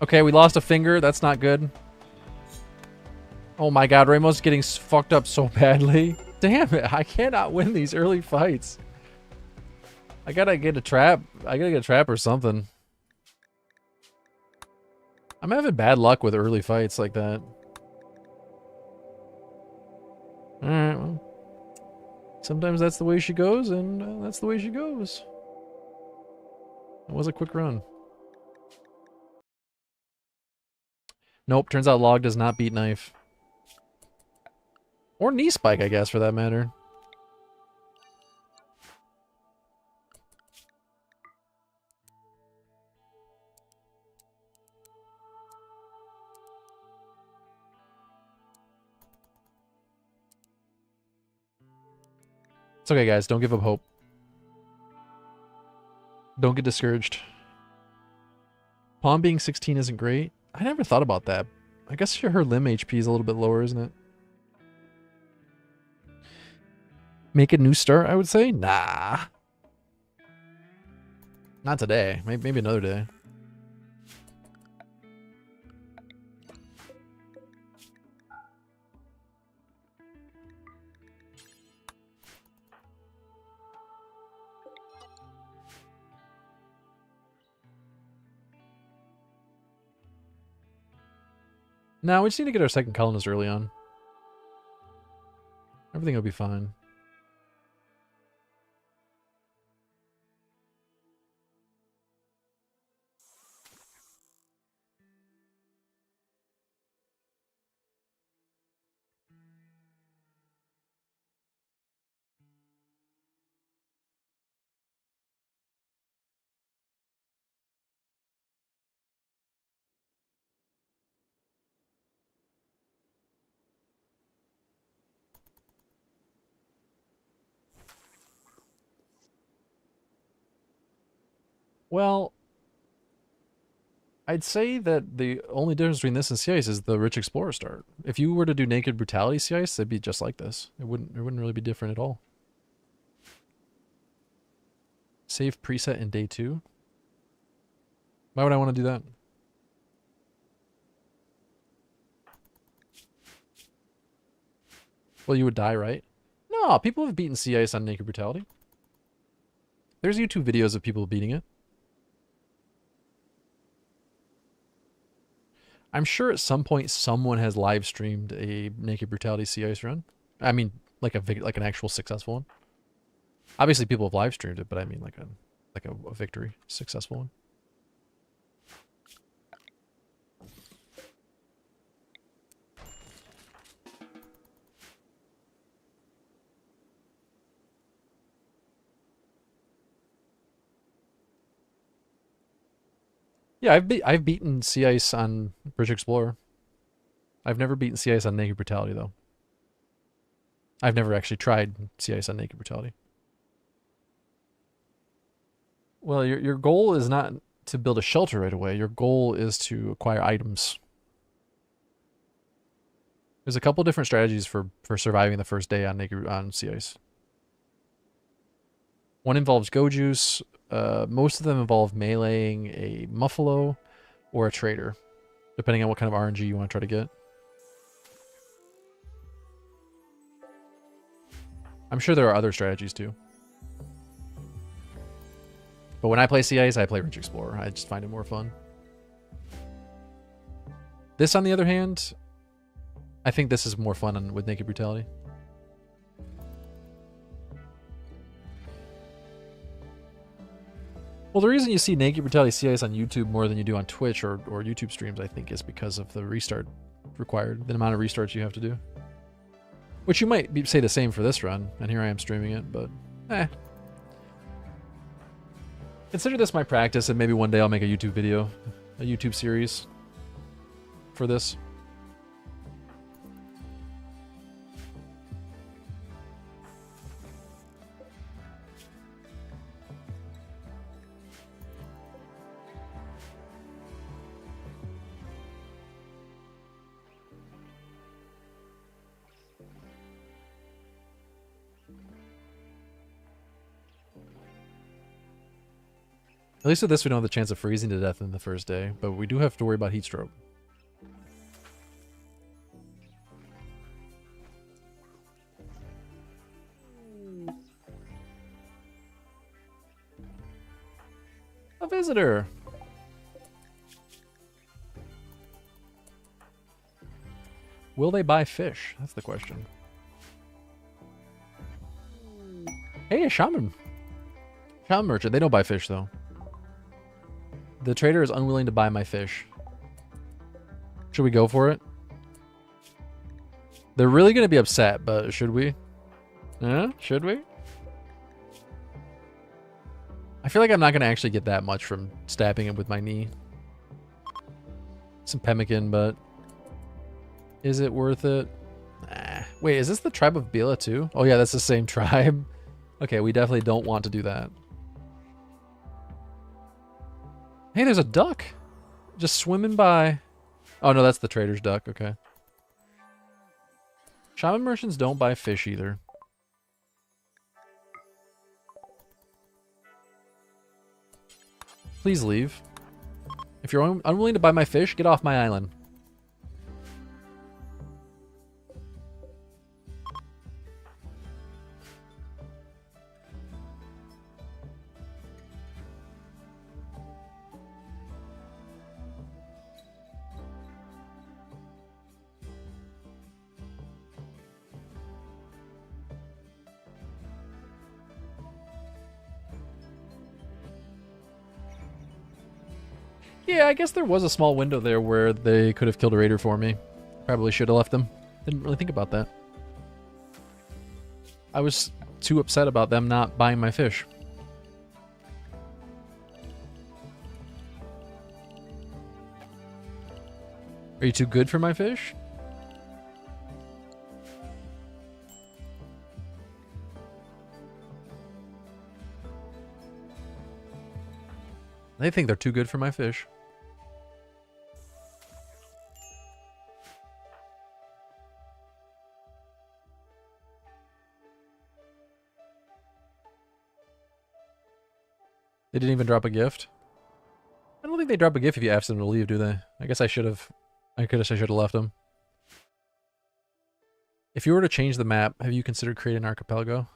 Okay, we lost a finger. That's not good. Oh my god, Ramos is getting fucked up so badly. Damn it, I cannot win these early fights. I gotta get a trap. I gotta get a trap or something. I'm having bad luck with early fights like that. Alright, well. Sometimes that's the way she goes, and that's the way she goes. It was a quick run. Nope, turns out log does not beat knife. Or knee spike, I guess, for that matter. It's okay, guys. Don't give up hope. Don't get discouraged. Pawn being 16 isn't great. I never thought about that. I guess her limb HP is a little bit lower, isn't it? Make a new start, I would say? Nah. Not today. Maybe another day. No, we just need to get our second colonist early on. Everything will be fine. Well, I'd say that the only difference between this and Sea Ice is the Rich Explorer start. If you were to do Naked Brutality Sea Ice, it'd be just like this. It wouldn't really be different at all. Save preset in day 2. Why would I want to do that? Well, you would die, right? No, people have beaten Sea Ice on Naked Brutality. There's YouTube videos of people beating it. I'm sure at some point someone has live streamed a Naked Brutality Sea Ice run. I mean, like an actual successful one. Obviously, people have live streamed it, but I mean like a victory, successful one. Yeah, I've beaten Sea Ice on Bridge Explorer. I've never beaten Sea Ice on Naked Brutality though. I've never actually tried Sea Ice on Naked Brutality. Well, your goal is not to build a shelter right away. Your goal is to acquire items. There's a couple different strategies for surviving the first day on Sea Ice. One involves Go Juice. Most of them involve meleeing a Muffalo or a trader, depending on what kind of RNG you want to try to get. I'm sure there are other strategies too. But when I play Sea Ice, I play Rich Explorer. I just find it more fun. This, on the other hand, I think this is more fun with Naked Brutality. Well, the reason you see Naked Brutality Sea Ice on YouTube more than you do on Twitch or YouTube streams, I think, is because of the restart required, the amount of restarts you have to do. Which you might say the same for this run, and here I am streaming it, but Consider this my practice, and maybe one day I'll make a YouTube video, a YouTube series for this. At least with this, we don't have the chance of freezing to death in the first day, but we do have to worry about heat stroke. A visitor! Will they buy fish? That's the question. Hey, a shaman! Shaman merchant. They don't buy fish, though. The trader is unwilling to buy my fish. Should we go for it? They're really going to be upset, but should we? Should we? I feel like I'm not going to actually get that much from stabbing it with my knee. Some pemmican, but... is it worth it? Wait, is this the tribe of Bila too? Oh yeah, that's the same tribe. Okay, we definitely don't want to do that. Hey, there's a duck. Just swimming by. Oh no, that's the trader's duck. Okay. Shaman merchants don't buy fish either. Please leave. If you're unwilling to buy my fish, get off my island. Yeah, I guess there was a small window there where they could have killed a raider for me. Probably should have left them. Didn't really think about that. I was too upset about them not buying my fish. Are you too good for my fish? They think they're too good for my fish. They didn't even drop a gift? I don't think they drop a gift if you ask them to leave, do they? I guess I should have. I should have left them. If you were to change the map, have you considered creating an archipelago?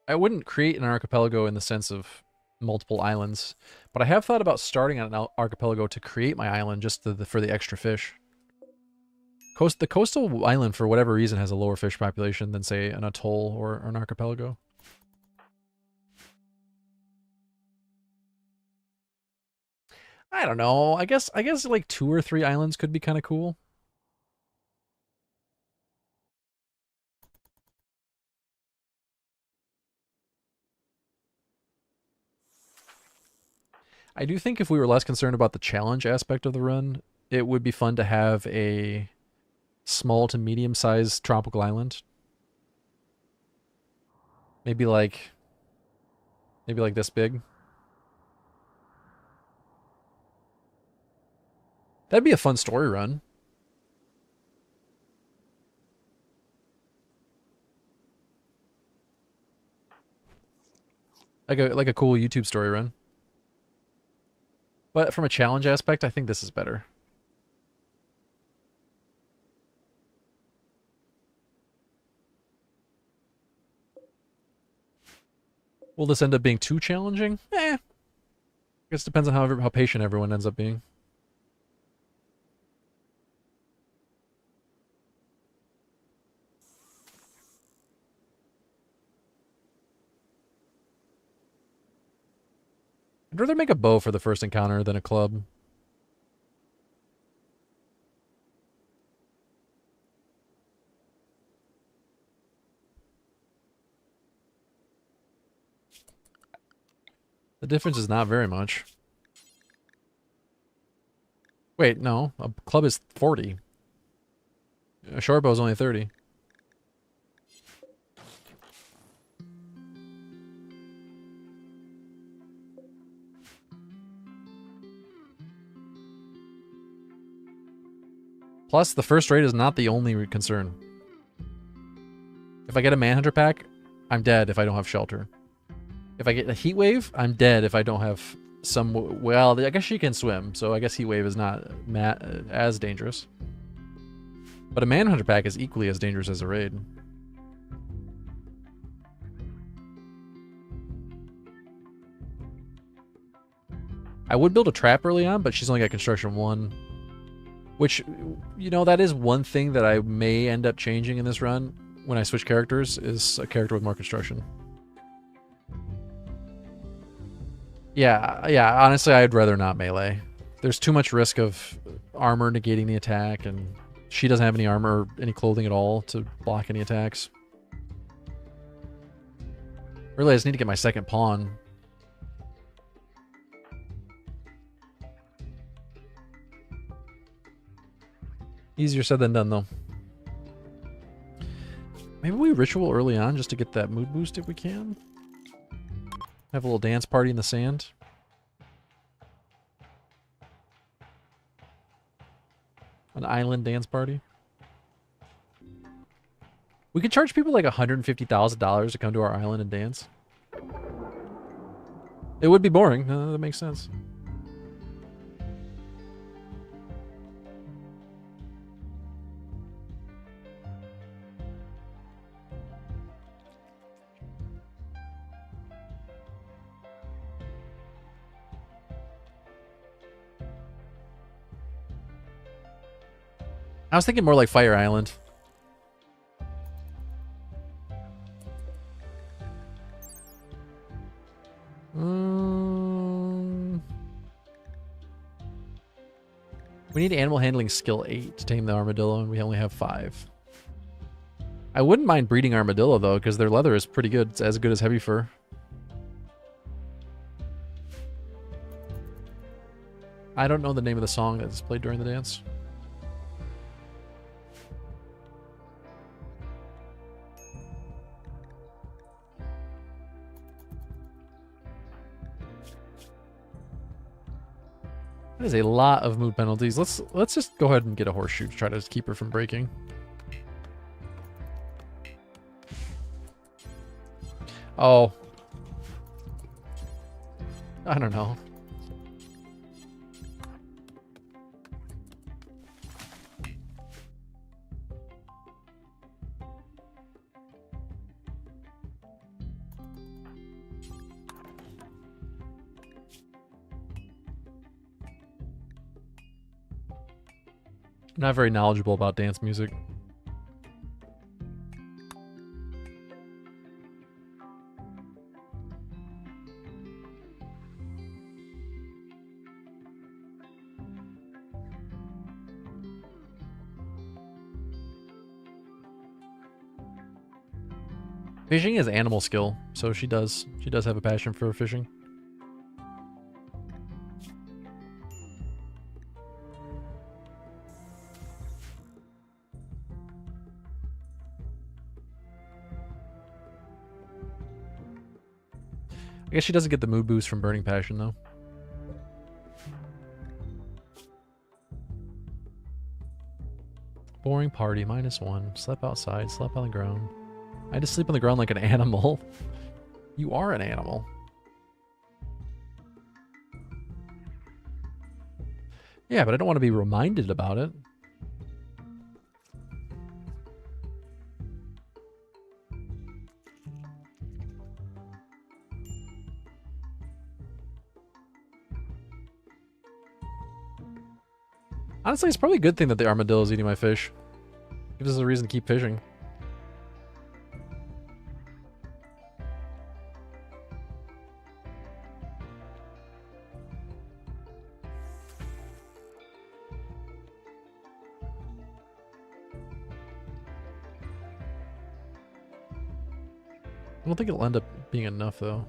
I wouldn't create an archipelago in the sense of multiple islands, but I have thought about starting on an archipelago to create my island just for the extra fish. The coastal island, for whatever reason, has a lower fish population than, say, an atoll or an archipelago. I don't know. I guess like 2 or 3 islands could be kind of cool. I do think if we were less concerned about the challenge aspect of the run, it would be fun to have a small to medium-sized tropical island. Maybe like this big. That'd be a fun story run. Like a cool YouTube story run. But from a challenge aspect, I think this is better. Will this end up being too challenging? I guess it depends on how patient everyone ends up being. I'd rather make a bow for the first encounter than a club. The difference is not very much. Wait, no. A club is 40. A short bow is only 30. Plus, the first raid is not the only concern. If I get a manhunter pack, I'm dead if I don't have shelter. If I get a heat wave, I'm dead if I don't have some... Well, I guess she can swim, so I guess heat wave is not as dangerous. But a manhunter pack is equally as dangerous as a raid. I would build a trap early on, but she's only got construction 1. Which, you know, that is one thing that I may end up changing in this run when I switch characters, is a character with more construction. Yeah, honestly, I'd rather not melee. There's too much risk of armor negating the attack, and she doesn't have any armor or any clothing at all to block any attacks. Really, I just need to get my second pawn. Easier said than done, though. Maybe we ritual early on just to get that mood boost if we can. Have a little dance party in the sand. An island dance party. We could charge people like $150,000 to come to our island and dance. It would be boring. That makes sense. I was thinking more like Fire Island. We need animal handling skill 8 to tame the armadillo, and we only have 5. I wouldn't mind breeding armadillo, though, because their leather is pretty good. It's as good as heavy fur. I don't know the name of the song that's played during the dance. That is a lot of mood penalties. Let's just go ahead and get a horseshoe to try to keep her from breaking. Oh. I don't know. I'm not very knowledgeable about dance music. Fishing is animal skill, so she does have a passion for fishing. I guess she doesn't get the mood boost from burning passion, though. Boring party, -1. Slept outside, slept on the ground. I just sleep on the ground like an animal. You are an animal. Yeah, but I don't want to be reminded about it. Honestly, it's probably a good thing that the armadillo is eating my fish. Gives us a reason to keep fishing. I don't think it'll end up being enough, though.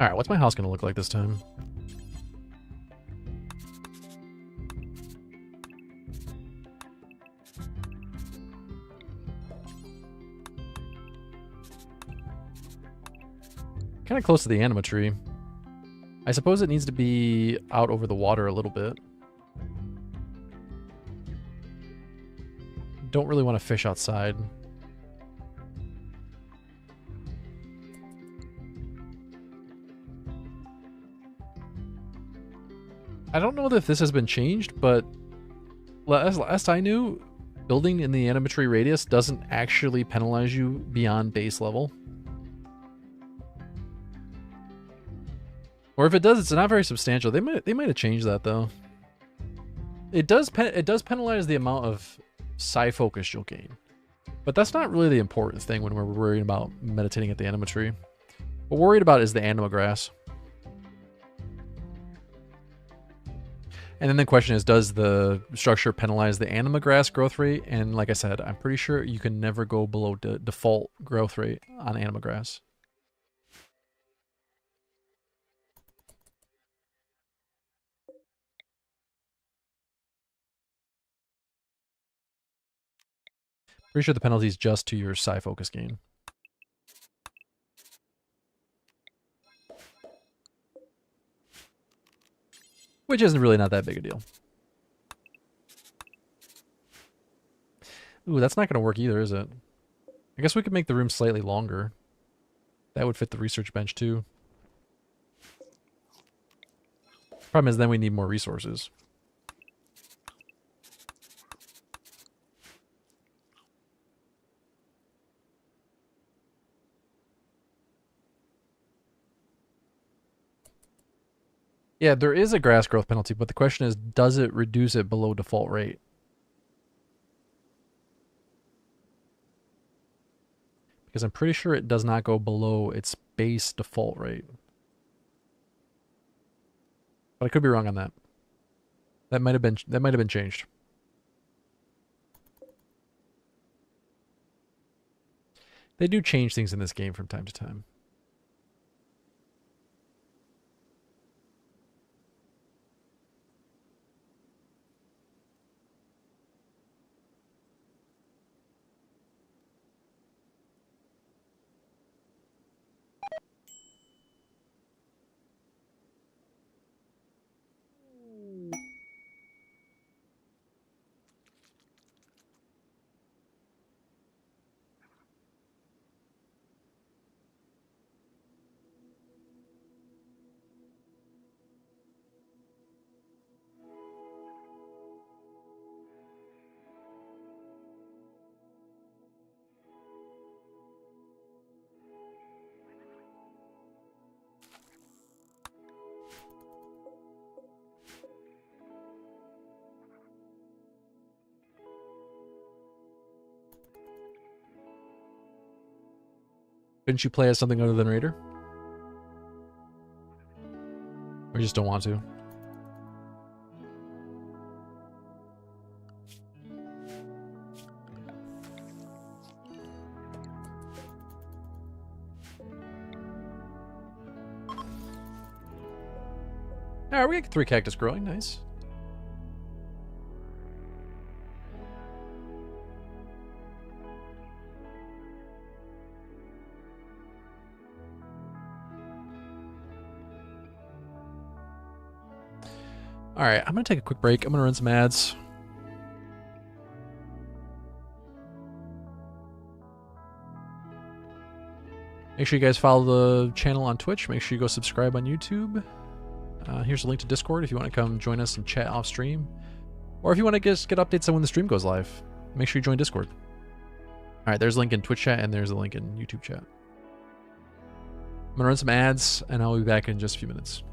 Alright, what's my house going to look like this time? Kind of close to the anima tree. I suppose it needs to be out over the water a little bit. Don't really want to fish outside. I don't know if this has been changed, but last I knew, building in the animatory radius doesn't actually penalize you beyond base level. Or if it does, it's not very substantial. They might have changed that though. It does penalize the amount of psi focus you'll gain, but that's not really the important thing when we're worrying about meditating at the anima tree. What we're worried about is the anima grass. And then the question is, does the structure penalize the anima grass growth rate? And like I said, I'm pretty sure you can never go below default growth rate on anima grass. Pretty sure the penalty is just to your psi focus gain. Which isn't really not that big a deal. Ooh, that's not going to work either, is it? I guess we could make the room slightly longer. That would fit the research bench too. Problem is then we need more resources. Yeah, there is a grass growth penalty, but the question is, does it reduce it below default rate? Because I'm pretty sure it does not go below its base default rate. But I could be wrong on that. That might have been changed. They do change things in this game from time to time. Couldn't you play as something other than Raider? Or you just don't want to? Alright, we got 3 cactus growing. Nice. Alright, I'm going to take a quick break. I'm going to run some ads. Make sure you guys follow the channel on Twitch. Make sure you go subscribe on YouTube. Here's a link to Discord if you want to come join us and chat off stream. Or if you want to just get updates on when the stream goes live, make sure you join Discord. Alright, there's a link in Twitch chat and there's a link in YouTube chat. I'm going to run some ads and I'll be back in just a few minutes.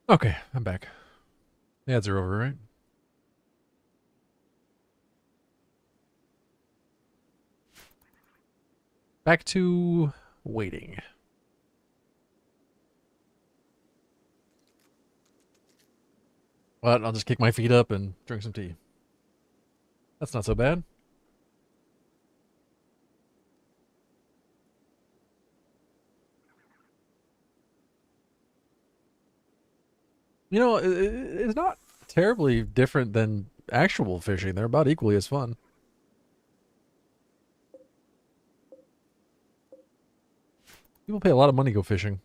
Okay, I'm back. The ads are over, right? Back to waiting. But I'll just kick my feet up and drink some tea. That's not so bad. You know, it's not terribly different than actual fishing. They're about equally as fun. People pay a lot of money to go fishing.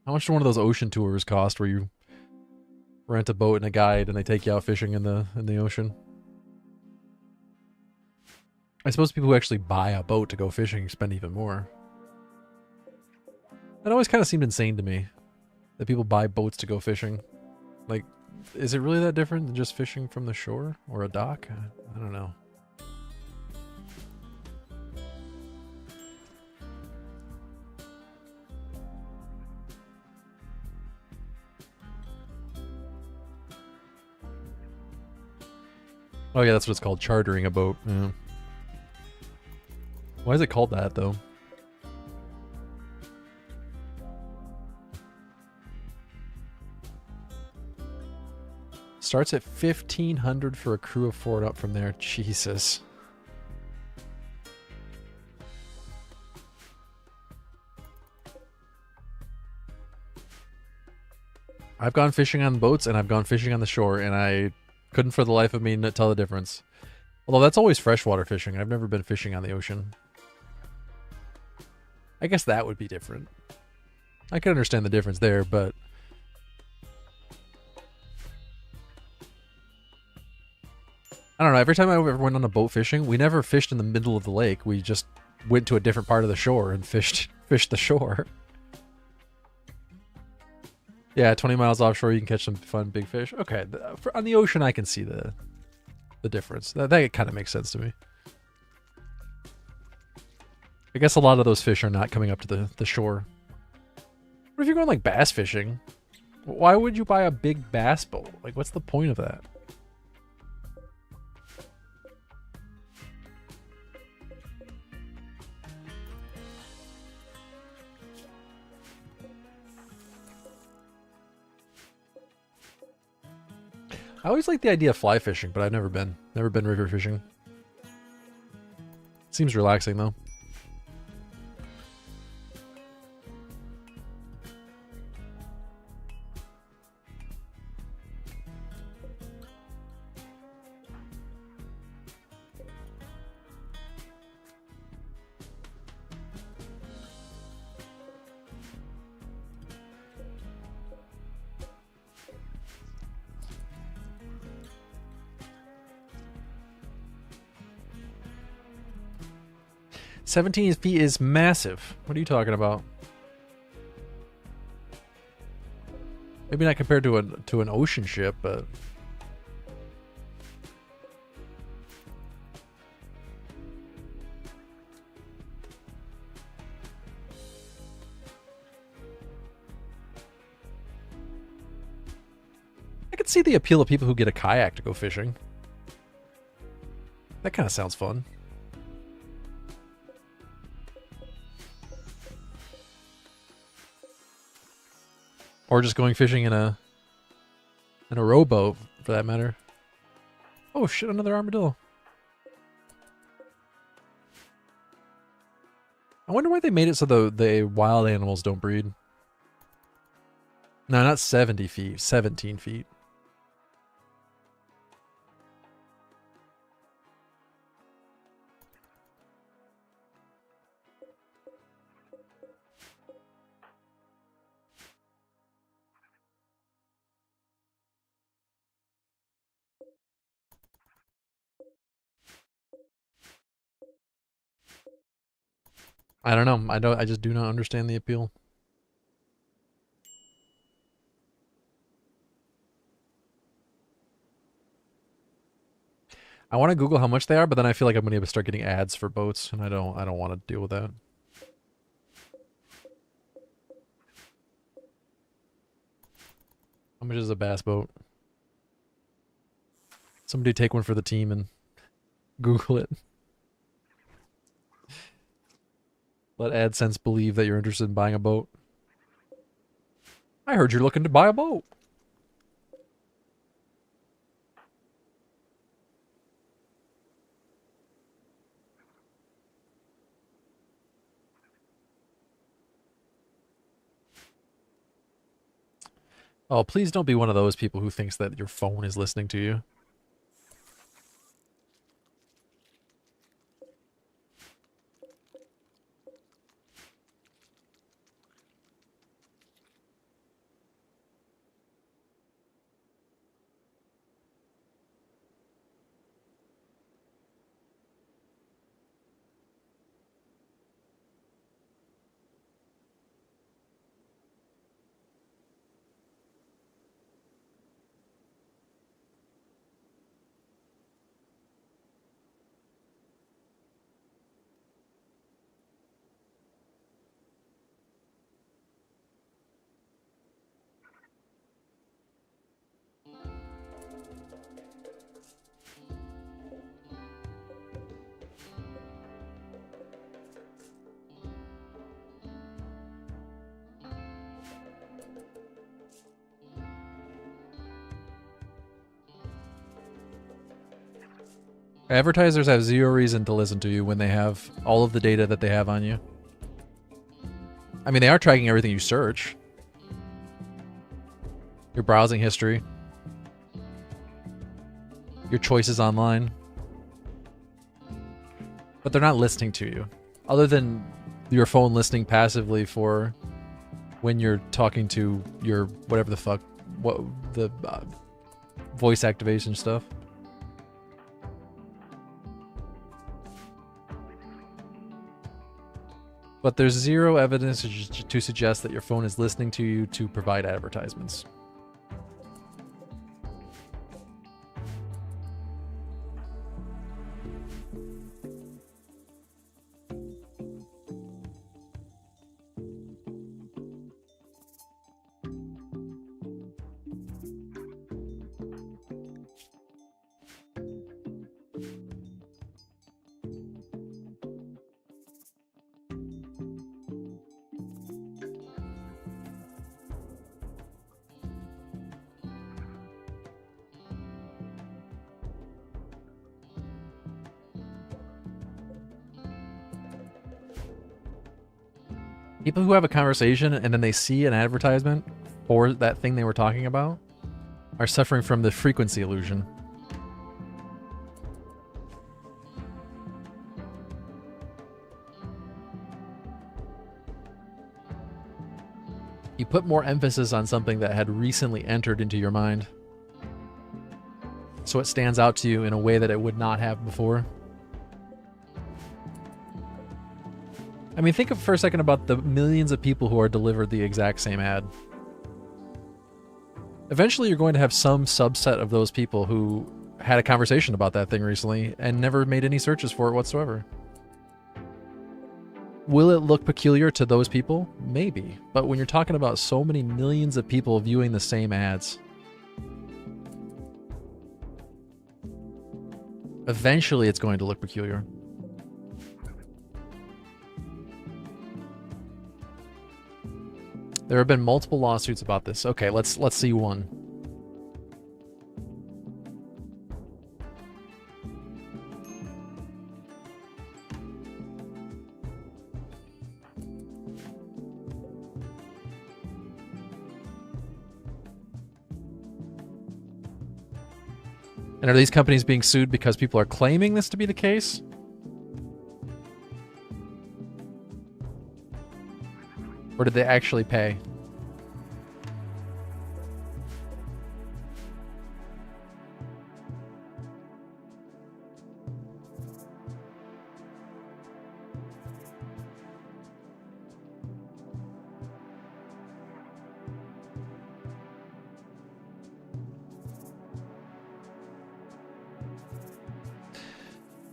How much do one of those ocean tours cost where you rent a boat and a guide and they take you out fishing in the ocean? I suppose people who actually buy a boat to go fishing spend even more. That always kind of seemed insane to me, that people buy boats to go fishing. Like, is it really that different than just fishing from the shore or a dock? I don't know. Oh yeah, that's what it's called, chartering a boat. Yeah. Why is it called that, though? Starts at 1,500 for a crew of 4 and up from there. Jesus. I've gone fishing on boats and I've gone fishing on the shore, and I couldn't for the life of me tell the difference. Although that's always freshwater fishing. I've never been fishing on the ocean. I guess that would be different. I can understand the difference there, but I don't know. Every time I ever went on a boat fishing, we never fished in the middle of the lake. We just went to a different part of the shore and fished the shore. Yeah, 20 miles offshore, you can catch some fun big fish. Okay, on the ocean, I can see the difference. That kind of makes sense to me. I guess a lot of those fish are not coming up to the shore. What if you're going like bass fishing? Why would you buy a big bass boat? Like, what's the point of that? I always like the idea of fly fishing, but I've never been river fishing. Seems relaxing though. $17 feet is massive. What are you talking about? Maybe not compared to an ocean ship, but I could see the appeal of people who get a kayak to go fishing. That kind of sounds fun. Or just going fishing in a rowboat, for that matter. Oh shit, another armadillo. I wonder why they made it so the wild animals don't breed. No, not 70 feet, 17 feet. I don't know. I just do not understand the appeal. I want to Google how much they are, but then I feel like I'm going to start getting ads for boats, and I don't want to deal with that. How much is a bass boat? Somebody take one for the team and Google it. Let AdSense believe that you're interested in buying a boat. I heard you're looking to buy a boat. Oh, please don't be one of those people who thinks that your phone is listening to you. Advertisers have zero reason to listen to you when they have all of the data that they have on you. I mean, they are tracking everything you search. Your browsing history. Your choices online. But they're not listening to you. Other than your phone listening passively for when you're talking to your whatever the fuck, the voice activation stuff. But there's zero evidence to suggest that your phone is listening to you to provide advertisements. People who have a conversation and then they see an advertisement for that thing they were talking about are suffering from the frequency illusion. You put more emphasis on something that had recently entered into your mind, so it stands out to you in a way that it would not have before. I mean, think for a second about the millions of people who are delivered the exact same ad. Eventually, you're going to have some subset of those people who had a conversation about that thing recently and never made any searches for it whatsoever. Will it look peculiar to those people? Maybe. But when you're talking about so many millions of people viewing the same ads, eventually it's going to look peculiar. There have been multiple lawsuits about this. Okay, let's see one. And are these companies being sued because people are claiming this to be the case? Or did they actually pay?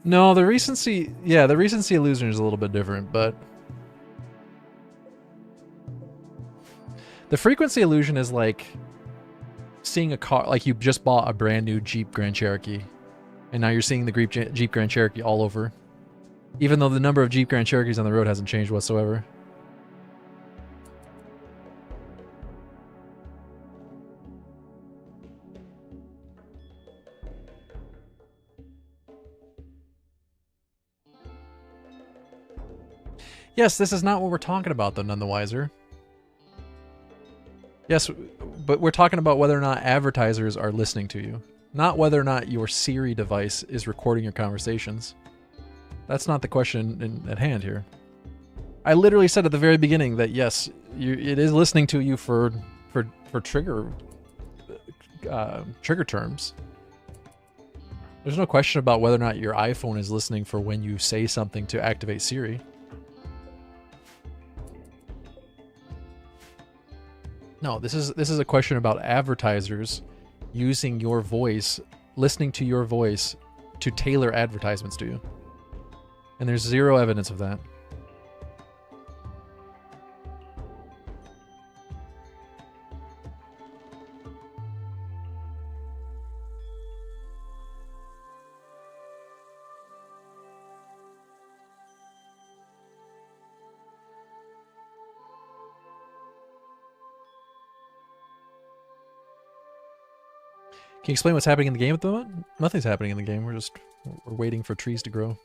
No, the recency, yeah, the recency illusion is a little bit different, but the frequency illusion is like seeing a car, like you just bought a brand new Jeep Grand Cherokee, and now you're seeing the Jeep Grand Cherokee all over, even though the number of Jeep Grand Cherokees on the road hasn't changed whatsoever. Yes, this is not what we're talking about, though, none the wiser. Yes, but we're talking about whether or not advertisers are listening to you, not whether or not your Siri device is recording your conversations. That's not the question at hand here. I literally said at the very beginning that yes, it is listening to you for trigger terms. There's no question about whether or not your iPhone is listening for when you say something to activate Siri. No, this is a question about advertisers using your voice, listening to your voice to tailor advertisements to you. And there's zero evidence of that. Can you explain what's happening in the game at the moment? Nothing's happening in the game. We're waiting for trees to grow.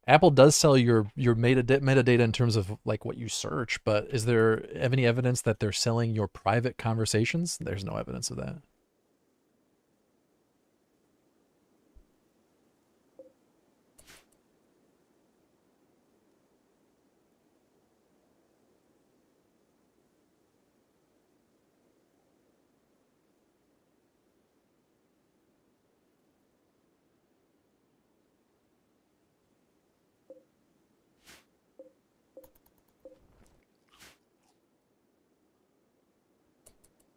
Apple does sell your metadata in terms of like what you search, but is there any evidence that they're selling your private conversations? There's no evidence of that.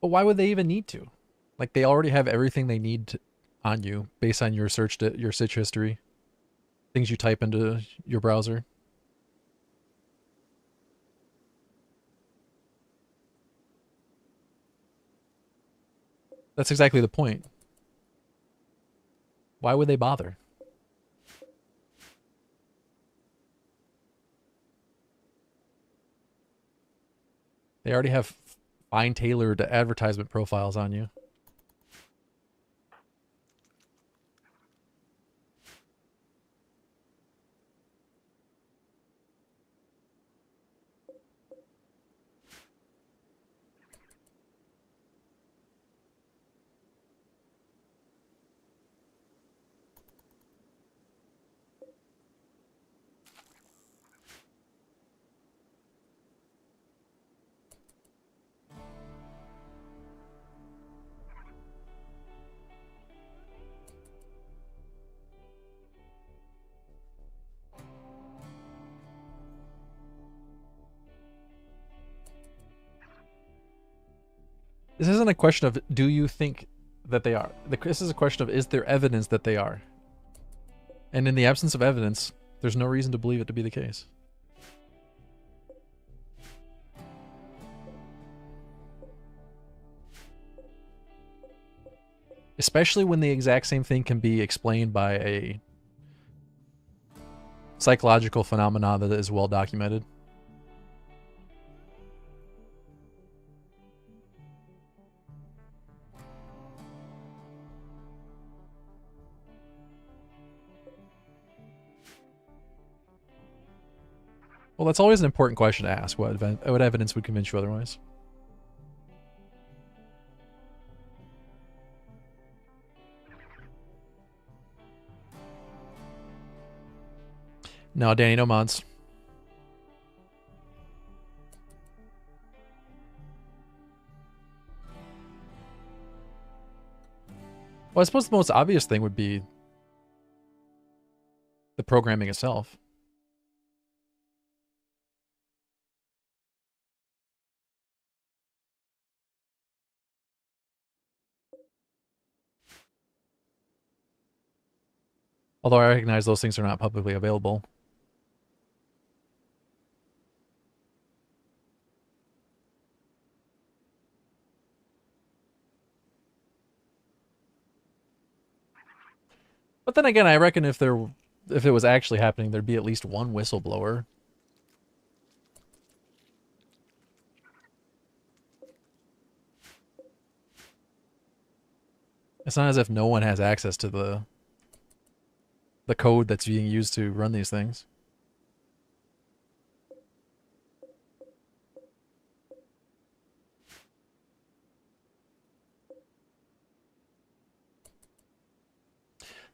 But why would they even need to? Like they already have everything they need on you based on your search history, things you type into your browser. That's exactly the point. Why would they bother? They already have fine tailored advertisement profiles on you. This isn't a question of do you think that they are. This is a question of is there evidence that they are? And in the absence of evidence, there's no reason to believe it to be the case. Especially when the exact same thing can be explained by a psychological phenomena that is well documented. Well, that's always an important question to ask. What evidence would convince you otherwise? No, Danny, no mods. Well, I suppose the most obvious thing would be the programming itself. Although I recognize those things are not publicly available. But then again, I reckon if it was actually happening, there'd be at least one whistleblower. It's not as if no one has access to the code that's being used to run these things.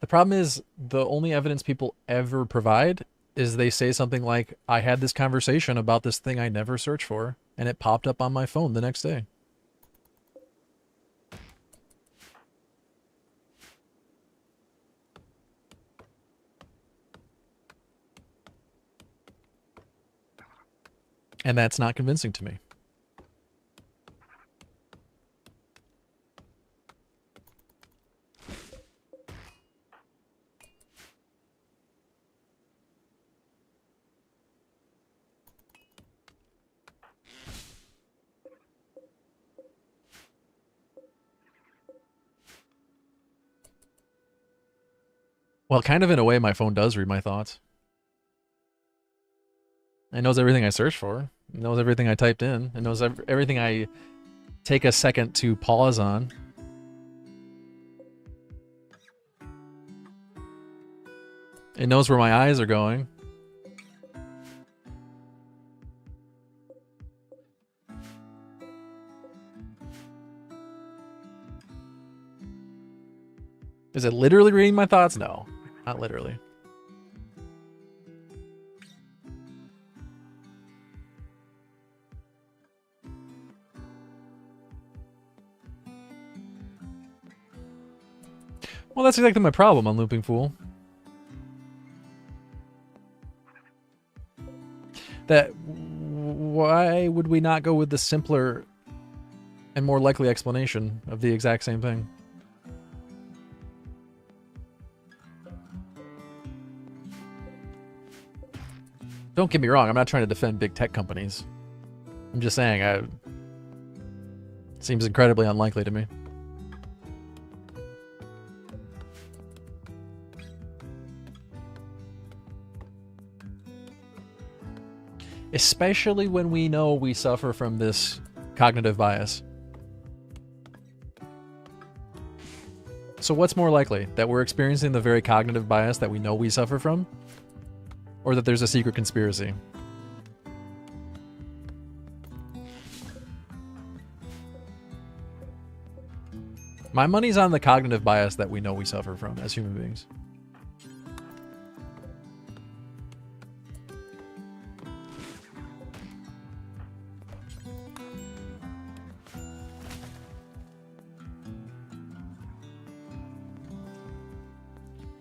The problem is the only evidence people ever provide is they say something like, I had this conversation about this thing I never searched for, and it popped up on my phone the next day. And that's not convincing to me. Well, kind of in a way, my phone does read my thoughts. It knows everything I searched for. It knows everything I typed in. It knows everything I take a second to pause on. It knows where my eyes are going. Is it literally reading my thoughts? No, not literally. Well, that's exactly my problem on Looping Fool. That why would we not go with the simpler and more likely explanation of the exact same thing? Don't get me wrong, I'm not trying to defend big tech companies. I'm just saying, it seems incredibly unlikely to me. Especially when we know we suffer from this cognitive bias. So what's more likely? That we're experiencing the very cognitive bias that we know we suffer from? Or that there's a secret conspiracy? My money's on the cognitive bias that we know we suffer from as human beings.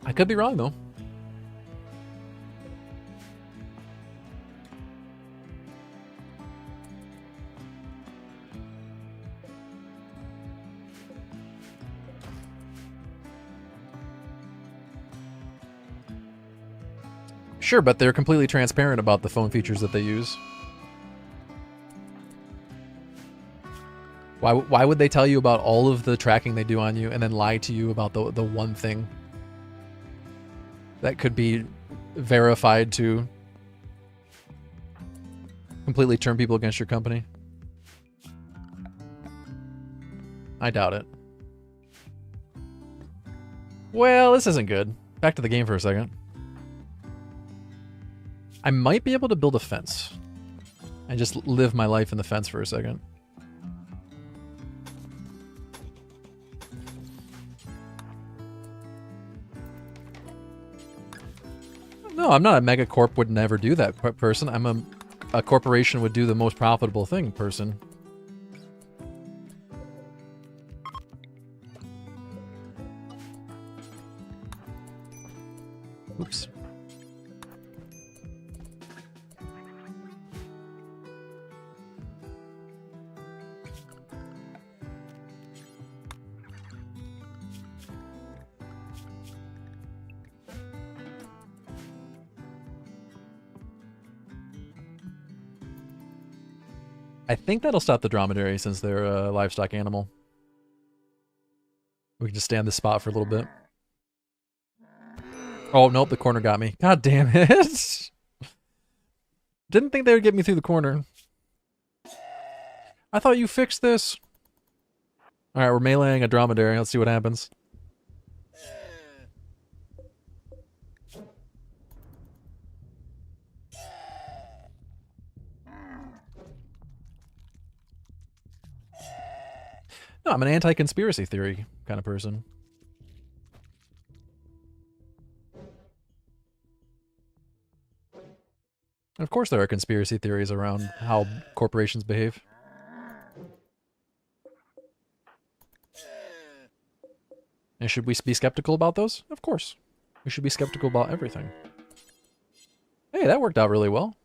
I could be wrong, though. Sure, but they're completely transparent about the phone features that they use. Why would they tell you about all of the tracking they do on you and then lie to you about the one thing that could be verified to completely turn people against your company? I doubt it. Well, this isn't good. Back to the game for a second. I might be able to build a fence and just live my life in the fence for a second. No, I'm not a megacorp would never do that person. I'm a corporation would do the most profitable thing person. Oops. I think that'll stop the dromedary since they're a livestock animal. We can just stay on this spot for a little bit. Oh, nope, the corner got me. God damn it. Didn't think they would get me through the corner. I thought you fixed this. Alright, we're meleeing a dromedary. Let's see what happens. No, I'm an anti-conspiracy theory kind of person. Of course there are conspiracy theories around how corporations behave. And should we be skeptical about those? Of course. We should be skeptical about everything. Hey, that worked out really well.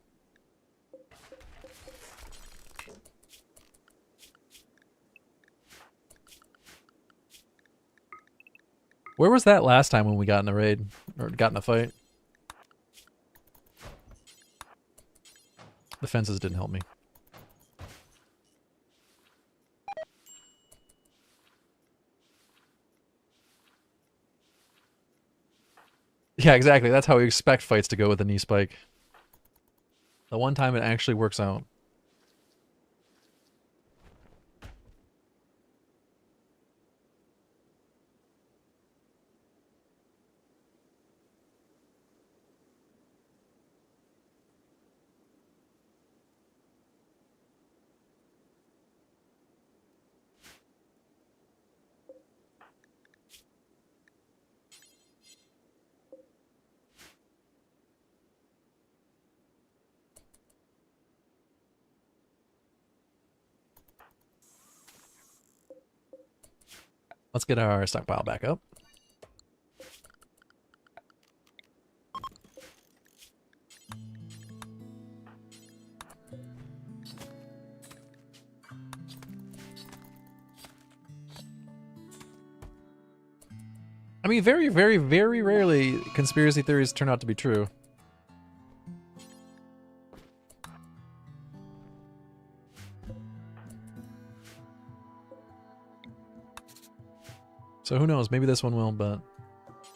Where was that last time when we got in a raid? Or got in a fight? The fences didn't help me. Yeah, exactly. That's how we expect fights to go with a knee spike. The one time it actually works out. Let's get our stockpile back up. I mean, very, very, very rarely conspiracy theories turn out to be true. So who knows, maybe this one will, but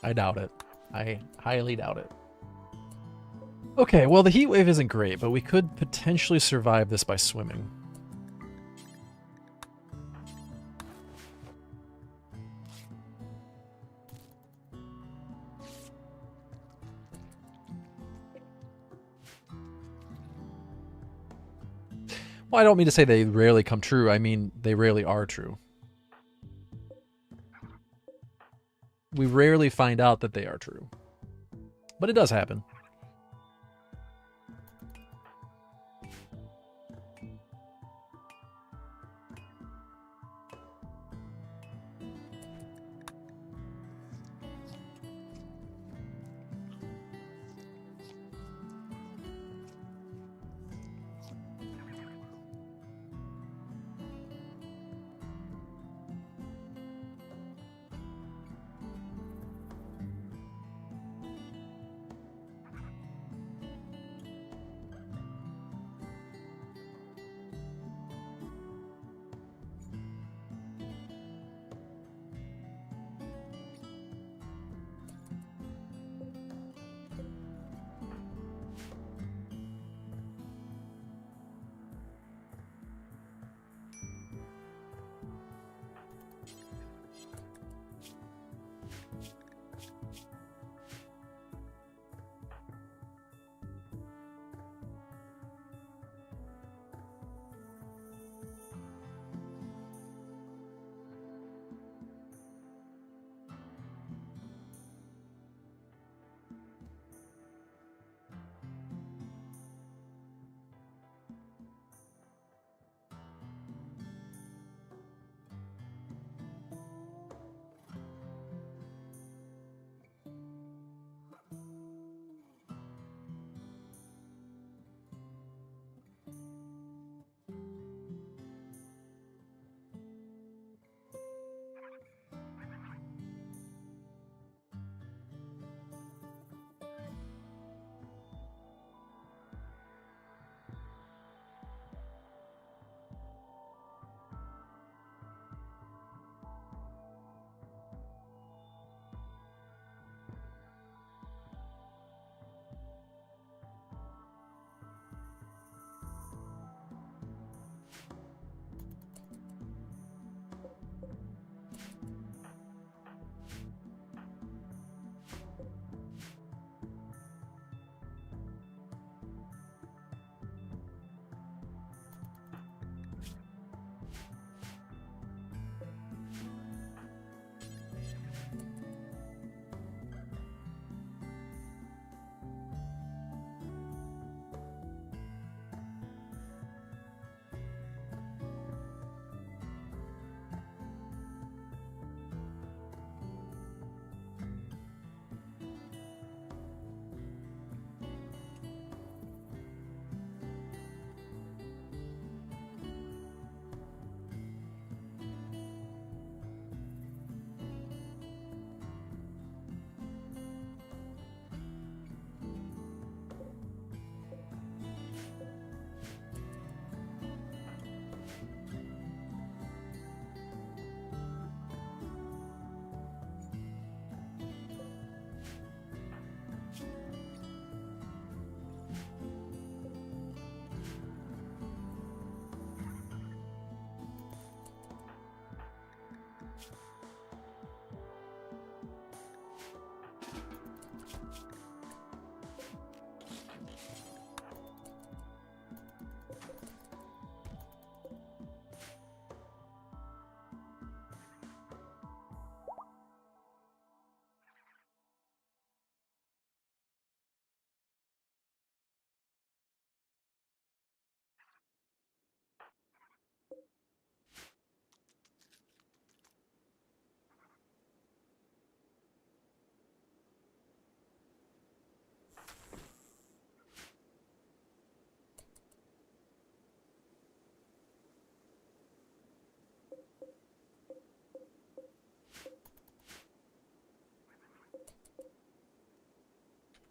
I doubt it. I highly doubt it. Okay, well the heat wave isn't great, but we could potentially survive this by swimming. Well, I don't mean to say they rarely come true, I mean they rarely are true. We rarely find out that they are true. But it does happen.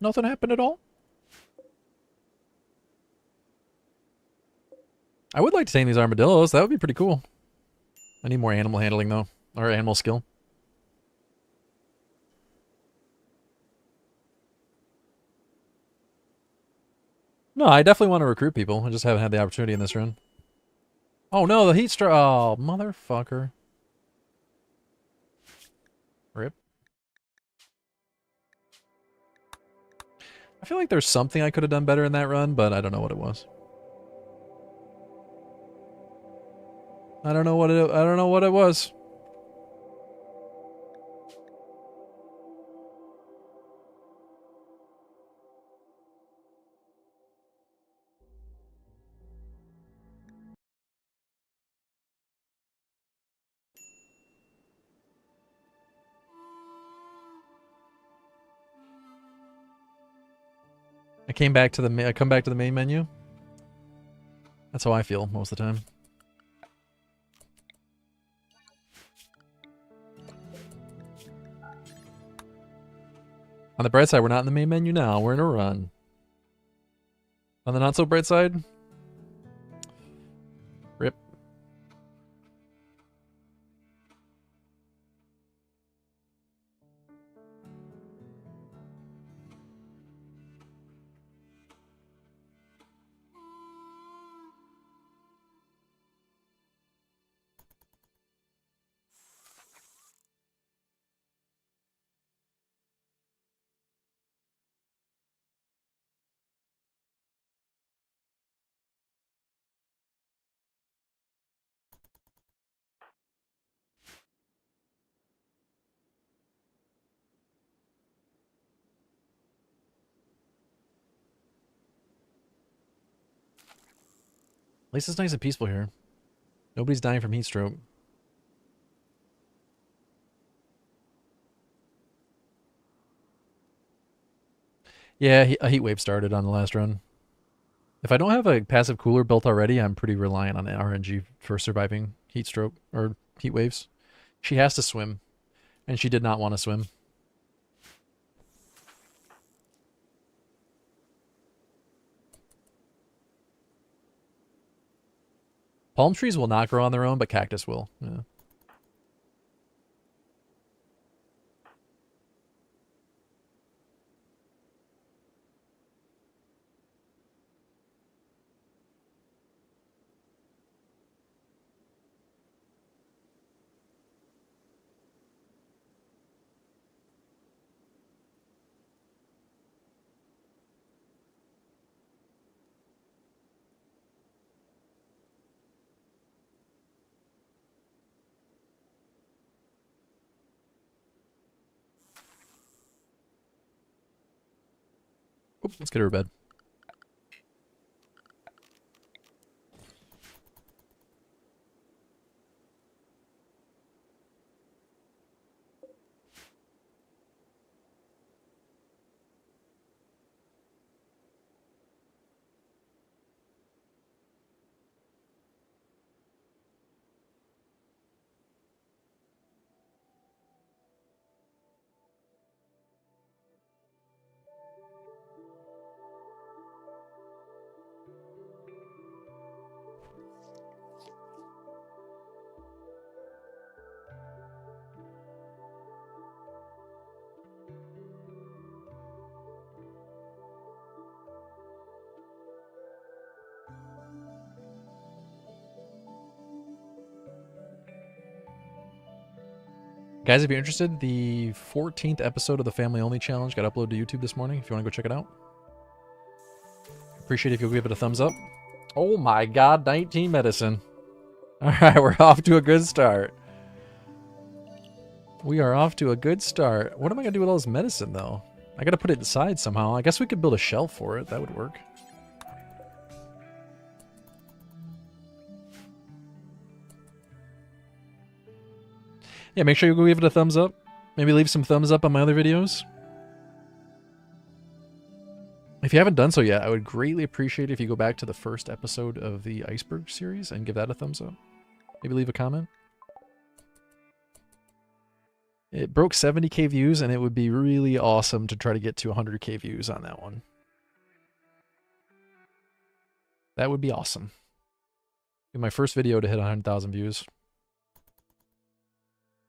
Nothing happened at all? I would like to tame these armadillos. That would be pretty cool. I need more animal handling, though. Or animal skill. No, I definitely want to recruit people. I just haven't had the opportunity in this run. Oh no, the heat stroke. Oh, motherfucker. Rip. I feel like there's something I could have done better in that run, but I don't know what it was. I don't know what it was. I come back to the main menu. That's how I feel most of the time. On the bright side, we're not in the main menu now. We're in a run. On the not so bright side, rip. At least it's nice and peaceful here. Nobody's dying from heat stroke. Yeah, a heat wave started on the last run. If I don't have a passive cooler built already, I'm pretty reliant on RNG for surviving heat stroke or heat waves. She has to swim, and she did not want to swim. Palm trees will not grow on their own, but cactus will. Yeah. Oop, let's get her to bed. Guys, if you're interested, the 14th episode of the Family Only Challenge got uploaded to YouTube this morning, if you want to go check it out. Appreciate it if you'll give it a thumbs up. Oh my god, 19 medicine. Alright, we're off to a good start. We are off to a good start. What am I going to do with all this medicine, though? I got to put it inside somehow. I guess we could build a shelf for it. That would work. Yeah, make sure you go give it a thumbs up. Maybe leave some thumbs up on my other videos. If you haven't done so yet, I would greatly appreciate it if you go back to the first episode of the Iceberg series and give that a thumbs up. Maybe leave a comment. It broke 70k views, and it would be really awesome to try to get to 100k views on that one. That would be awesome. Be my first video to hit 100,000 views.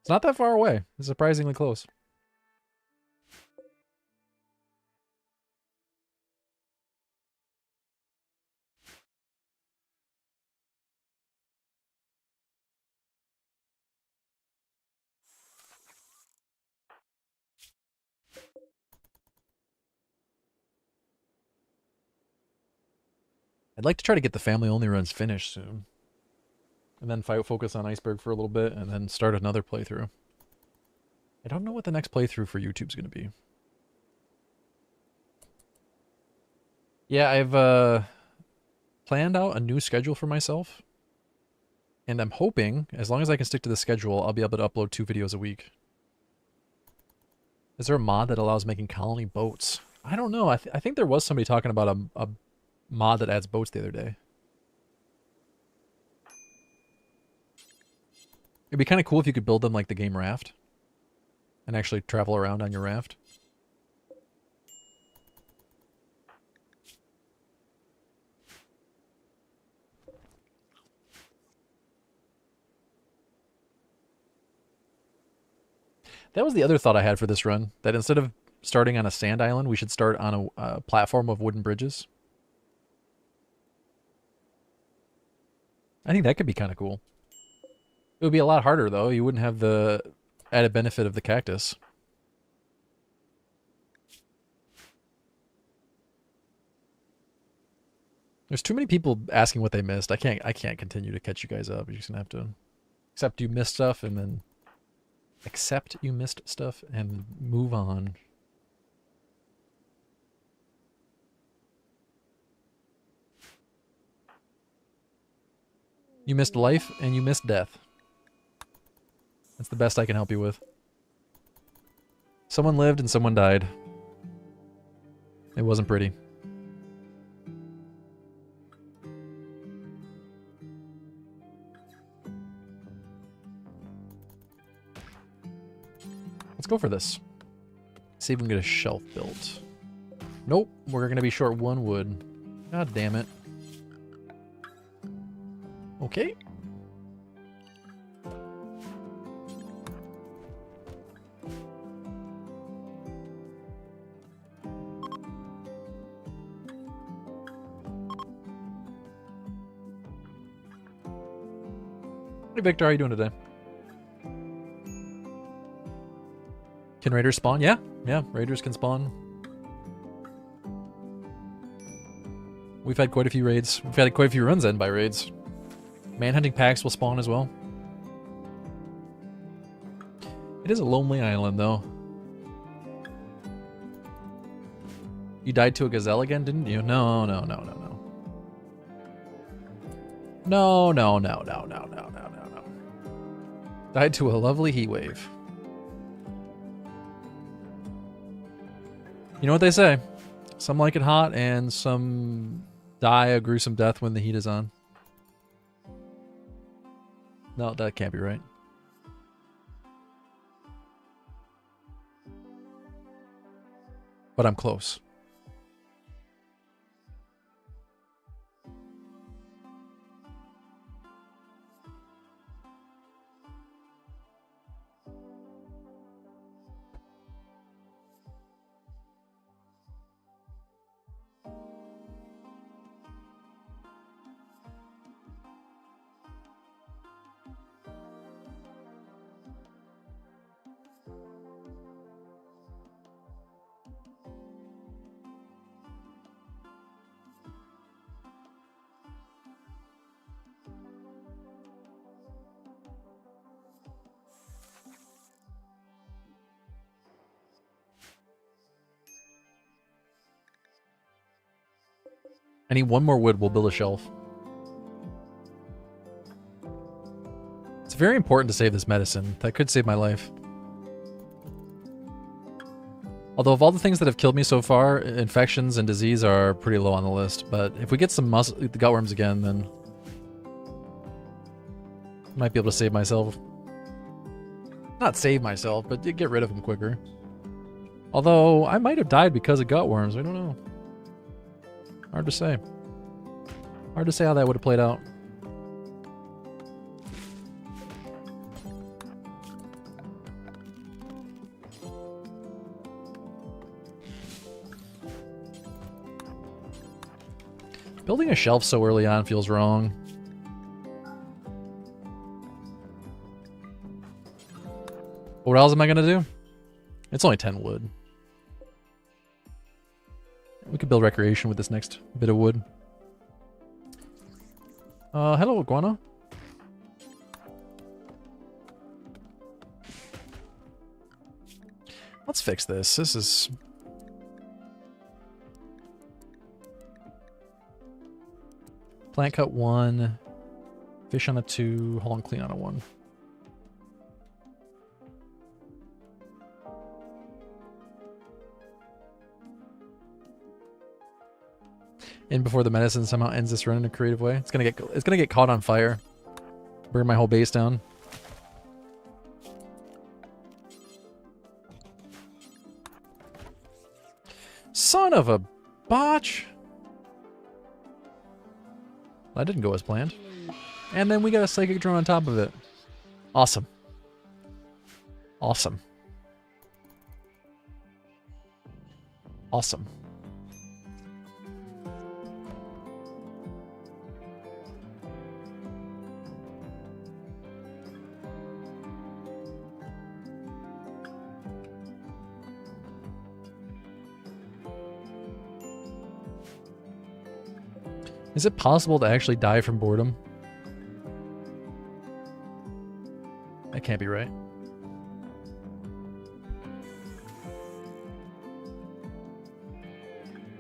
It's not that far away. It's surprisingly close. I'd like to try to get the family-only runs finished soon. And then focus on Iceberg for a little bit, and then start another playthrough. I don't know what the next playthrough for YouTube's going to be. Yeah, I've planned out a new schedule for myself. And I'm hoping, as long as I can stick to the schedule, I'll be able to upload 2 videos a week. Is there a mod that allows making colony boats? I don't know. I think there was somebody talking about a mod that adds boats the other day. It'd be kind of cool if you could build them like the game Raft. And actually travel around on your raft. That was the other thought I had for this run. That instead of starting on a sand island, we should start on a platform of wooden bridges. I think that could be kind of cool. It would be a lot harder, though. You wouldn't have the added benefit of the cactus. There's too many people asking what they missed. I can't continue to catch you guys up. You're just gonna have to accept you missed stuff and then accept you missed stuff and move on. You missed life and you missed death. That's the best I can help you with. Someone lived and someone died. It wasn't pretty. Let's go for this. See if we can get a shelf built. Nope, we're gonna be short 1 wood. God damn it. Okay. Hey Victor, how are you doing today? Can raiders spawn? Yeah, raiders can spawn. We've had quite a few raids. We've had quite a few runs end by raids. Manhunting packs will spawn as well. It is a lonely island, though. You died to a gazelle again, didn't you? No. No. Died to a lovely heat wave. You know what they say? Some like it hot, and some die a gruesome death when the heat is on. No, that can't be right. But I'm close. I need 1 more wood, we'll build a shelf. It's very important to save this medicine. That could save my life. Although of all the things that have killed me so far, infections and disease are pretty low on the list. But if we get some gutworms again, then I might be able to save myself. Not save myself, but get rid of them quicker. Although, I might have died because of gut worms. I don't know. Hard to say. Hard to say how that would have played out. Building a shelf so early on feels wrong. What else am I going to do? It's only 10 wood. We could build recreation with this next bit of wood. Hello, iguana. Let's fix this. This is... Plant cut 1. Fish on a 2. Haul and clean on a 1. In before the medicine somehow ends this run in a creative way. It's gonna get caught on fire. Burn my whole base down. Son of a botch! That didn't go as planned. And then we got a psychic drone on top of it. Awesome. Awesome. Awesome. Is it possible to actually die from boredom? That can't be right.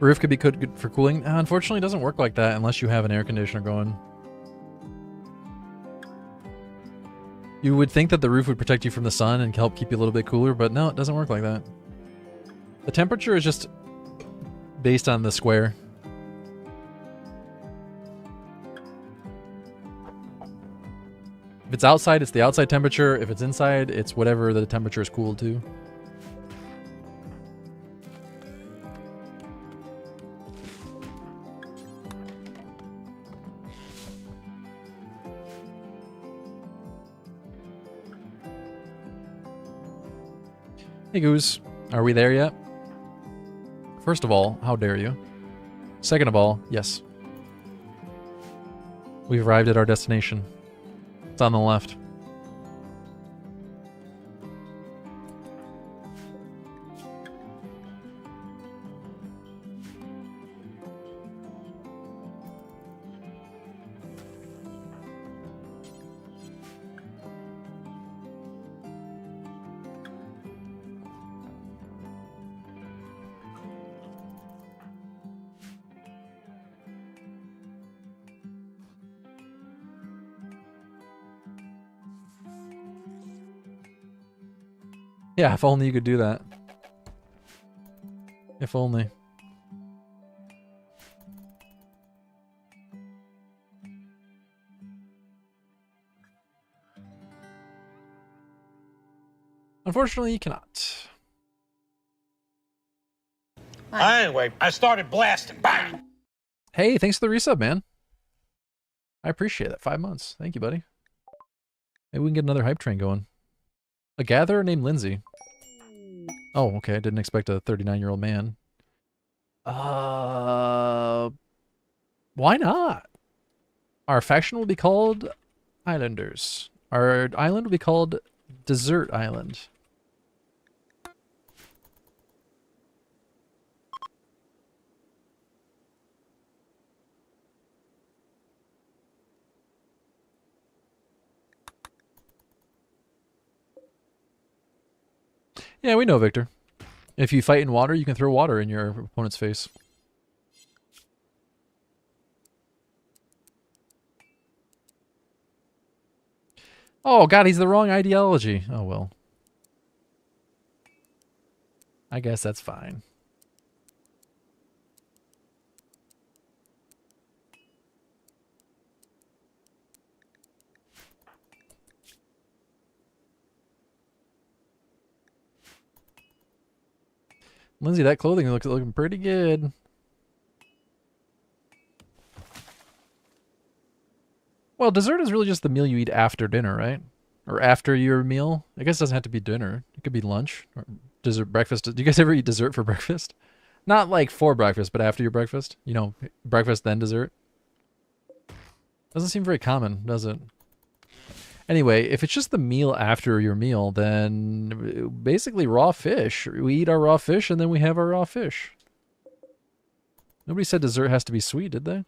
Roof could be good for cooling. Unfortunately, it doesn't work like that unless you have an air conditioner going. You would think that the roof would protect you from the sun and help keep you a little bit cooler, but no, it doesn't work like that. The temperature is just based on the square. If it's outside, it's the outside temperature. If it's inside, it's whatever the temperature is cooled to. Hey Goose, are we there yet? First of all, how dare you? Second of all, yes. We've arrived at our destination. It's on the left. Yeah, if only you could do that. If only. Unfortunately, you cannot. Anyway, I started blasting. Bang! Hey, thanks for the resub, man. I appreciate that. 5 months. Thank you, buddy. Maybe we can get another hype train going. A gatherer named Lindsay. Oh, okay. I didn't expect a 39-year-old man. Why not? Our faction will be called Islanders. Our island will be called Desert Island. Yeah, we know, Victor. If you fight in water, you can throw water in your opponent's face. Oh, God, he's the wrong ideology. Oh, well. I guess that's fine. Lindsay, that clothing looks looking pretty good. Well, dessert is really just the meal you eat after dinner, right? Or after your meal. I guess it doesn't have to be dinner. It could be lunch or dessert, breakfast. Do you guys ever eat dessert for breakfast? Not like for breakfast, but after your breakfast. You know, breakfast then dessert. Doesn't seem very common, does it? Anyway, if it's just the meal after your meal, then basically raw fish. We eat our raw fish and then we have our raw fish. Nobody said dessert has to be sweet, did they?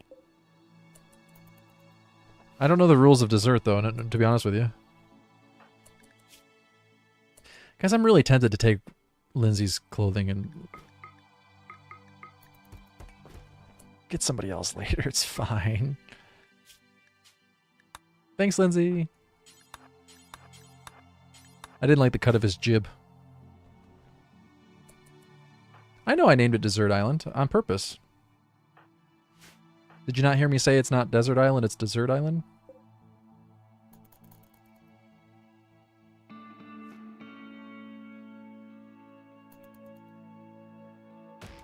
I don't know the rules of dessert, though, to be honest with you. Guys, I'm really tempted to take Lindsay's clothing and get somebody else later. It's fine. Thanks, Lindsay. I didn't like the cut of his jib. I know I named it Desert Island on purpose. Did you not hear me say it's not Desert Island, it's Desert Island?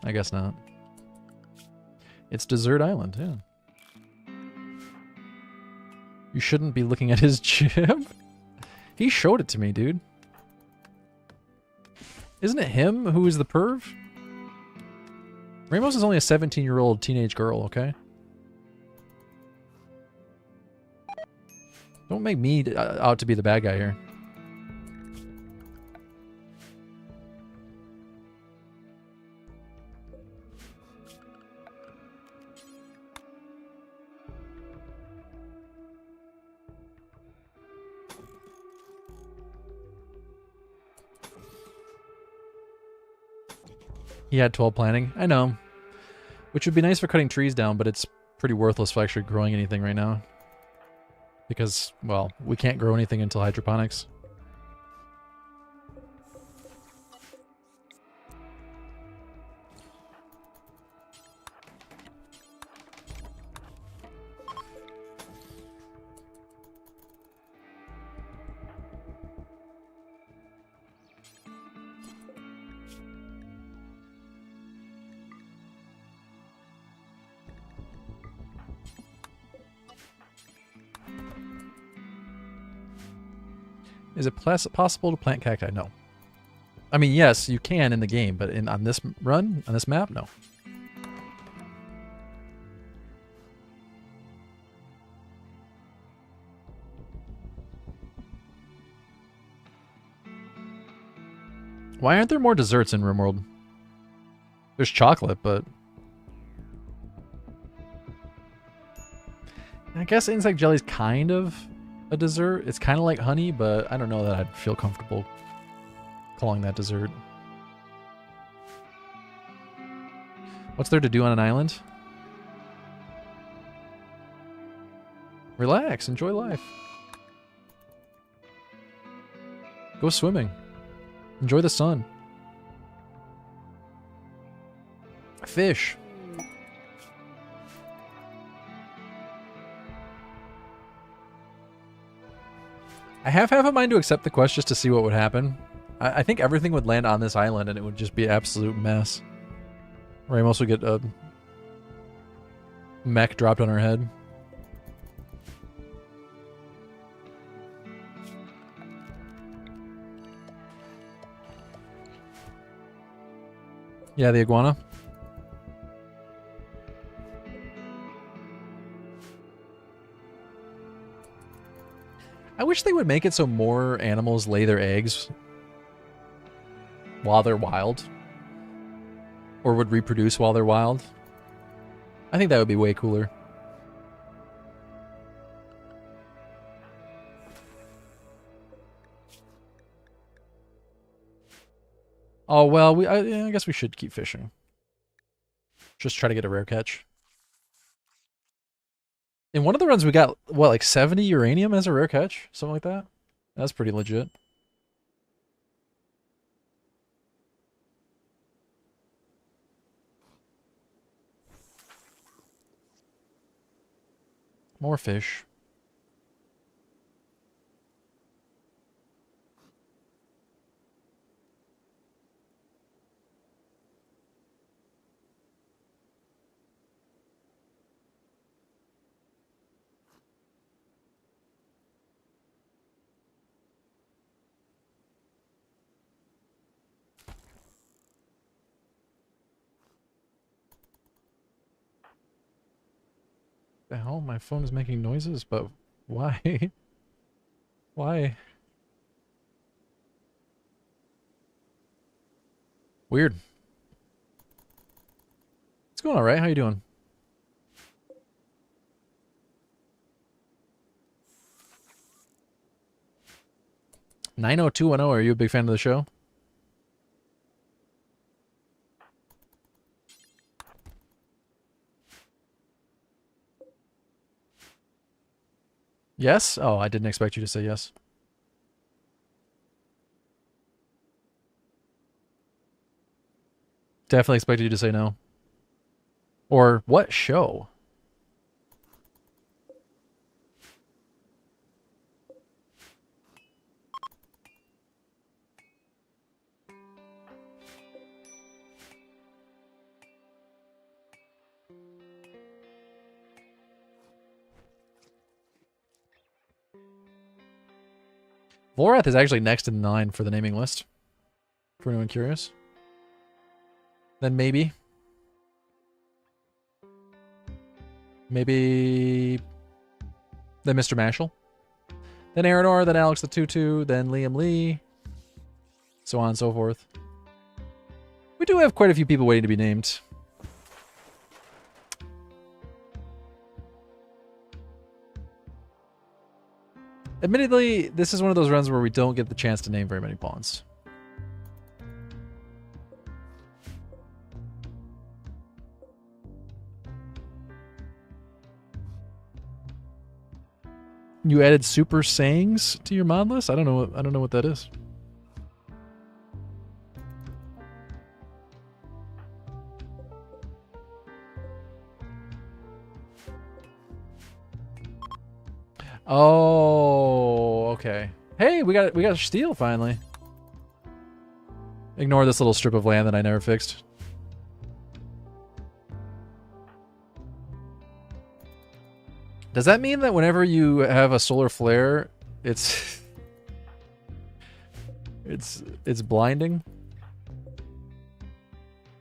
I guess not. It's Desert Island, yeah. You shouldn't be looking at his jib. He showed it to me, dude. Isn't it him who is the perv? Ramos is only a 17-year-old teenage girl, okay? Don't make me out to be the bad guy here. He had 12 planting. I know. Which would be nice for cutting trees down, but it's pretty worthless for actually growing anything right now. Because, well, we can't grow anything until hydroponics. Is it possible to plant cacti? No. I mean, yes, you can in the game, but on this run, on this map, no. Why aren't there more desserts in RimWorld? There's chocolate, but... I guess insect jelly's kind of a dessert. It's kind of like honey, but I don't know that I'd feel comfortable calling that dessert. What's there to do on an island? Relax, enjoy life. Go swimming. Enjoy the sun. Fish. I have half a mind to accept the quest just to see what would happen. I think everything would land on this island and it would just be an absolute mess. Ramos would get a mech dropped on her head. Yeah, the iguana. I wish they would make it so more animals lay their eggs while they're wild. Or would reproduce while they're wild. I think that would be way cooler. Oh, well, I guess we should keep fishing. Just try to get a rare catch. In one of the runs, we got, what, like 70 uranium as a rare catch? Something like that? That's pretty legit. More fish. the hell? My phone is making noises, but why? Why? Weird. It's going alright. How you doing? (90210). Are you a big fan of the show? Yes? Oh, I didn't expect you to say yes. Definitely expected you to say no. Or what show? Volrath is actually next in line for the naming list. For anyone curious. Then maybe. Maybe. Then Mr. Mashal. Then Aranor, then Alex the Tutu, then Liam Lee. So on and so forth. We do have quite a few people waiting to be named. Admittedly, this is one of those runs where we don't get the chance to name very many pawns. You added super sayings to your mod list? I don't know what that is. Oh, okay. Hey, we got steel finally. Ignore this little strip of land that I never fixed. Does that mean that whenever you have a solar flare, it's blinding?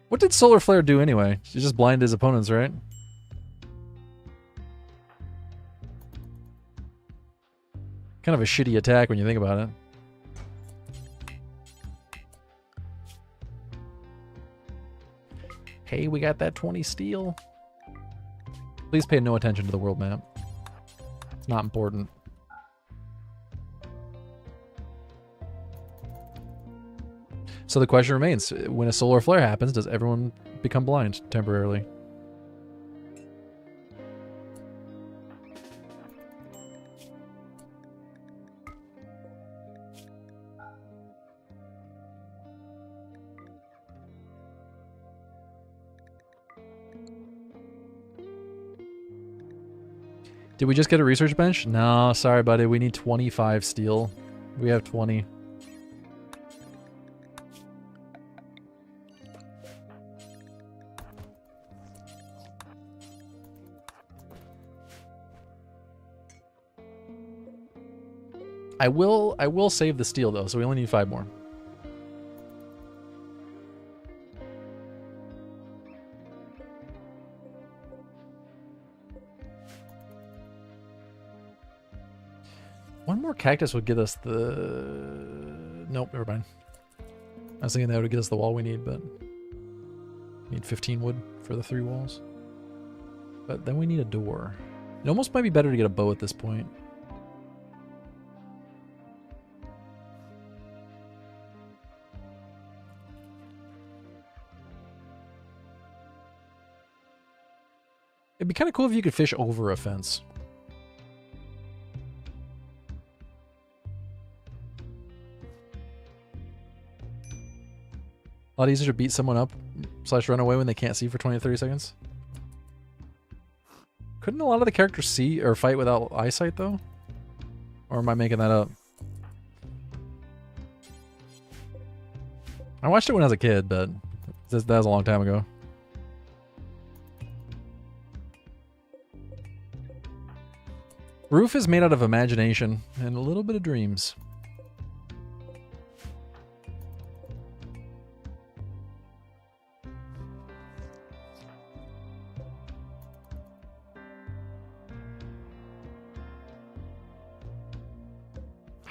What did solar flare do anyway? You just blind his opponents, right? Kind of a shitty attack when you think about it. Hey, we got that 20 steel. Please pay no attention to the world map. It's not important. So the question remains, when a solar flare happens, does everyone become blind temporarily? Did we just get a research bench? No, sorry, buddy. We need 25 steel. We have 20. I will save the steel though, so we only need 5 more. One more cactus would get us the... Nope, never mind. I was thinking that would get us the wall we need, but... We need 15 wood for the 3 walls. But then we need a door. It almost might be better to get a bow at this point. It'd be kind of cool if you could fish over a fence. A lot easier to beat someone up / run away when they can't see for 20 to 30 seconds. Couldn't a lot of the characters see or fight without eyesight though? Or am I making that up? I watched it when I was a kid, but that was a long time ago. Roof is made out of imagination and a little bit of dreams.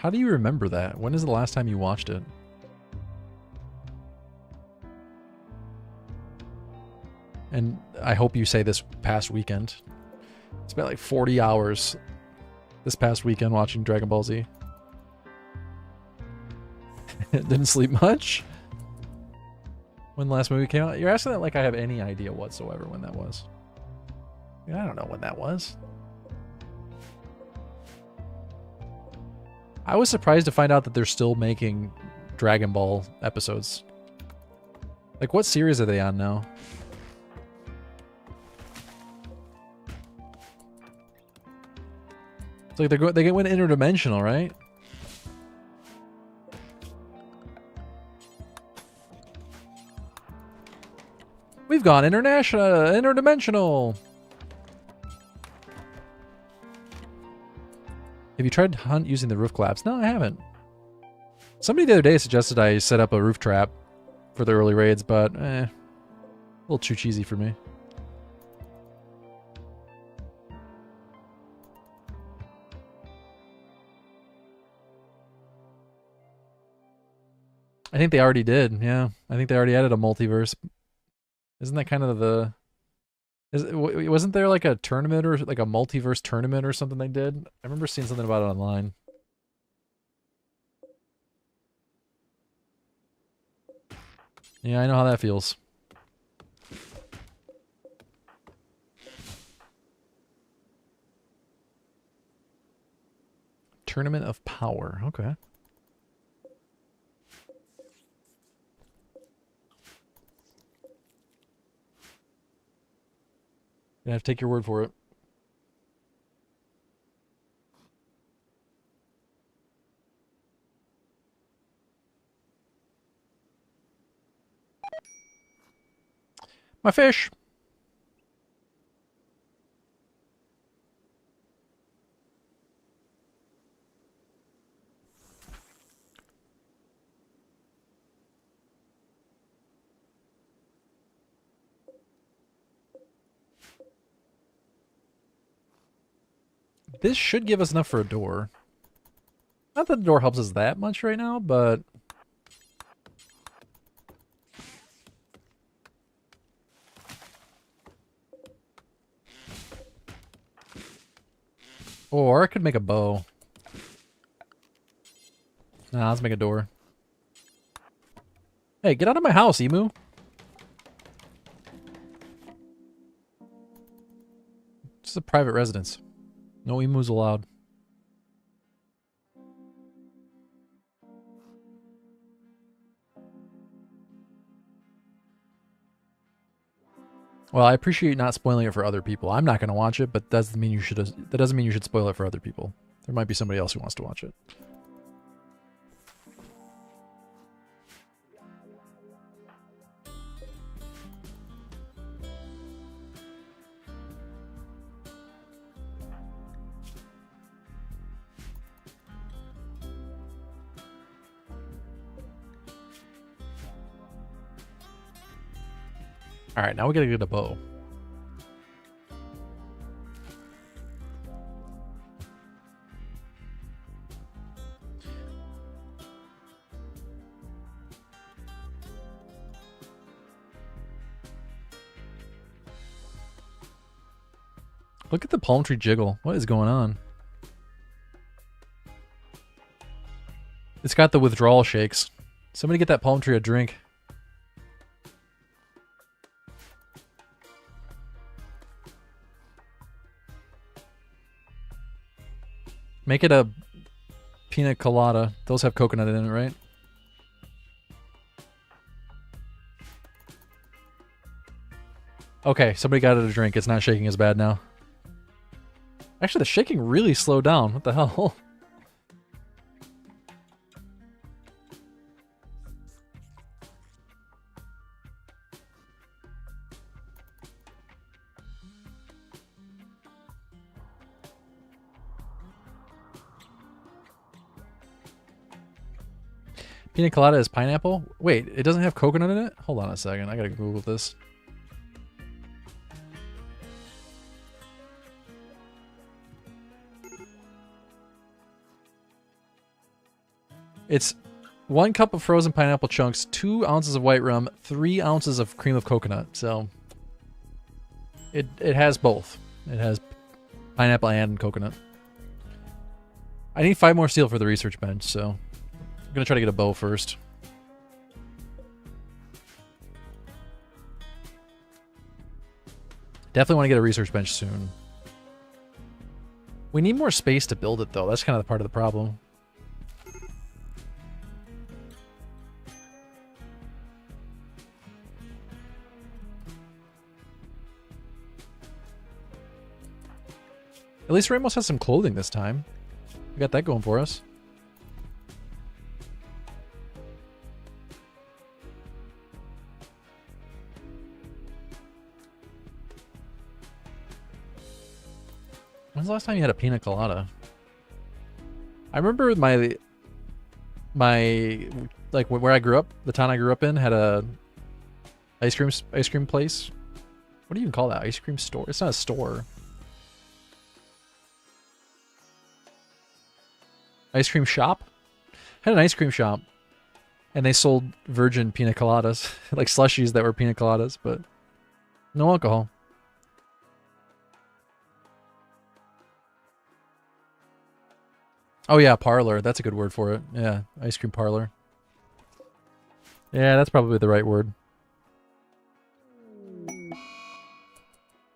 How do you remember that? When is the last time you watched it? And I hope you say this past weekend. Spent like 40 hours this past weekend watching Dragon Ball Z. Didn't sleep much? When the last movie came out? You're asking that like I have any idea whatsoever when that was. I don't know when that was. I was surprised to find out that they're still making Dragon Ball episodes. Like, what series are they on now? It's like they went interdimensional, right? We've gone interdimensional. Have you tried to hunt using the roof collapse? No, I haven't. Somebody the other day suggested I set up a roof trap for the early raids, but a little too cheesy for me. I think they already did, yeah. I think they already added a multiverse. Isn't that kind of the... wasn't there like a tournament or like a multiverse tournament or something they did? I remember seeing something about it online. Yeah, I know how that feels. Tournament of Power, okay. I have to take your word for it. My fish. This should give us enough for a door. Not that the door helps us that much right now, but... Or I could make a bow. Nah, let's make a door. Hey, get out of my house, Emu. This is a private residence. No emus allowed. Well, I appreciate not spoiling it for other people. I'm not going to watch it, but that doesn't mean you should spoil it for other people. There might be somebody else who wants to watch it. Alright, now we gotta get a bow. Look at the palm tree jiggle. What is going on? It's got the withdrawal shakes. Somebody get that palm tree a drink. Make it a pina colada. Those have coconut in it, right? Okay, somebody got it a drink. It's not shaking as bad now. Actually, the shaking really slowed down. What the hell? Pina colada is pineapple? Wait, it doesn't have coconut in it? Hold on a second. I gotta Google this. It's 1 cup of frozen pineapple chunks, 2 ounces of white rum, 3 ounces of cream of coconut. So it has both. It has pineapple and coconut. I need 5 more steel for the research bench, so I'm gonna try to get a bow first. Definitely want to get a research bench soon. We need more space to build it, though. That's kind of the part of the problem. At least Ramos has some clothing this time. We got that going for us. When's the last time you had a pina colada? I remember my like where I grew up, the town I grew up in had a ice cream place. What do you even call that? Ice cream store? It's not a store. Ice cream shop? Had an ice cream shop. And they sold virgin pina coladas. Like slushies that were pina coladas, but no alcohol. Oh yeah, parlor. That's a good word for it. Yeah, ice cream parlor. Yeah, that's probably the right word.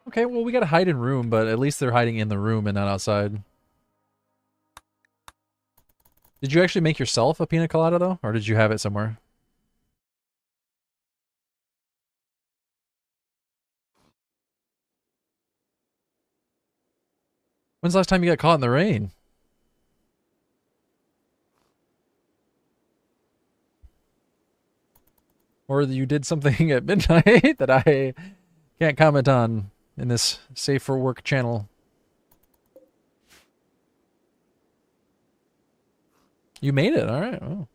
Okay, well we gotta hide in room, but at least they're hiding in the room and not outside. Did you actually make yourself a pina colada though? Or did you have it somewhere? When's the last time you got caught in the rain? Or you did something at midnight that I can't comment on in this Safe for Work channel. You made it, alright. Oh.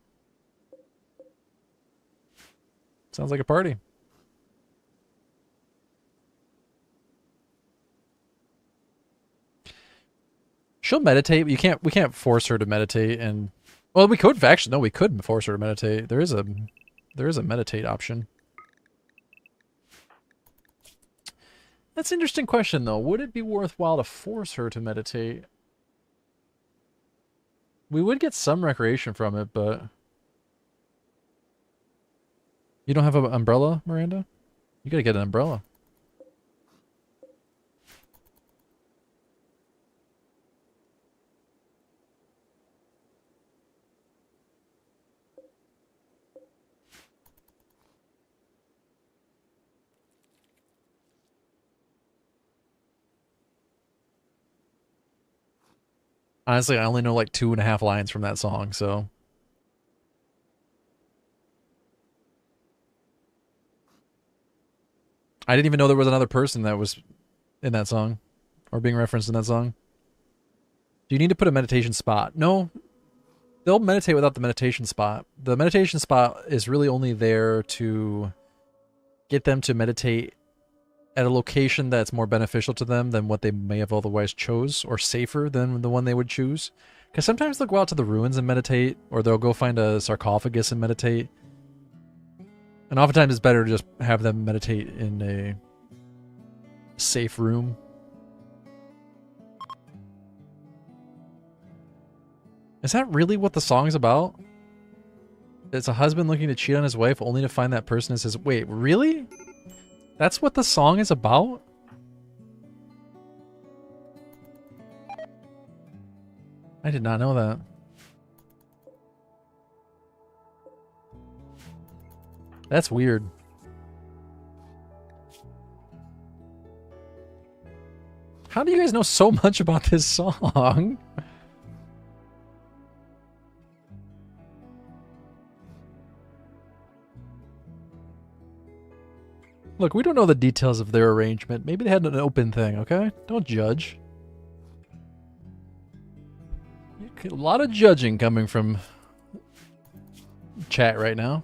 Sounds like a party. She'll meditate. We can't force her to meditate, and well, we could actually no, we could force her to meditate. There is a meditate option. That's an interesting question though. Would it be worthwhile to force her to meditate? We would get some recreation from it, but you don't have an umbrella, Miranda? You gotta get an umbrella. Honestly, I only know like 2.5 lines from that song, so. I didn't even know there was another person that was in that song, or being referenced in that song. Do you need to put a meditation spot? No. They'll meditate without the meditation spot. The meditation spot is really only there to get them to meditate at a location that's more beneficial to them than what they may have otherwise chose, or safer than the one they would choose. Because sometimes they'll go out to the ruins and meditate, or they'll go find a sarcophagus and meditate. And oftentimes it's better to just have them meditate in a safe room. Is that really what the song's about? It's a husband looking to cheat on his wife only to find that person as his... Wait, really? That's what the song is about? I did not know that. That's weird. How do you guys know so much about this song? Look, we don't know the details of their arrangement. Maybe they had an open thing, okay? Don't judge. A lot of judging coming from chat right now.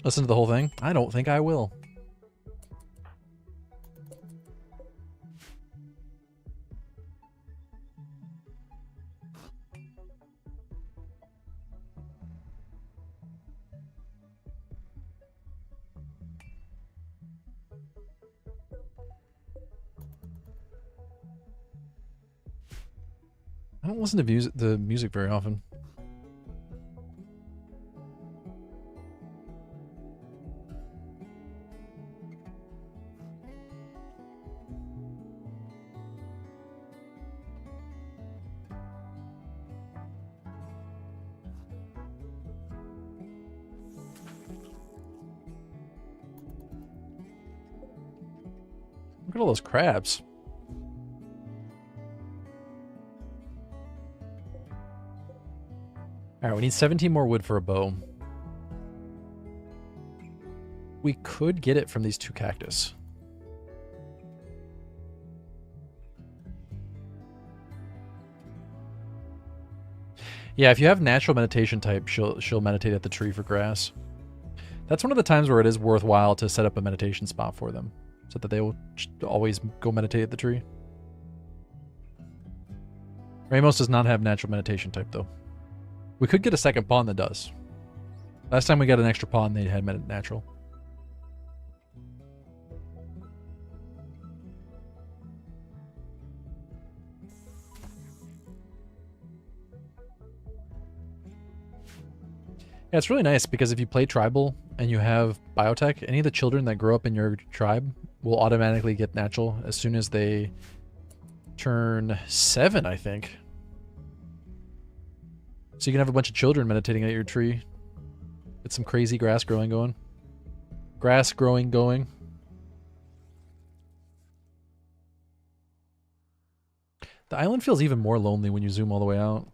Listen to the whole thing? I don't think I will. I don't listen to the music very often. Look at all those crabs. Alright, we need 17 more wood for a bow. We could get it from these 2 cactus. Yeah, if you have natural meditation type, she'll meditate at the tree for grass. That's one of the times where it is worthwhile to set up a meditation spot for them, so that they will always go meditate at the tree. Ramos does not have natural meditation type, though. We could get a second pawn that does. Last time we got an extra pawn, they had natural. Yeah, it's really nice because if you play tribal and you have biotech, any of the children that grow up in your tribe will automatically get natural as soon as they turn 7, I think. So you can have a bunch of children meditating at your tree. Get some crazy grass growing going. Grass growing going. The island feels even more lonely when you zoom all the way out.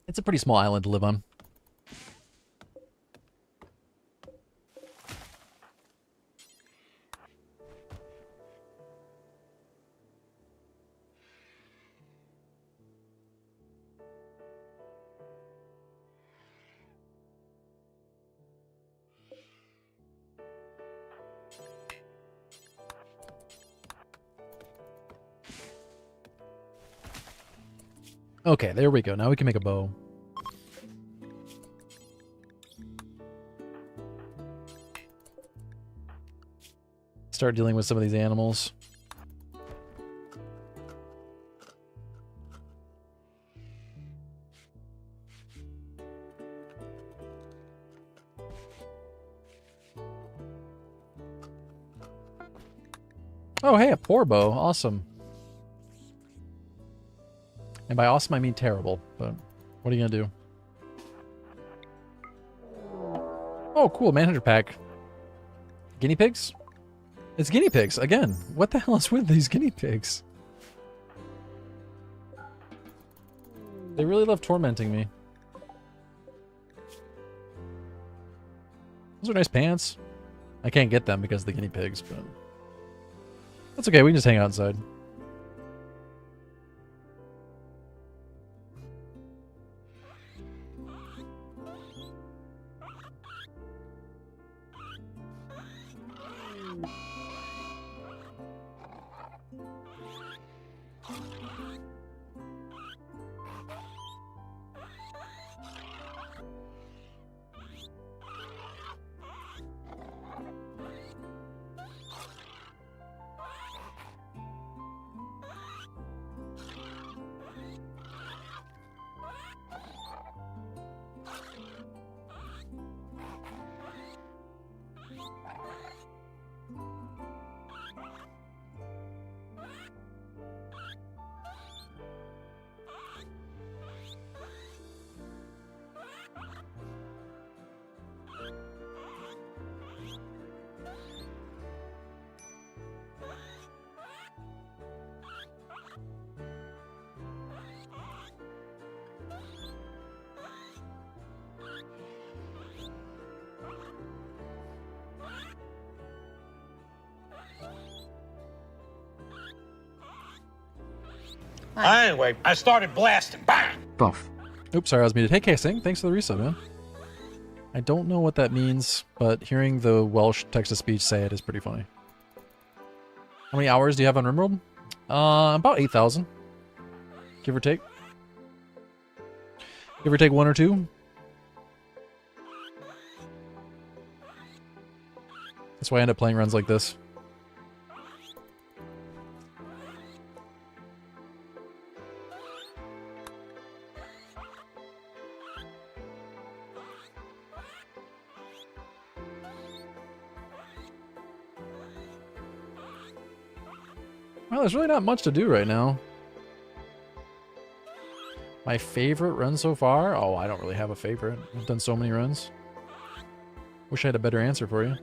It's a pretty small island to live on. Okay, there we go. Now we can make a bow. Start dealing with some of these animals. Oh, hey, a poor bow. Awesome. And by awesome, I mean terrible, but what are you gonna do? Oh, cool, Manhunter pack. Guinea pigs? It's guinea pigs, again. What the hell is with these guinea pigs? They really love tormenting me. Those are nice pants. I can't get them because of the guinea pigs, but... that's okay, we can just hang out inside. I ain't waiting. I started blasting. Bang! Boff. Oops, sorry, I was muted. Hey, Casing, thanks for the resub, man. I don't know what that means, but hearing the Welsh text-to-speech say it is pretty funny. How many hours do you have on RimWorld? About 8,000. Give or take. Give or take 1 or 2. That's why I end up playing runs like this. Well, there's really not much to do right now. My favorite run so far? Oh, I don't really have a favorite. I've done so many runs. Wish I had a better answer for you.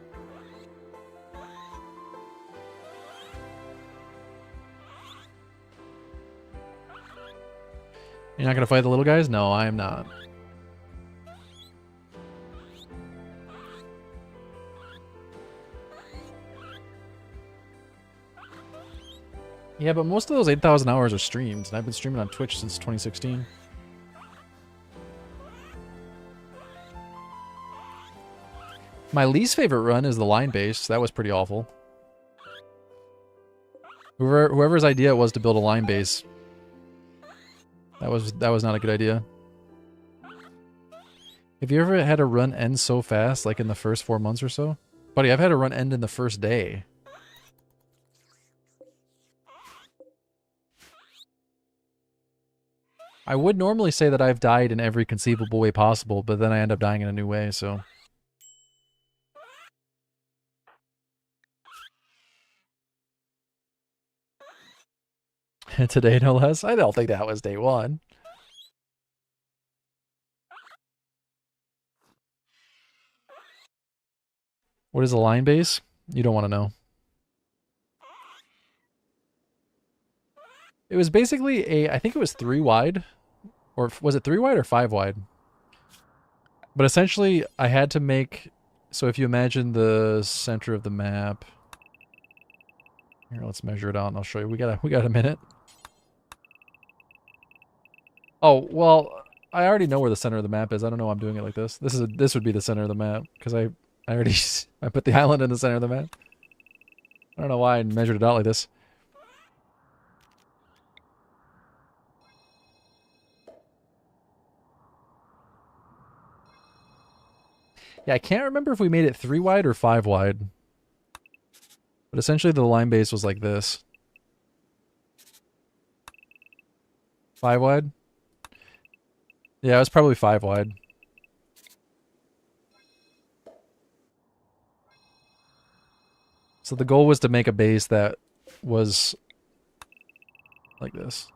You're not gonna fight the little guys? No, I am not. Yeah, but most of those 8,000 hours are streamed, and I've been streaming on Twitch since 2016. My least favorite run is the line base. That was pretty awful. Whoever's idea it was to build a line base, that was not a good idea. Have you ever had a run end so fast, like in the first 4 months or so? Buddy, I've had a run end in the first day. I would normally say that I've died in every conceivable way possible, but then I end up dying in a new way, so... Today, no less? I don't think that was day one. What is a line base? You don't want to know. It was basically I think it was 3 wide. Or was it 3 wide or 5 wide? But essentially, I had to make... So if you imagine the center of the map... Here, let's measure it out and I'll show you. We got a minute. Oh, well, I already know where the center of the map is. I don't know why I'm doing it like this. This would be the center of the map, because I already... I put the island in the center of the map. I don't know why I measured it out like this. Yeah, I can't remember if we made it 3 wide or 5 wide. But essentially the line base was like this. 5 wide? Yeah, it was probably 5 wide. So the goal was to make a base that was like this.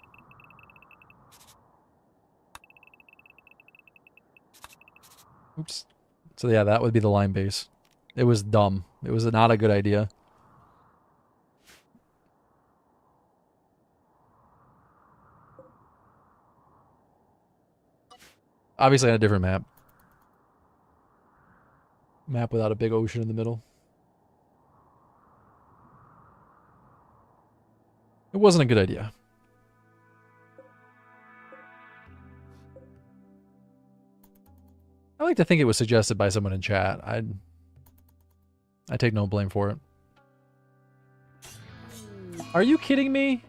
Oops. So yeah, that would be the line base. It was dumb. It was not a good idea. Obviously on a different map. Map without a big ocean in the middle. It wasn't a good idea. I like to think it was suggested by someone in chat. I take no blame for it. Are you kidding me?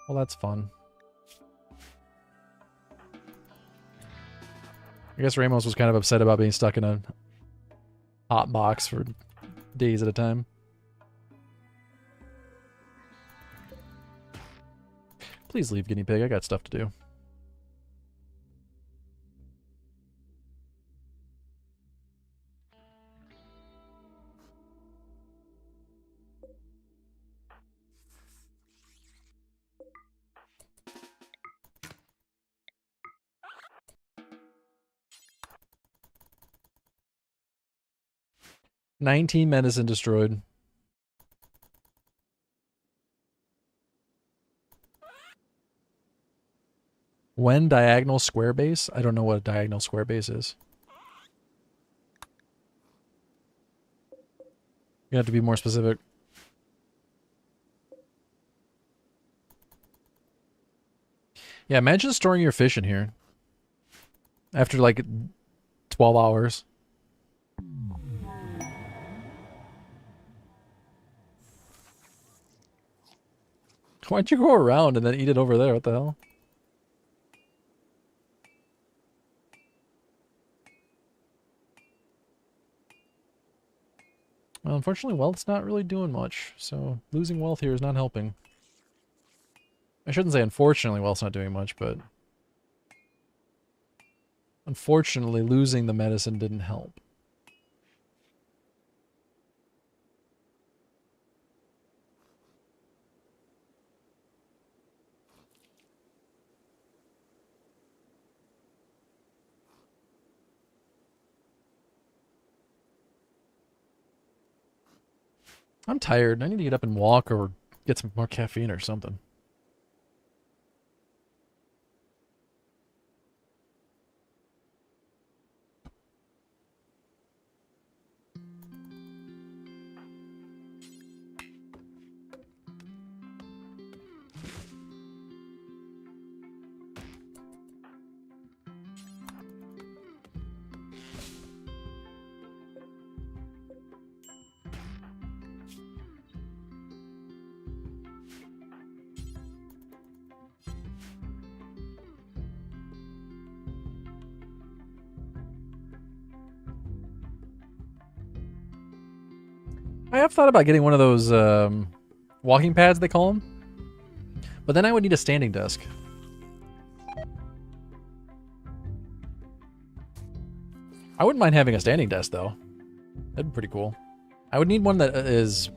Well, that's fun. I guess Ramos was kind of upset about being stuck in a hot box for days at a time. Please leave, guinea pig. I got stuff to do. "19 medicine destroyed." When diagonal square base? I don't know what a diagonal square base is. You have to be more specific. Yeah, imagine storing your fish in here. After like 12 hours. Why'd you go around and then eat it over there? What the hell? Well, unfortunately, wealth's not really doing much, so losing wealth here is not helping. I shouldn't say unfortunately wealth's not doing much, but unfortunately losing the medicine didn't help. I'm tired. I need to get up and walk or get some more caffeine or something. I have thought about getting one of those walking pads, they call them. But then I would need a standing desk. I wouldn't mind having a standing desk, though. That'd be pretty cool. I would need one that is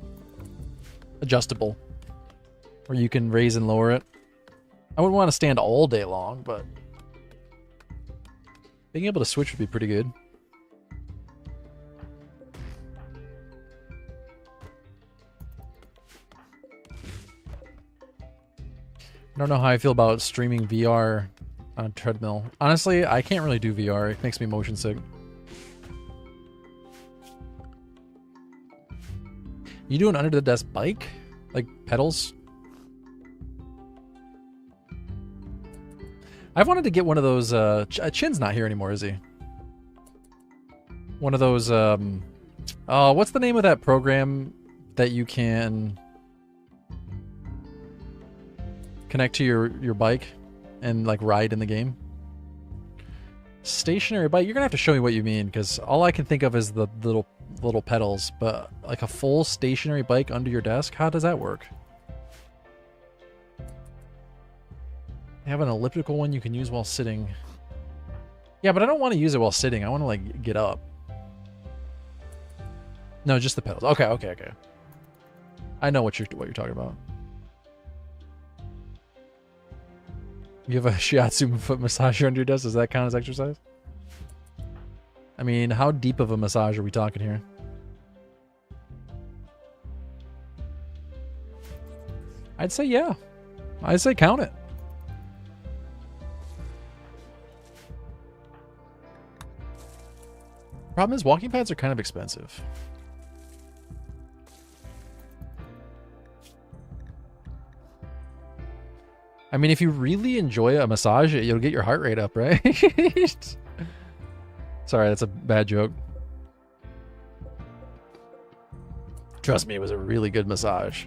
adjustable, where you can raise and lower it. I wouldn't want to stand all day long, but being able to switch would be pretty good. I don't know how I feel about streaming VR on a treadmill. Honestly, I can't really do VR. It makes me motion sick. You do an under the desk bike? Like pedals? I've wanted to get one of those, Chin's not here anymore, is he? One of those, oh, what's the name of that program that you can connect to your bike and like ride in the game? Stationary bike? You're gonna have to show me what you mean, because all I can think of is the little pedals, but like a full stationary bike under your desk? How does that work? They have an elliptical one you can use while sitting. Yeah, but I don't want to use it while sitting. I want to like get up. No, just the pedals. Okay. I know what you're talking about. You have a shiatsu foot massager under your desk? Does that count as exercise? I mean, how deep of a massage are we talking here? I'd say yeah. I'd say count it. Problem is, walking pads are kind of expensive. I mean, if you really enjoy a massage, you'll get your heart rate up, right? Sorry, that's a bad joke. Trust me, it was a really good massage.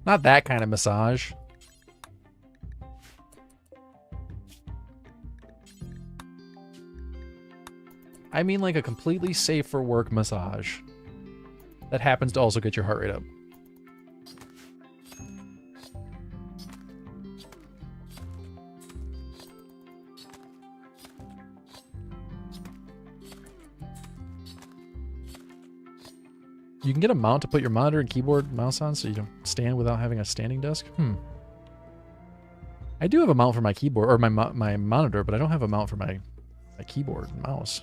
Not that kind of massage. I mean like a completely safe for work massage that happens to also get your heart rate up. You can get a mount to put your monitor and keyboard mouse on so you don't stand without having a standing desk? I do have a mount for my keyboard, or my monitor, but I don't have a mount for my keyboard and mouse.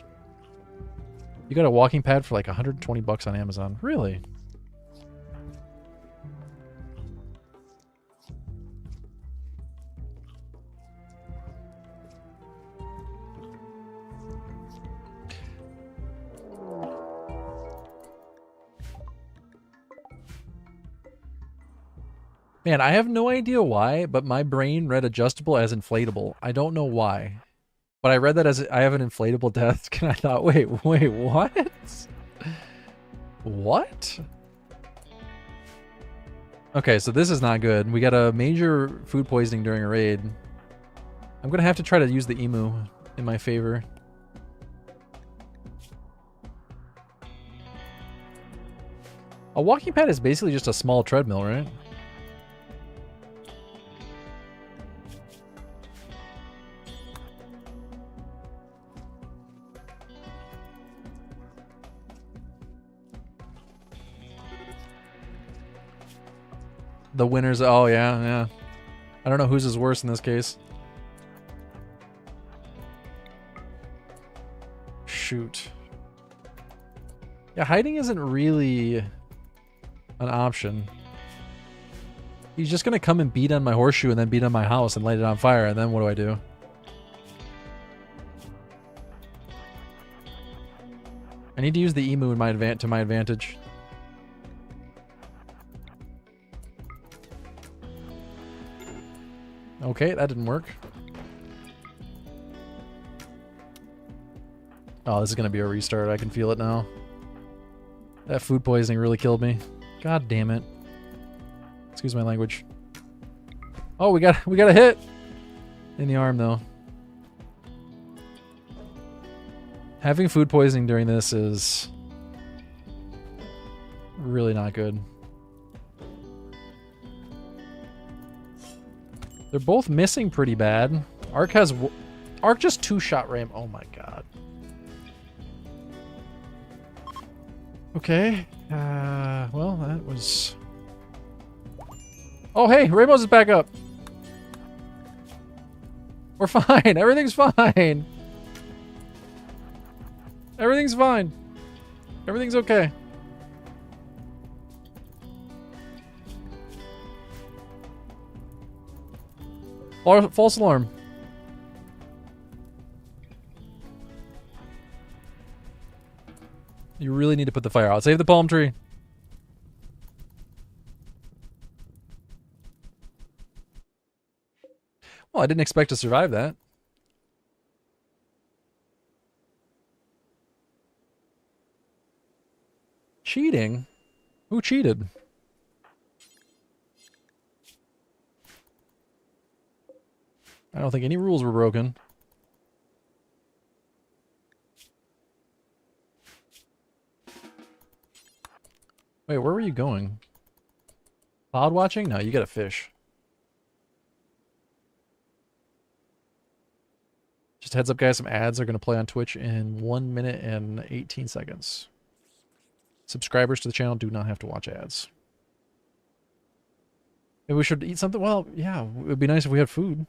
You got a walking pad for like 120 bucks on Amazon. Really? Man, I have no idea why, but my brain read adjustable as inflatable. I don't know why. But I read that as I have an inflatable desk, and I thought, wait, what? What? Okay, so this is not good. We got a major food poisoning during a raid. I'm gonna have to try to use the emu in my favor. A walking pad is basically just a small treadmill, right? The winners, oh yeah. I don't know whose is worse in this case. Shoot. Yeah, hiding isn't really an option. He's just gonna come and beat on my horseshoe and then beat on my house and light it on fire, and then what do I do? I need to use the emu in to my advantage. Okay, that didn't work. Oh, this is gonna be a restart. I can feel it now. That food poisoning really killed me. God damn it. Excuse my language. Oh, we got a hit in the arm though. Having food poisoning during this is really not good. They're both missing pretty bad. Arc just 2-shot ram. Oh my god. Okay. Well, that was... Oh, hey, Rainbow's is back up. We're fine. Everything's fine. Everything's fine. Everything's okay. False alarm. You really need to put the fire out. Save the palm tree. Well, I didn't expect to survive that. Cheating? Who cheated? I don't think any rules were broken. Wait, where were you going? Cloud watching? No, you got a fish. Just heads up, guys, some ads are going to play on Twitch in 1 minute and 18 seconds. Subscribers to the channel do not have to watch ads. Maybe we should eat something? Well, yeah, it would be nice if we had food.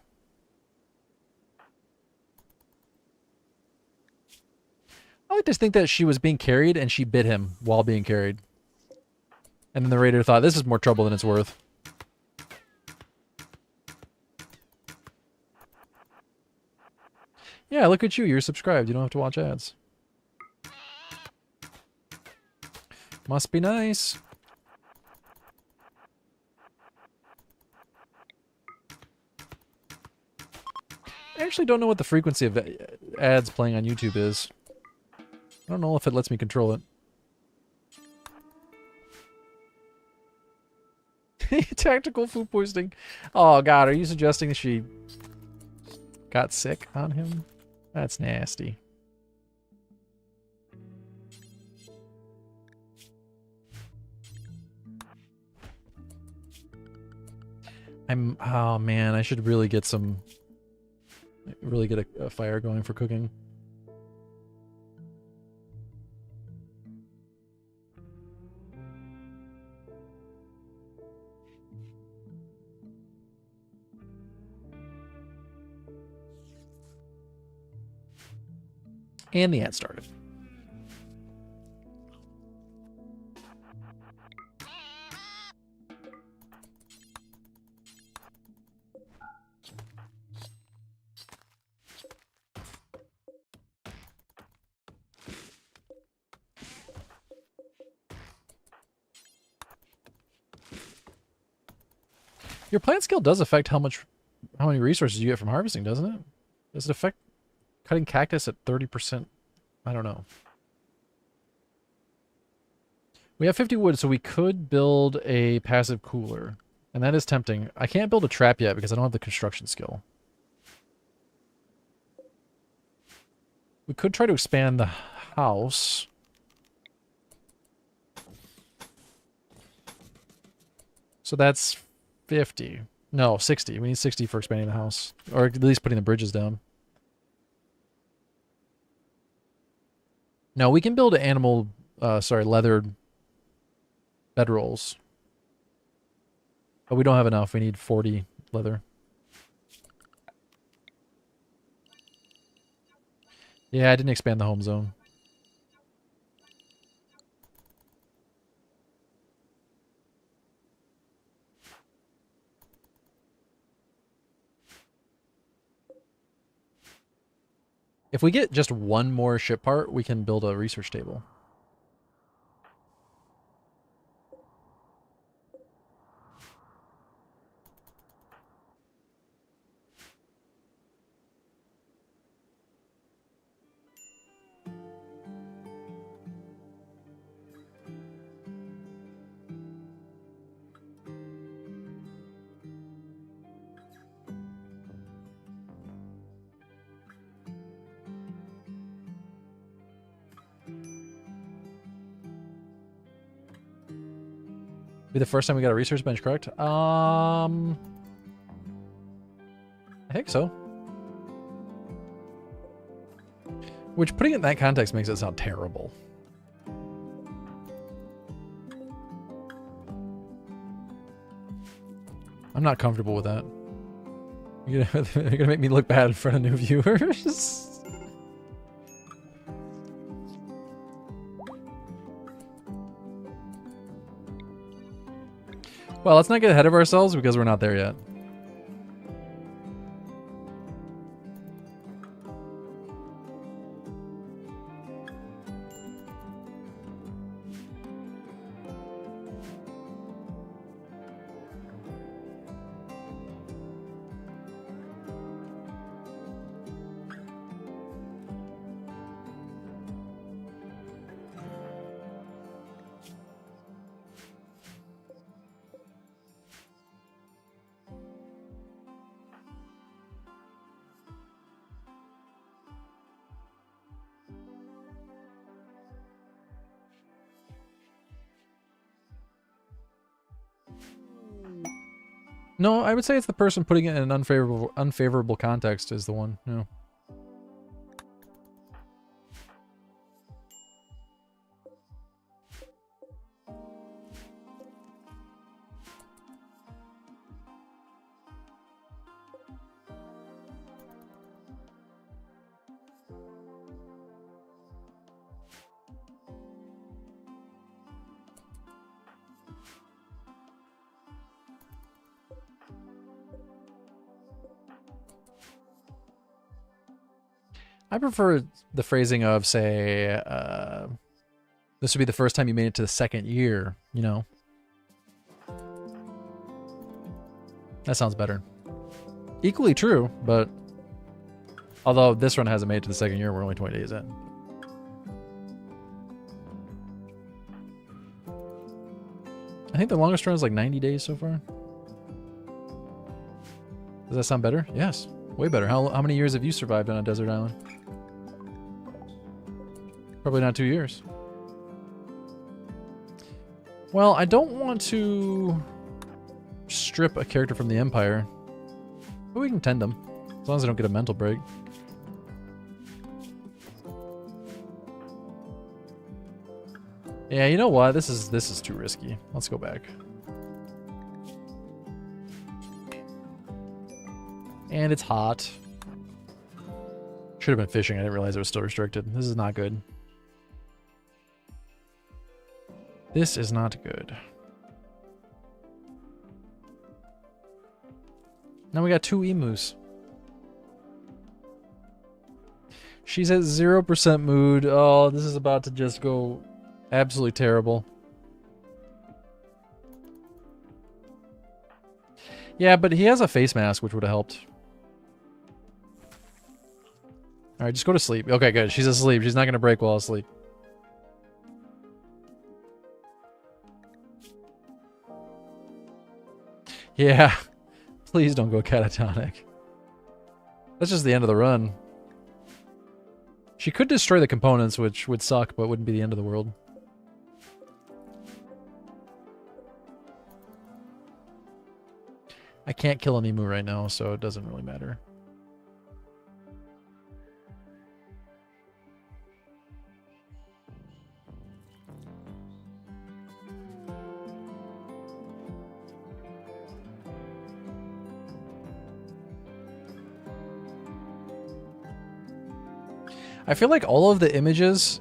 I like to think that she was being carried and she bit him while being carried. And then the raider thought, this is more trouble than it's worth. Yeah, look at you. You're subscribed. You don't have to watch ads. Must be nice. I actually don't know what the frequency of ads playing on YouTube is. I don't know if it lets me control it. Tactical food poisoning. Oh god, are you suggesting that she got sick on him? That's nasty. Oh man, I should really get a fire going for cooking. And the ant started. Your plant skill does affect how many resources you get from harvesting, doesn't it? Does it affect cutting cactus at 30%? I don't know. We have 50 wood, so we could build a passive cooler. And that is tempting. I can't build a trap yet because I don't have the construction skill. We could try to expand the house. So that's 50. No, 60. We need 60 for expanding the house. Or at least putting the bridges down. No, we can build leathered bedrolls. But we don't have enough. We need 40 leather. Yeah, I didn't expand the home zone. If we get just one more ship part, we can build a research table. Be the first time we got a research bench, correct? I think so. Which, putting it in that context, makes it sound terrible. I'm not comfortable with that. You're gonna make me look bad in front of new viewers. Well, let's not get ahead of ourselves because we're not there yet. No, I would say it's the person putting it in an unfavorable context is the one. No. I prefer the phrasing of, say, this would be the first time you made it to the second year, you know? That sounds better. Equally true, but although this run hasn't made it to the second year, we're only 20 days in. I think the longest run is like 90 days so far. Does that sound better? Yes, way better. How many years have you survived on a desert island? Probably not 2 years. Well, I don't want to strip a character from the Empire, but we can tend them, as long as I don't get a mental break. Yeah, you know what? This is too risky. Let's go back. And it's hot. Should have been fishing. I didn't realize it was still restricted. This is not good. This is not good. Now we got 2 emus. She's at 0% mood. Oh, this is about to just go absolutely terrible. Yeah, but he has a face mask, which would have helped. Alright, just go to sleep. Okay, good. She's asleep. She's not going to break while asleep. Yeah. Please don't go catatonic. That's just the end of the run. She could destroy the components, which would suck, but wouldn't be the end of the world. I can't kill an emu right now, so it doesn't really matter. I feel like all of the images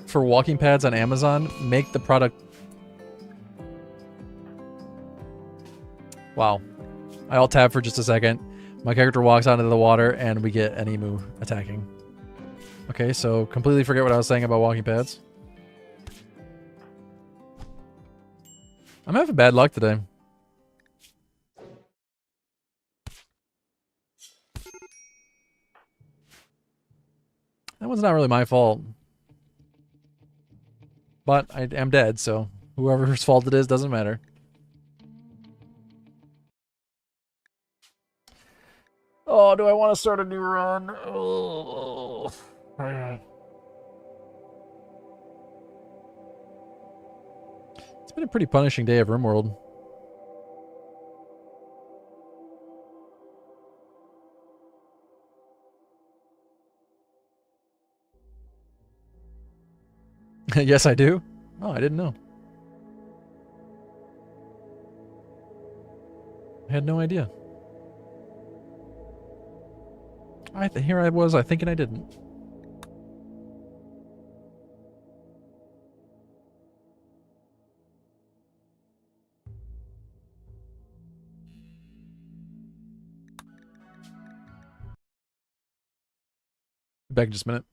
for walking pads on Amazon make the product... Wow. I alt-tab for just a second. My character walks out into the water and we get an emu attacking. Okay, so completely forget what I was saying about walking pads. I'm having bad luck today. That one's not really my fault. But I am dead, so whoever's fault it is doesn't matter. Oh, do I want to start a new run? Oh. It's been a pretty punishing day of RimWorld. Yes, I do. Oh, I didn't know. I had no idea. Here I was, thinking I didn't. Back in just a minute.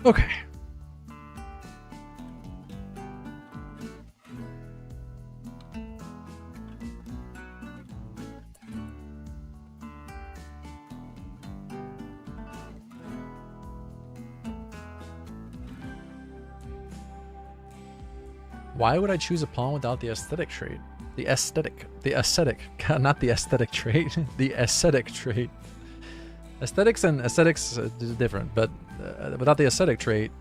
Okay. Why would I choose a pawn without the aesthetic trait? The aesthetic, not the aesthetic trait, the aesthetic trait. Aesthetics and aesthetics are different, but without the aesthetic trait,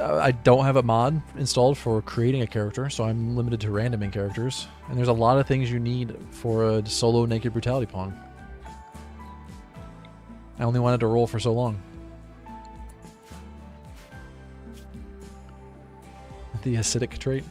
I don't have a mod installed for creating a character, so I'm limited to randoming characters. And there's a lot of things you need for a solo naked brutality pawn. I only wanted to roll for so long. The acidic trait.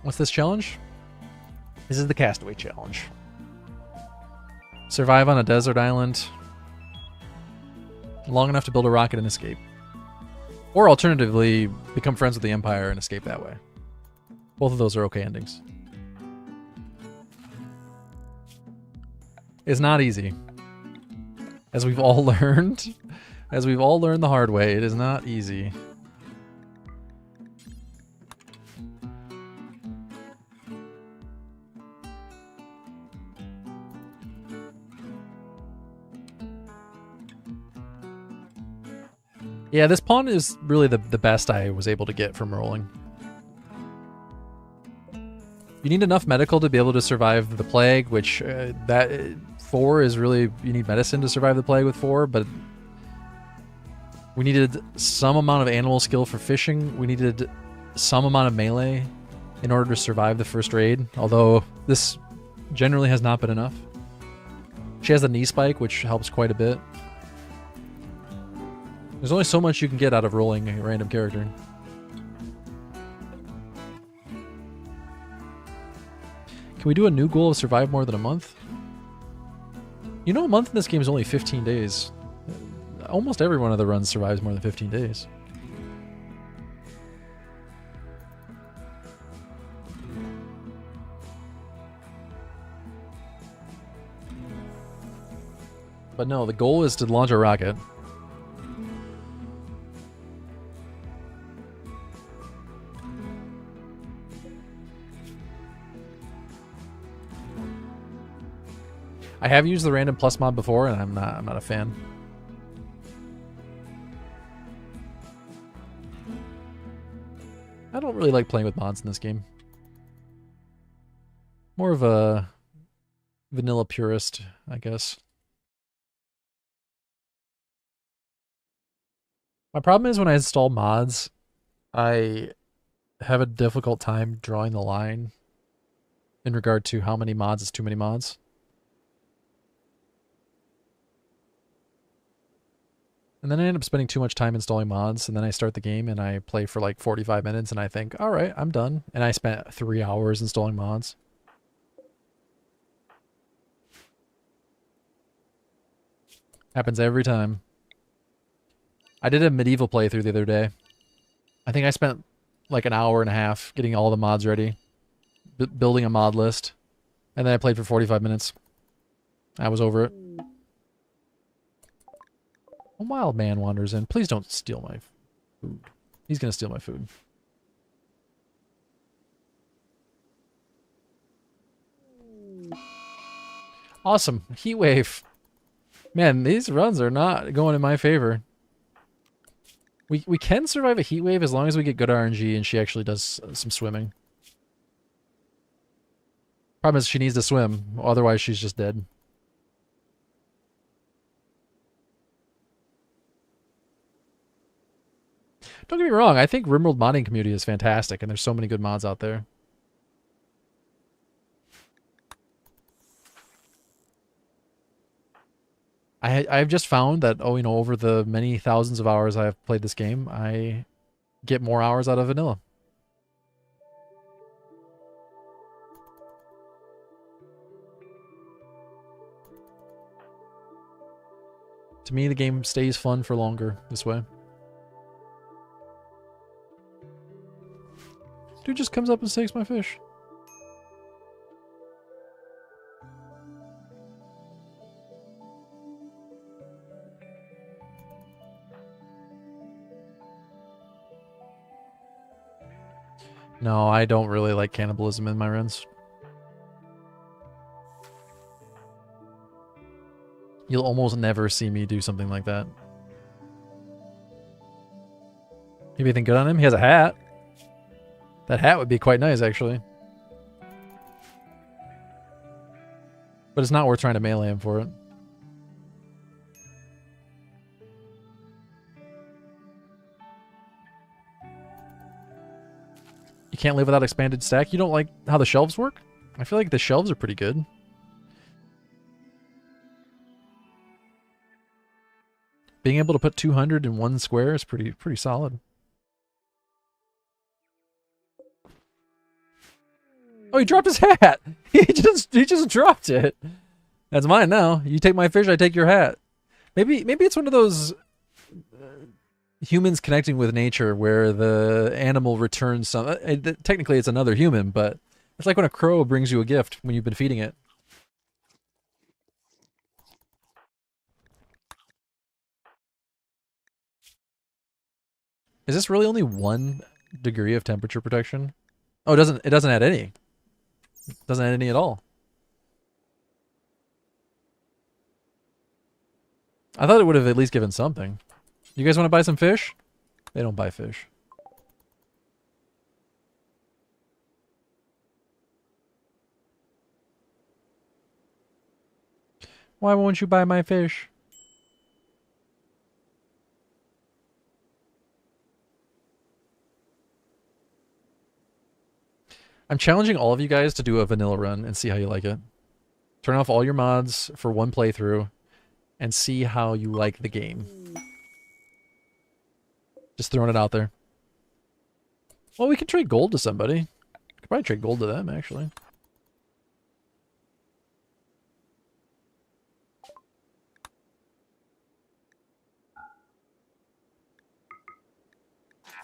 What's this challenge? This is the Castaway challenge. Survive on a desert island long enough to build a rocket and escape. Or alternatively, become friends with the Empire and escape that way. Both of those are okay endings. It's not easy. As we've all learned. As we've all learned the hard way, it is not easy. Yeah, this pawn is really the best I was able to get from rolling. You need enough medical to be able to survive the plague, which 4 is really... You need medicine to survive the plague with 4, but... We needed some amount of animal skill for fishing. We needed some amount of melee in order to survive the first raid, although this generally has not been enough. She has the knee spike, which helps quite a bit. There's only so much you can get out of rolling a random character. Can we do a new goal of survive more than a month? You know, a month in this game is only 15 days. Almost every one of the runs survives more than 15 days. But no, the goal is to launch a rocket. I have used the random plus mod before, and I'm not a fan. I don't really like playing with mods in this game. More of a vanilla purist, I guess. My problem is when I install mods, I have a difficult time drawing the line in regard to how many mods is too many mods. And then I end up spending too much time installing mods, and then I start the game and I play for like 45 minutes and I think, alright, I'm done. And I spent 3 hours installing mods. Happens every time. I did a medieval playthrough the other day. I think I spent like an hour and a half getting all the mods ready. Building a mod list. And then I played for 45 minutes. I was over it. A wild man wanders in. Please don't steal my food. He's gonna steal my food. Awesome. Heat wave. Man, these runs are not going in my favor. We can survive a heat wave as long as we get good RNG and she actually does some swimming. Problem is she needs to swim, otherwise she's just dead. Don't get me wrong, I think RimWorld modding community is fantastic, and there's so many good mods out there. I've just found that, over the many thousands of hours I've played this game, I get more hours out of vanilla. To me, the game stays fun for longer this way. Dude just comes up and takes my fish. No, I don't really like cannibalism in my runs. You'll almost never see me do something like that. Maybe anything good on him? He has a hat. That hat would be quite nice, actually. But it's not worth trying to melee him for it. You can't live without expanded stack? You don't like how the shelves work? I feel like the shelves are pretty good. Being able to put 200 in one square is pretty solid. Oh, he dropped his hat. He just dropped it. That's mine now. You take my fish, I take your hat. Maybe it's one of those humans connecting with nature where the animal returns some. Technically, it's another human, but it's like when a crow brings you a gift when you've been feeding it. Is this really only 1 degree of temperature protection? Oh, it doesn't add any. It doesn't add any at all. I thought it would have at least given something. You guys want to buy some fish? They don't buy fish. Why won't you buy my fish? I'm challenging all of you guys to do a vanilla run and see how you like it. Turn off all your mods for one playthrough and see how you like the game. Just throwing it out there. Well, we could trade gold to somebody. Could probably trade gold to them, actually.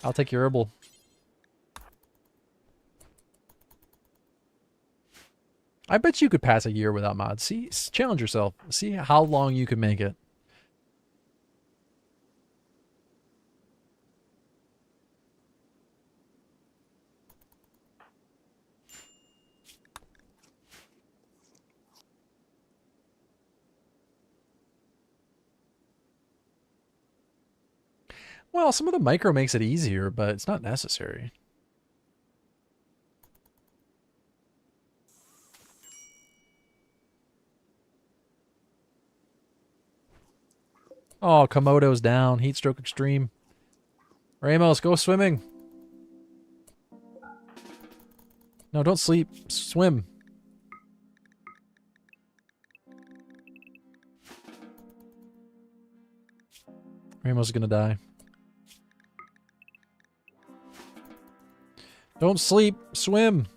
I'll take your herbal. I bet you could pass a year without mods. See, challenge yourself. See how long you can make it. Well, some of the micro makes it easier, but it's not necessary. Oh, Komodo's down. Heat stroke extreme. Ramos, go swimming. No, don't sleep. Swim. Ramos is gonna die. Don't sleep. Swim.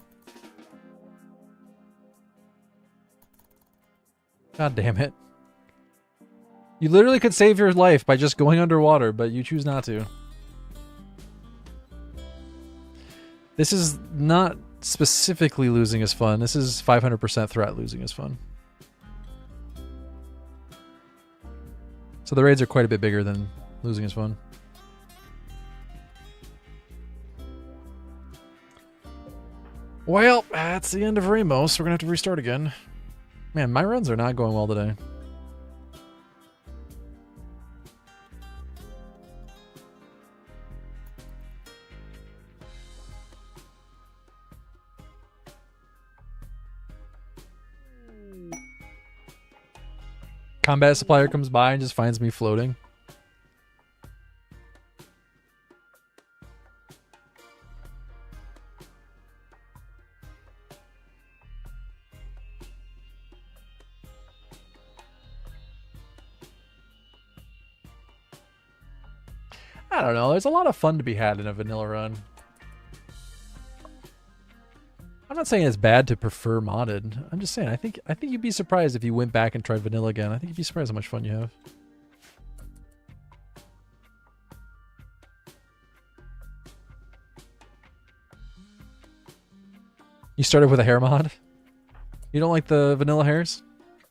God damn it. You literally could save your life by just going underwater, but you choose not to. This is not specifically losing is fun. This is 500% threat losing is fun. So the raids are quite a bit bigger than losing is fun. Well, that's the end of Ramos. We're going to have to restart again. Man, my runs are not going well today. Combat supplier comes by and just finds me floating. I don't know. There's a lot of fun to be had in a vanilla run. I'm not saying it's bad to prefer modded. I'm just saying I think you'd be surprised if you went back and tried vanilla again. I think you'd be surprised how much fun you have. You started with a hair mod? You don't like the vanilla hairs?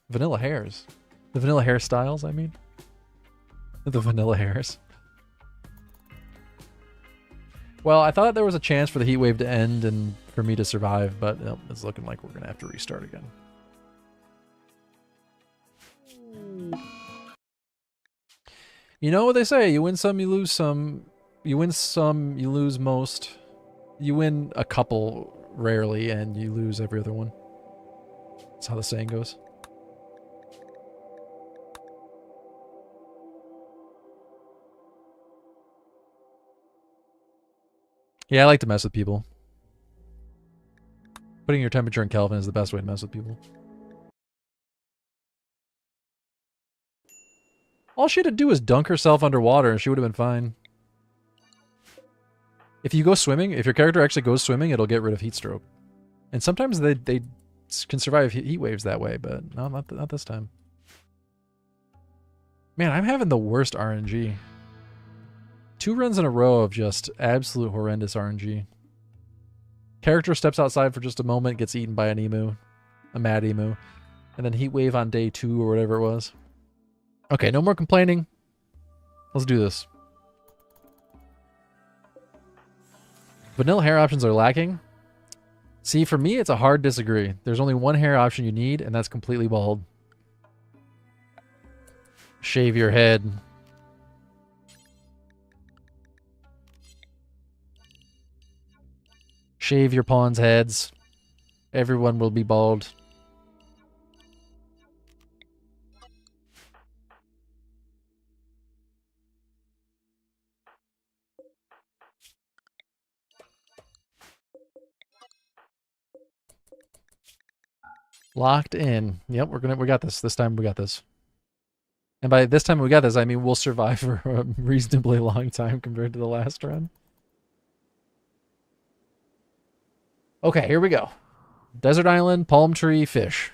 Vanilla hairs? The vanilla hairstyles, I mean? The vanilla hairs. Well, I thought there was a chance for the heat wave to end and for me to survive, but nope, it's looking like we're going to have to restart again. You know what they say, you win some, you lose some. You win some, you lose most. You win a couple rarely, and you lose every other one. That's how the saying goes. Yeah, I like to mess with people. Putting your temperature in Kelvin is the best way to mess with people. All she had to do was dunk herself underwater and she would have been fine. If you go swimming, if your character actually goes swimming, it'll get rid of heat stroke. And sometimes they can survive heat waves that way, but no, not this time. Man, I'm having the worst RNG. 2 runs in a row of just absolute horrendous RNG. Character steps outside for just a moment, gets eaten by an emu. A mad emu. And then heat wave on day 2 or whatever it was. Okay, no more complaining. Let's do this. Vanilla hair options are lacking. See, for me, it's a hard disagree. There's only one hair option you need, and that's completely bald. Shave your head. Shave your pawns' heads. Everyone will be bald. Locked in. Yep, we got this. This time we got this. And by this time we got this, I mean we'll survive for a reasonably long time compared to the last run. Okay, here we go. Desert island, palm tree, fish.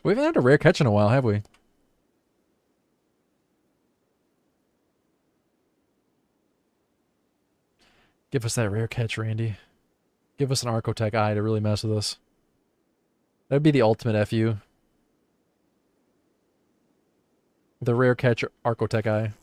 We haven't had a rare catch in a while, have we? Give us that rare catch, Randy. Give us an Archotech eye to really mess with us. That would be the ultimate FU. The rare catch Archotech eye.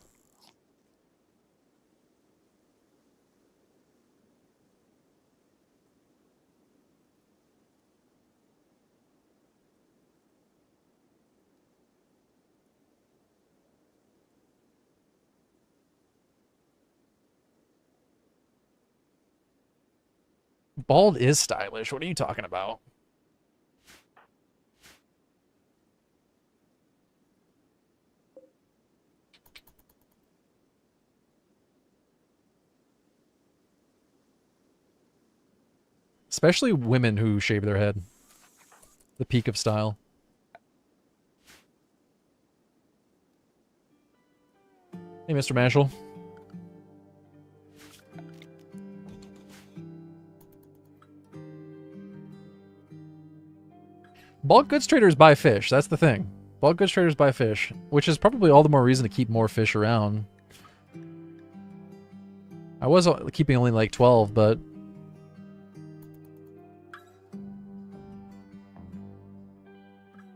Bald is stylish. What are you talking about? Especially women who shave their head. The peak of style. Hey, Mr. Mashal. Bulk goods traders buy fish. That's the thing. Bulk goods traders buy fish, which is probably all the more reason to keep more fish around. I was keeping only like 12, but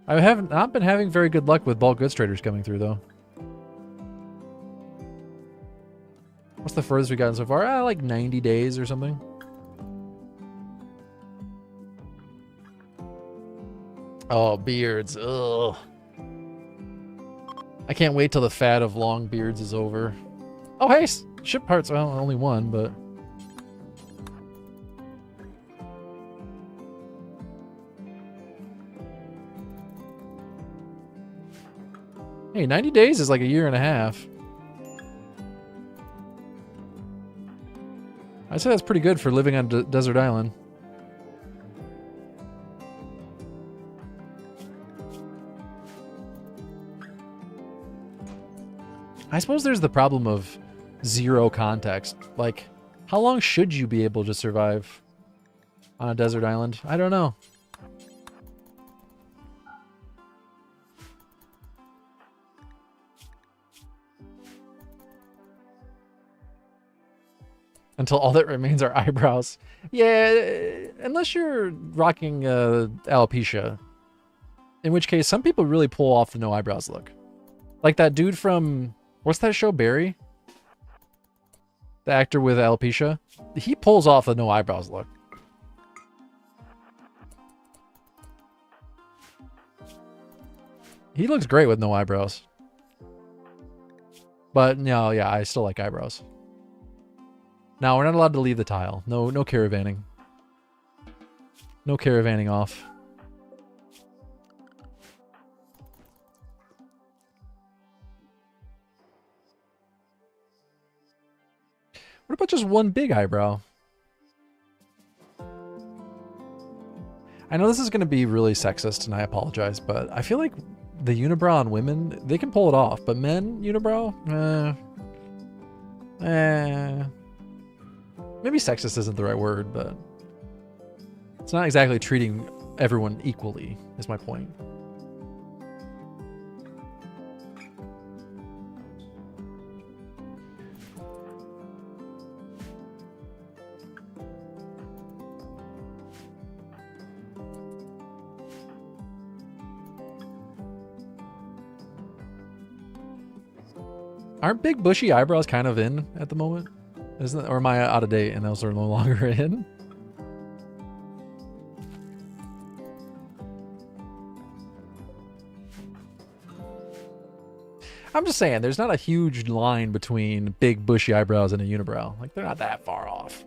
I have not been having very good luck with bulk goods traders coming through, though. What's the furthest we gotten so far? Like 90 days or something. Oh, beards. Ugh. I can't wait till the fad of long beards is over. Oh, hey! Ship parts. Well, only one, but... Hey, 90 days is like a year and a half. I'd say that's pretty good for living on desert island. I suppose there's the problem of zero context. Like, how long should you be able to survive on a desert island? I don't know. Until all that remains are eyebrows. Yeah, unless you're rocking alopecia. In which case, some people really pull off the no eyebrows look. Like that dude from... What's that show, Barry? The actor with alopecia? He pulls off the no eyebrows look. He looks great with no eyebrows. But no, yeah, I still like eyebrows. Now we're not allowed to leave the tile. No caravanning. No caravanning off. What about just one big eyebrow? I know this is going to be really sexist, and I apologize, but I feel like the unibrow on women, they can pull it off, but men, unibrow? Maybe sexist isn't the right word, but it's not exactly treating everyone equally, is my point. Aren't big bushy eyebrows kind of in at the moment? Isn't, or am I out of date and those are no longer in? I'm just saying, there's not a huge line between big bushy eyebrows and a unibrow. Like, they're not that far off.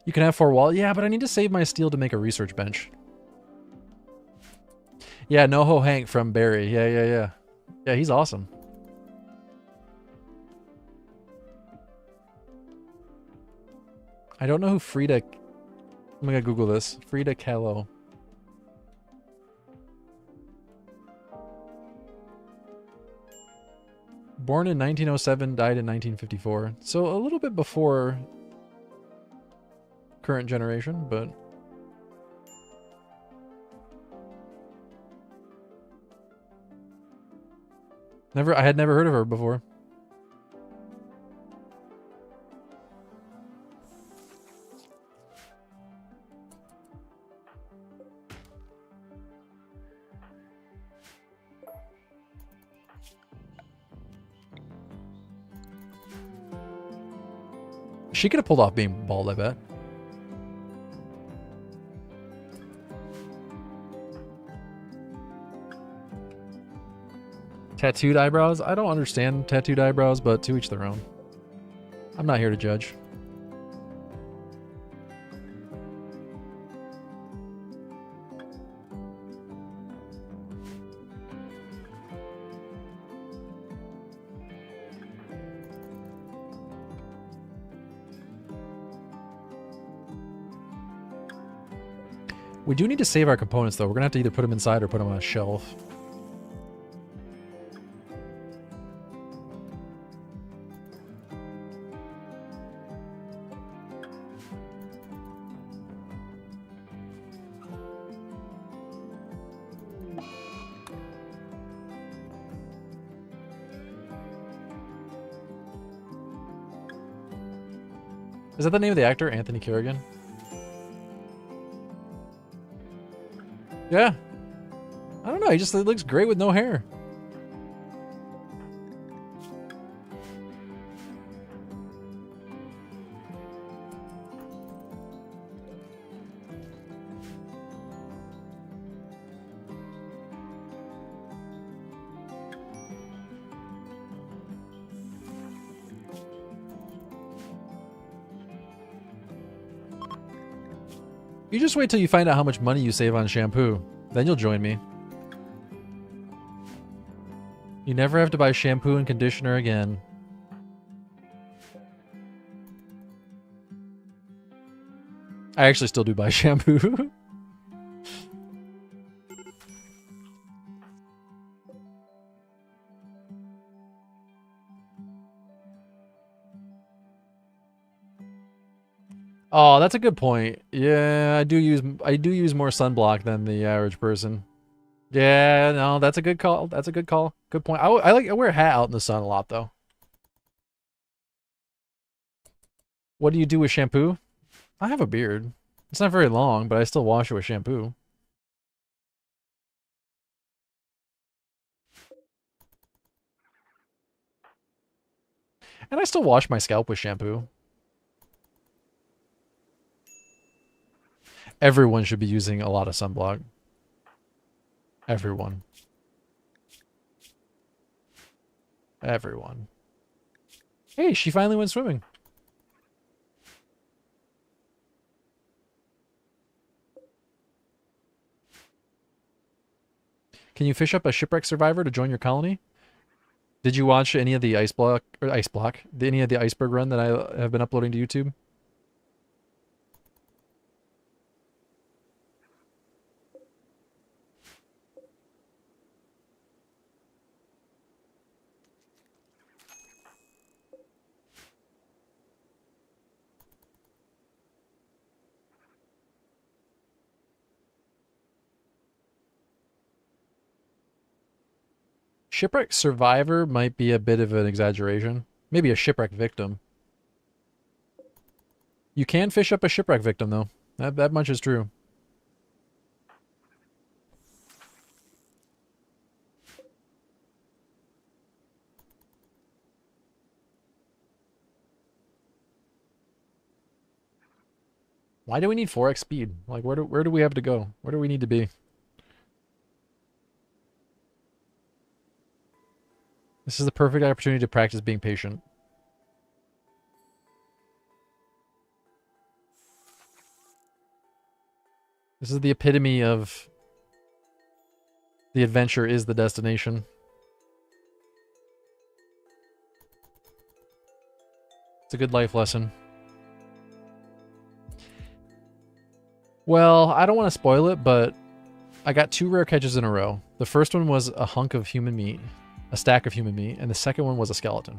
You can have 4 wall. Yeah, but I need to save my steel to make a research bench. Yeah, NoHo Hank from Barry. Yeah. Yeah, he's awesome. I don't know who Frida... I'm gonna Google this. Frida Kahlo. Born in 1907, died in 1954. So a little bit before current generation, but... I had never heard of her before. She could have pulled off being bald, I bet. Tattooed eyebrows? I don't understand tattooed eyebrows, but to each their own. I'm not here to judge. We do need to save our components, though. We're going to have to either put them inside or put them on a shelf. Is that the name of the actor? Anthony Kerrigan? Yeah. I don't know. He just looks great with no hair. You just wait till you find out how much money you save on shampoo. Then you'll join me. You never have to buy shampoo and conditioner again. I actually still do buy shampoo. Oh, that's a good point. Yeah, I do use more sunblock than the average person. Yeah, no, that's a good call. That's a good call. Good point. I wear a hat out in the sun a lot though. What do you do with shampoo? I have a beard. It's not very long, but I still wash it with shampoo. And I still wash my scalp with shampoo. Everyone should be using a lot of sunblock. Everyone. Everyone. Hey, she finally went swimming. Can you fish up a shipwreck survivor to join your colony? Did you watch any of the any of the iceberg run that I have been uploading to YouTube? Shipwreck survivor might be a bit of an exaggeration. Maybe a shipwreck victim. You can fish up a shipwreck victim, though. That much is true. Why do we need 4x speed? Like, where do we have to go? Where do we need to be? This is the perfect opportunity to practice being patient. This is the epitome of the adventure is the destination. It's a good life lesson. Well, I don't want to spoil it, but I got 2 rare catches in a row. The first one was a hunk of human meat, a stack of human meat, and the second one was a skeleton.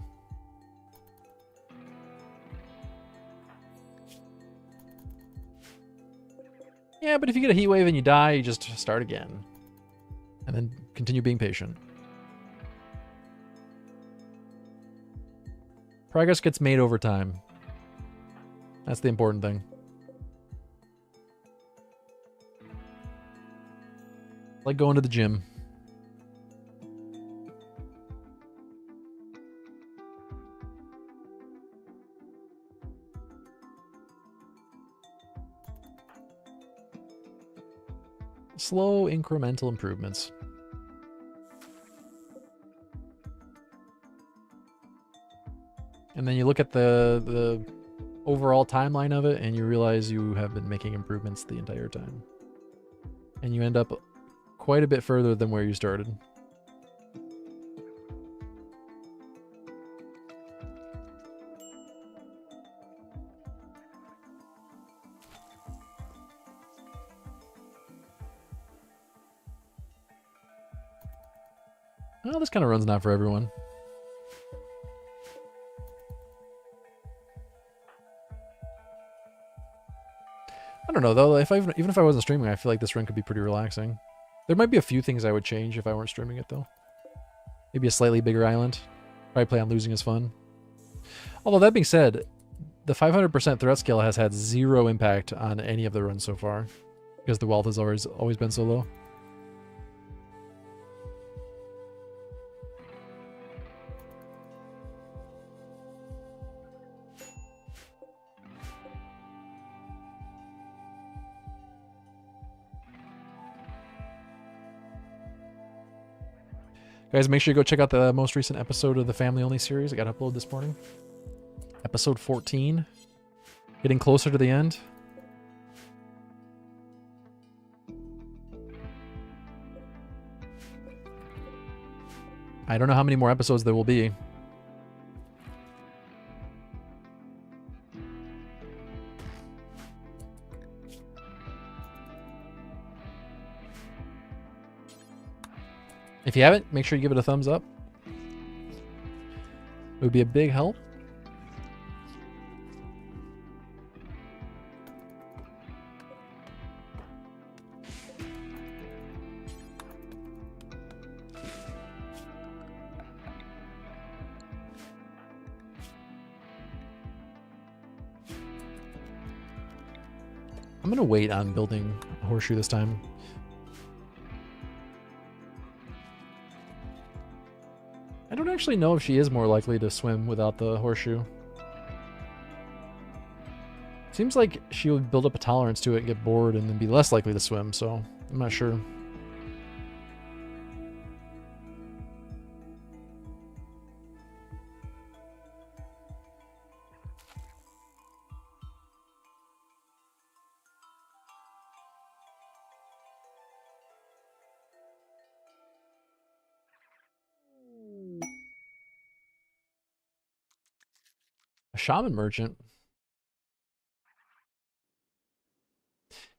Yeah, but if you get a heat wave and you die, you just start again. And then continue being patient. Progress gets made over time. That's the important thing. Like going to the gym. Slow incremental improvements. And then you look at the overall timeline of it and you realize you have been making improvements the entire time. And you end up quite a bit further than where you started. Well, this kind of run's not for everyone. I don't know though. Even if I wasn't streaming, I feel like this run could be pretty relaxing. There might be a few things I would change if I weren't streaming it though. Maybe a slightly bigger island. Probably play on losing is fun. Although that being said, the 500% threat scale has had 0 impact on any of the runs so far because the wealth has always been so low. Guys, make sure you go check out the most recent episode of the Family Only series. I got uploaded this morning. Episode 14. Getting closer to the end. I don't know how many more episodes there will be. If you haven't, make sure you give it a thumbs up. It would be a big help. I'm gonna wait on building a horseshoe this time. I don't actually know if she is more likely to swim without the horseshoe. Seems like she would build up a tolerance to it, get bored, and then be less likely to swim, so I'm not sure. A shaman merchant.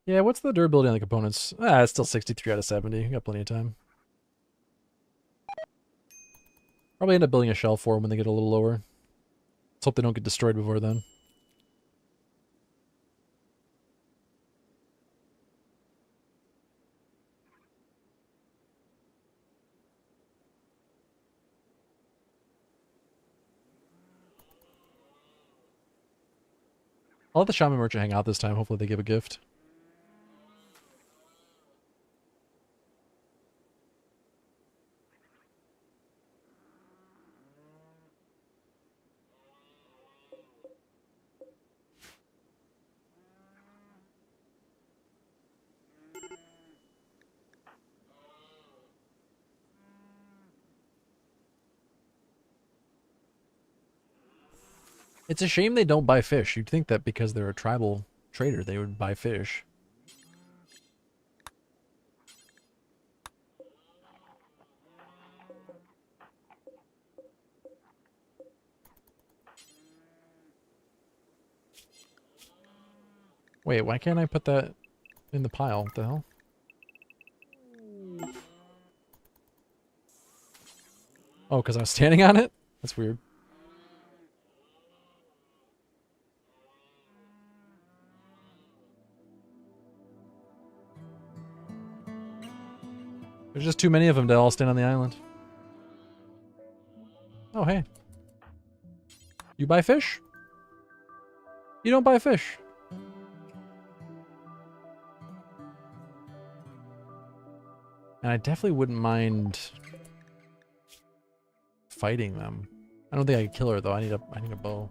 Yeah, what's the durability on the components? It's still 63 out of 70. We got plenty of time. Probably end up building a shell for them when they get a little lower. Let's hope they don't get destroyed before then. I'll let the shaman merchant hang out this time. Hopefully they give a gift. It's a shame they don't buy fish. You'd think that because they're a tribal trader, they would buy fish. Wait, why can't I put that in the pile? What the hell? Oh, because I was standing on it? That's weird. There's just too many of them to all stand on the island. Oh, hey. You buy fish? You don't buy fish. And I definitely wouldn't mind fighting them. I don't think I could kill her though. I need a bow.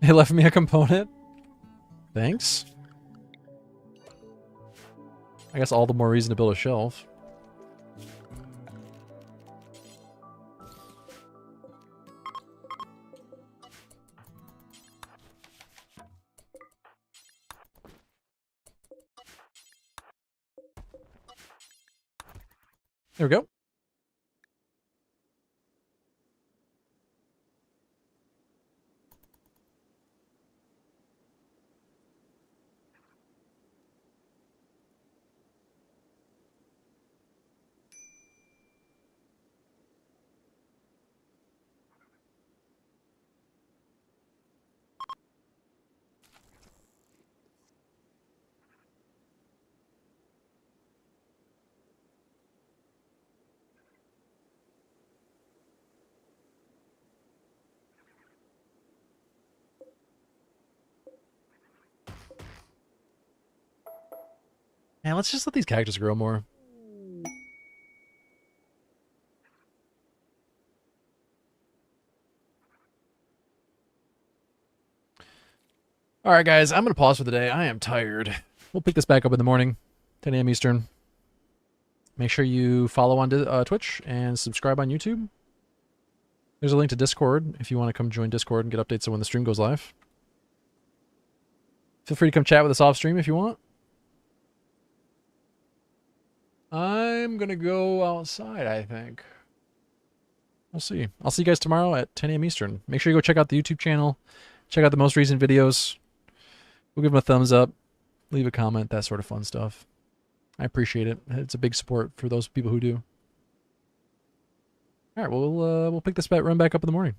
They left me a component. Thanks. I guess all the more reason to build a shelf. There we go. Man, let's just let these cactus grow more. Alright guys, I'm going to pause for the day. I am tired. We'll pick this back up in the morning, 10 a.m. Eastern. Make sure you follow on Twitch and subscribe on YouTube. There's a link to Discord if you want to come join Discord and get updates on when the stream goes live. Feel free to come chat with us off stream if you want. I'm going to go outside, I think. We'll see. I'll see you guys tomorrow at 10 a.m. Eastern. Make sure you go check out the YouTube channel. Check out the most recent videos. We'll give them a thumbs up. Leave a comment, that sort of fun stuff. I appreciate it. It's a big support for those people who do. All right, we'll pick this run back up in the morning.